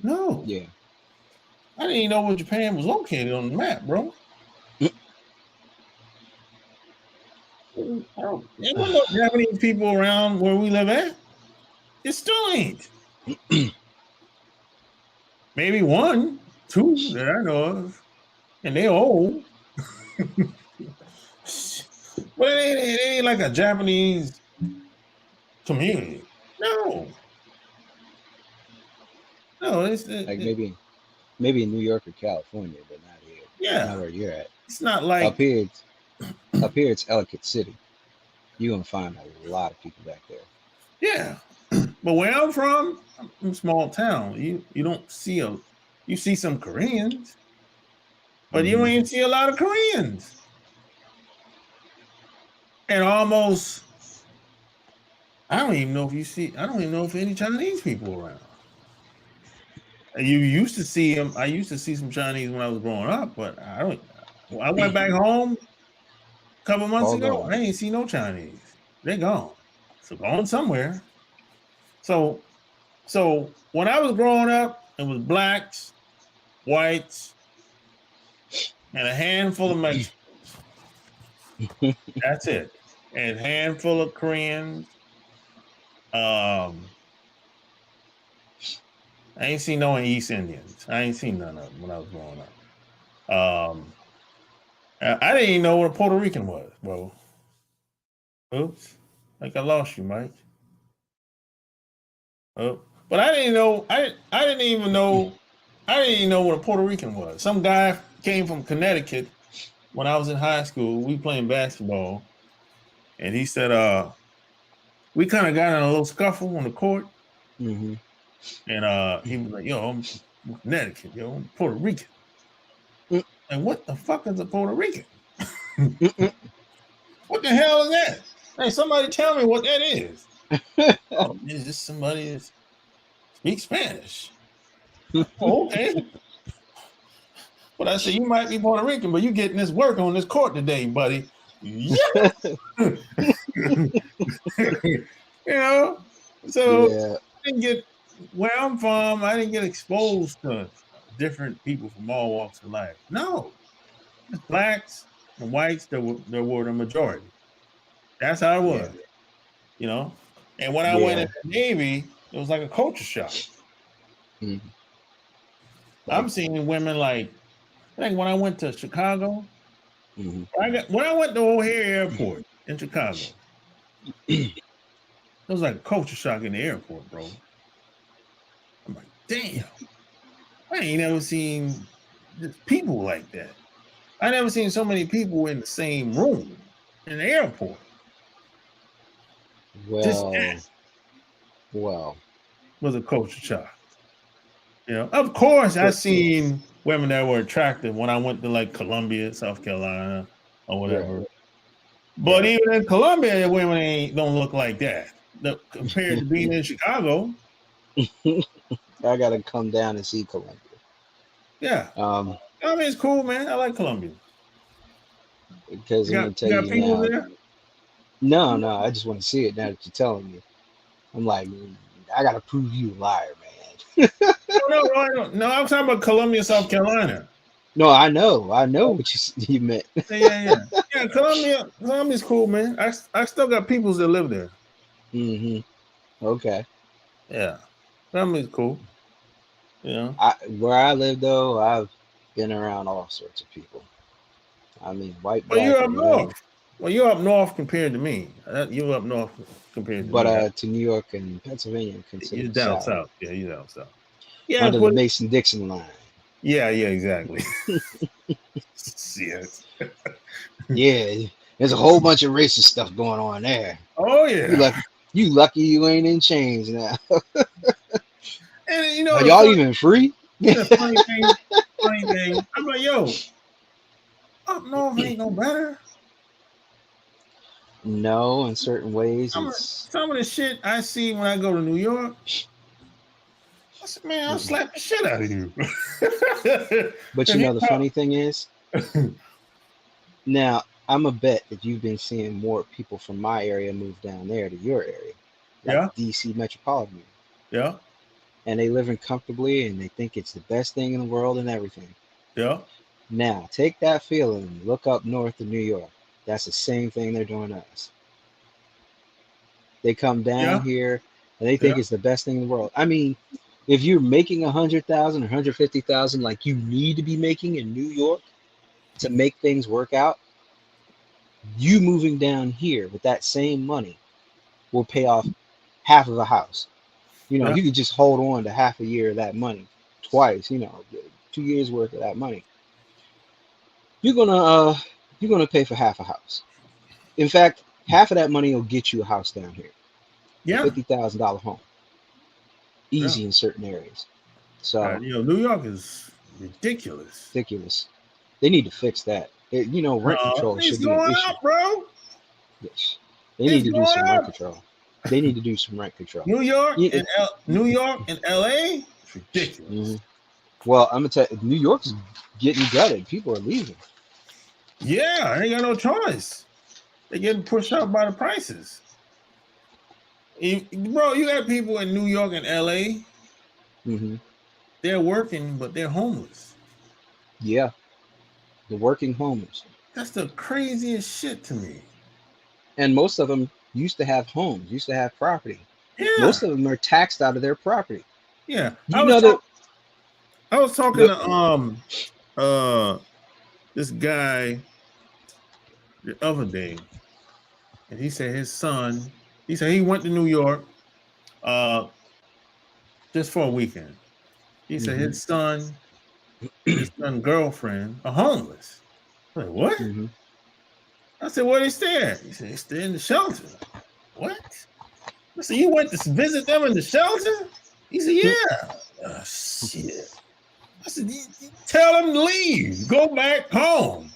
No, Yeah. I didn't even know where Japan was located on the map, bro. There wasn't no Japanese people around where we live at. It still ain't. Maybe one, two that I know of, and they're old. But it ain't like a Japanese community. No, no, Like maybe in New York or California, but not here. Not yeah. where you're at. It's not Up like here it's up here it's Ellicott City. You're gonna find a lot of people back there. yeah. But where I'm from, I'm from a small town. You don't see you see some Koreans, but you don't Mm-hmm. even see a lot of Koreans. And almost I don't even know if any Chinese people around. And you used to see them. I used to see some Chinese when I was growing up, but I don't. When I went back home a couple months All ago, gone. I ain't see no Chinese. They're gone. So gone somewhere. So when I was growing up, it was blacks, whites, and a handful of Mexicans. That's it. And a handful of Koreans. Um, I ain't seen no East Indians. I ain't seen none of them when I was growing up. Um, I didn't even know what a Puerto Rican was, bro. Oops. Like I lost you, Mike. But I didn't know. I didn't even know. I didn't even know what a Puerto Rican was. Some guy came from Connecticut when I was in high school. We playing basketball, and he said, we kind of got in a little scuffle on the court, Mm-hmm. and he was like, "Yo, I'm from Connecticut. Yo, I'm Puerto Rican." And what the fuck is a Puerto Rican? What the hell is that? Hey, somebody tell me what that is. Oh, it's just somebody that speaks Spanish. Oh, okay. But I said, you might be Puerto Rican, but you getting this work on this court today, buddy. Yeah. You know? So Yeah. I didn't get where I'm from, I didn't get exposed to different people from all walks of life. No. It's blacks and whites that were the majority. That's how it Yeah. was, you know. And when I went Yeah. in the Navy, it was like a culture shock. Mm-hmm. I'm seeing women like when I went to Chicago, Mm-hmm. when I went to O'Hare Airport in Chicago, it was like a culture shock in the airport, bro. I'm like, damn, I ain't never seen people like that. I never seen so many people in the same room in the airport. Just that Well. was a culture shock. You know, of course, I So, seen women that were attractive when I went to like Columbia, South Carolina, or whatever. right. But even in Columbia, women don't look like that. Compared to being in Chicago. I gotta come down and see Columbia. Yeah. I mean, it's cool, man. I like Columbia. Because I'm gonna tell you got you people now. there? No, I just want to see it now that you're telling me. I'm like, I gotta prove you a liar, man. No, I'm talking about Columbia, South Carolina. No, I know what you meant. Yeah. Columbia's cool, man. I still got peoples that live there. Mm-hmm. Okay. Yeah, Columbia's cool. You know, where I live though, I've been around all sorts of people. I mean, white, but black, you're or up whatever. north. Well, you're up north compared to me. You're up north compared to But me. to New York and Pennsylvania, are You're considered down south, south. Yeah, you're down south. Yeah, under the but Mason-Dixon line. yeah, exactly. Yes. Yeah, there's a whole bunch of racist stuff going on there. Oh yeah. You lucky you ain't in chains now. And you know Are the y'all even free? funny thing. I'm like, yo, up north ain't no better. No, in certain ways, Some of the shit I see when I go to New York, I said, man, I'll slap the shit out of you. But you know, the funny thing is, now I'm a bet that you've been seeing more people from my area move down there to your area, like DC metropolitan. Yeah. And they living comfortably and they think it's the best thing in the world and everything. Yeah. Now, take that feeling and look up north of New York. That's the same thing they're doing to us. They come down here and they think it's the best thing in the world. I mean, if you're making 100,000 or 150,000 like you need to be making in New York to make things work out, you moving down here with that same money will pay off half of a house. You know, you could just hold on to half a year of that money twice, 2 years worth of that money. You're gonna pay for half a house. In fact, half of that money will get you a house down here. Yeah. $50,000 home. Easy in certain areas. So New York is ridiculous. Ridiculous. They need to fix that. Rent control should be an issue. Up, bro. Yes. They need to do some rent control. They need to do some rent control. New York and LA, it's ridiculous. Mm-hmm. Well, I'm gonna tell you, New York's getting gutted. People are leaving. Yeah, they got no choice. They're getting pushed out by the prices. Bro, you got people in New York and LA. Mm-hmm. They're working, but they're homeless. Yeah, the working homeless. That's the craziest shit to me. And most of them used to have homes, used to have property. Yeah. Most of them are taxed out of their property. Yeah. I was talking to this guy the other day, and he said his son, he went to New York. just for a weekend. He said his son girlfriend are homeless. I'm like, what? Mm-hmm. I said, where they stay at? He said, they stay in the shelter. What? I said, you went to visit them in the shelter? He said, yeah. Shit. I said, tell them to leave. Go back home.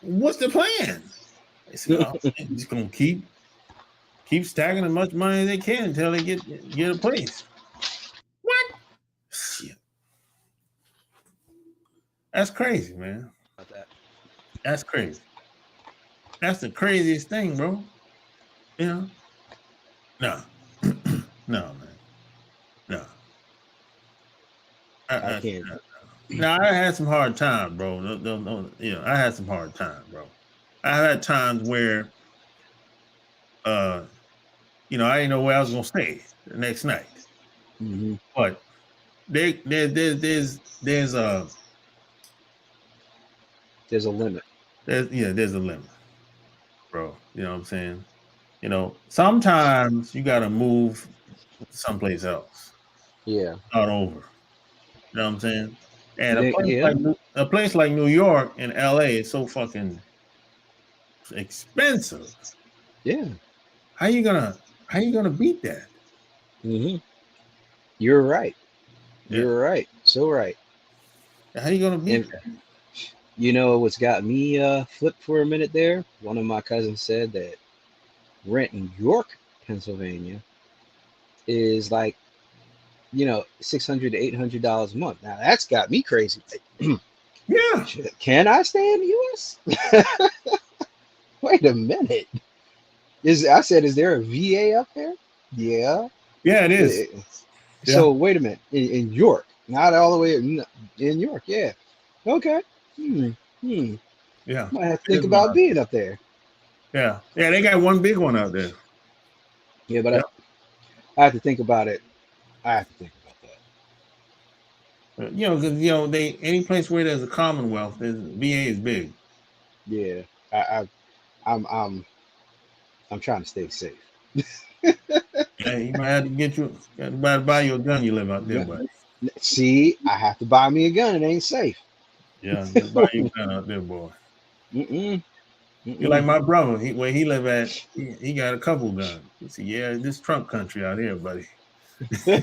What's the plan? They said, oh, they're just gonna keep stacking as much money as they can until they get a place. What? Shit. That's crazy, man. That's crazy. That's the craziest thing, bro. You know? No. No, man. No. I can't. No, I had some hard times, bro. No, I had some hard times, bro. I had times where I didn't know where I was gonna stay the next night. Mm-hmm. But there's a limit. There's a limit, bro. You know what I'm saying? Sometimes you gotta move someplace else. Yeah. Start over. You know what I'm saying? And a place like New York and LA is so fucking expensive. Yeah. How you gonna beat that? Mm-hmm. You're right. You're right. So right. How you gonna beat that? You know what's got me flipped for a minute there? One of my cousins said that rent in York, Pennsylvania is like, $600 to $800 a month. Now that's got me crazy. Yeah. Can I stay in the US? Wait a minute. I said, is there a VA up there? Yeah. Yeah, it is. So wait a minute. In York, not all the way in York. Yeah. Okay. Yeah. Might have to think about being up there. Yeah. Yeah, they got one big one out there. Yeah, but I have to think about it. I have to think about that. Because any place where there's a Commonwealth, VA is big. Yeah. I'm trying to stay safe. Yeah, you might have to buy you a gun. You live out there, but see, I have to buy me a gun. It ain't safe. Yeah, just buy you a gun out there, boy. You're like my brother. Where he live at, he got a couple guns. He said, "Yeah, this Trump country out here, buddy." They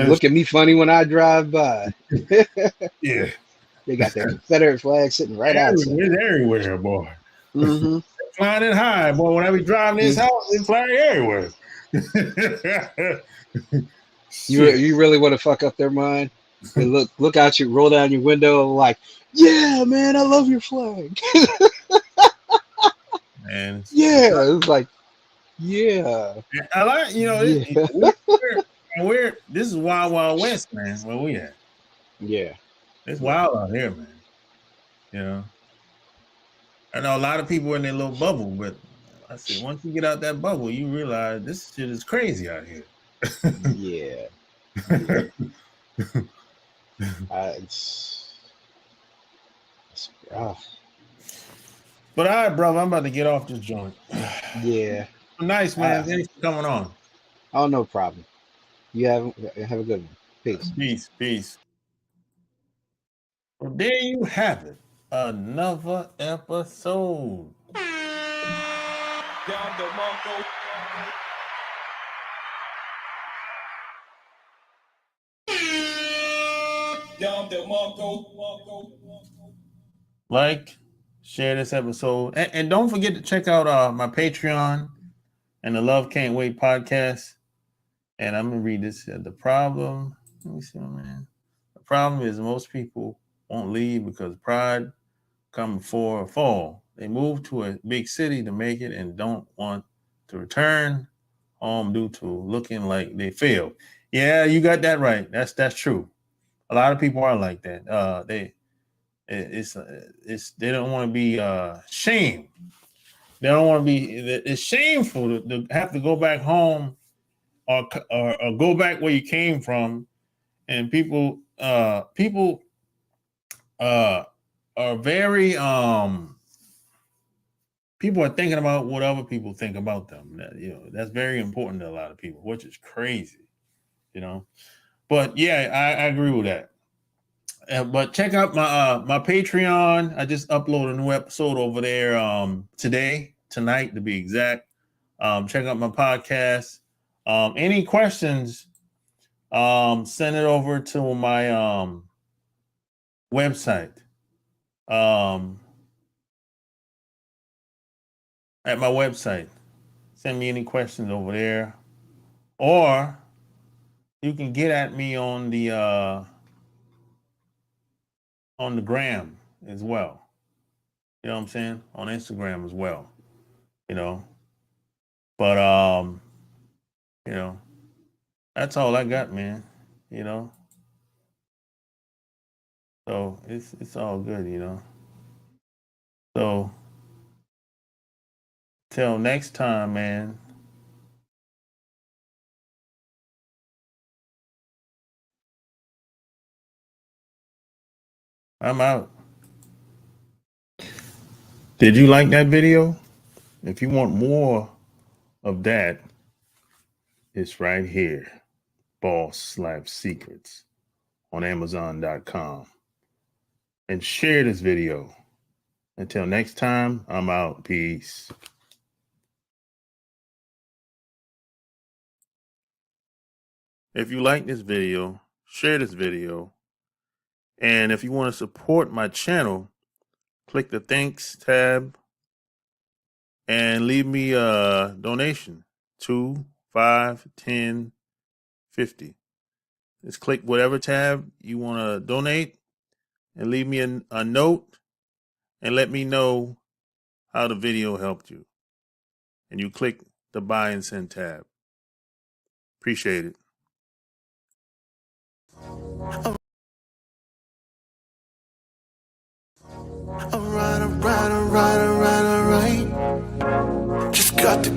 look at me funny when I drive by. Yeah, they got their Confederate flag sitting right outside. It's everywhere, boy. Mm-hmm. Flying it high, boy. When I be driving this house, it's flying everywhere. You really want to fuck up their mind? They look out you, roll down your window, like, yeah, man, I love your flag. Man, yeah, it was like, yeah. I like, we're this is wild west, man. Where we at? Yeah, it's wild out here, man. I know a lot of people in their little bubble, but I said once you get out that bubble, you realize this shit is crazy out here. Yeah. It's rough. But all right, brother, I'm about to get off this joint. Yeah. Nice, man. Thanks for coming on. Oh, no problem. You have a good one. Peace. Well, there you have it. Another episode. Like, share this episode, and don't forget to check out my Patreon and the Love Can't Wait podcast. And I'm gonna read this. The problem. Let me see, man. The problem is most people won't leave because pride come before a fall. They move to a big city to make it and don't want to return home due to looking like they failed. Yeah, you got that right. That's true. A lot of people are like that. They don't want to be shamed. They don't want to be. It's shameful to have to go back home or go back where you came from, and people are very people are thinking about what other people think about them. That's very important to a lot of people, which is crazy, But yeah, I agree with that. But check out my Patreon. I just uploaded a new episode over there tonight to be exact. Check out my podcast. Any questions? Send it over to my website. At my website. Send me any questions over there. Or you can get at me on the gram as well. You know what I'm saying? On Instagram as well. But that's all I got, man. So it's all good, So till next time, man. I'm out. Did you like that video? If you want more of that, it's right here. Boss Life Secrets on Amazon.com. And share this video. Until next time, I'm out. Peace. If you like this video, share this video. And if you want to support my channel, click the thanks tab and leave me a donation. 2, 5, 10, 50. Just click whatever tab you want to donate and leave me a note and let me know how the video helped you. And you click the buy and send tab. Appreciate it. Alright. Just got to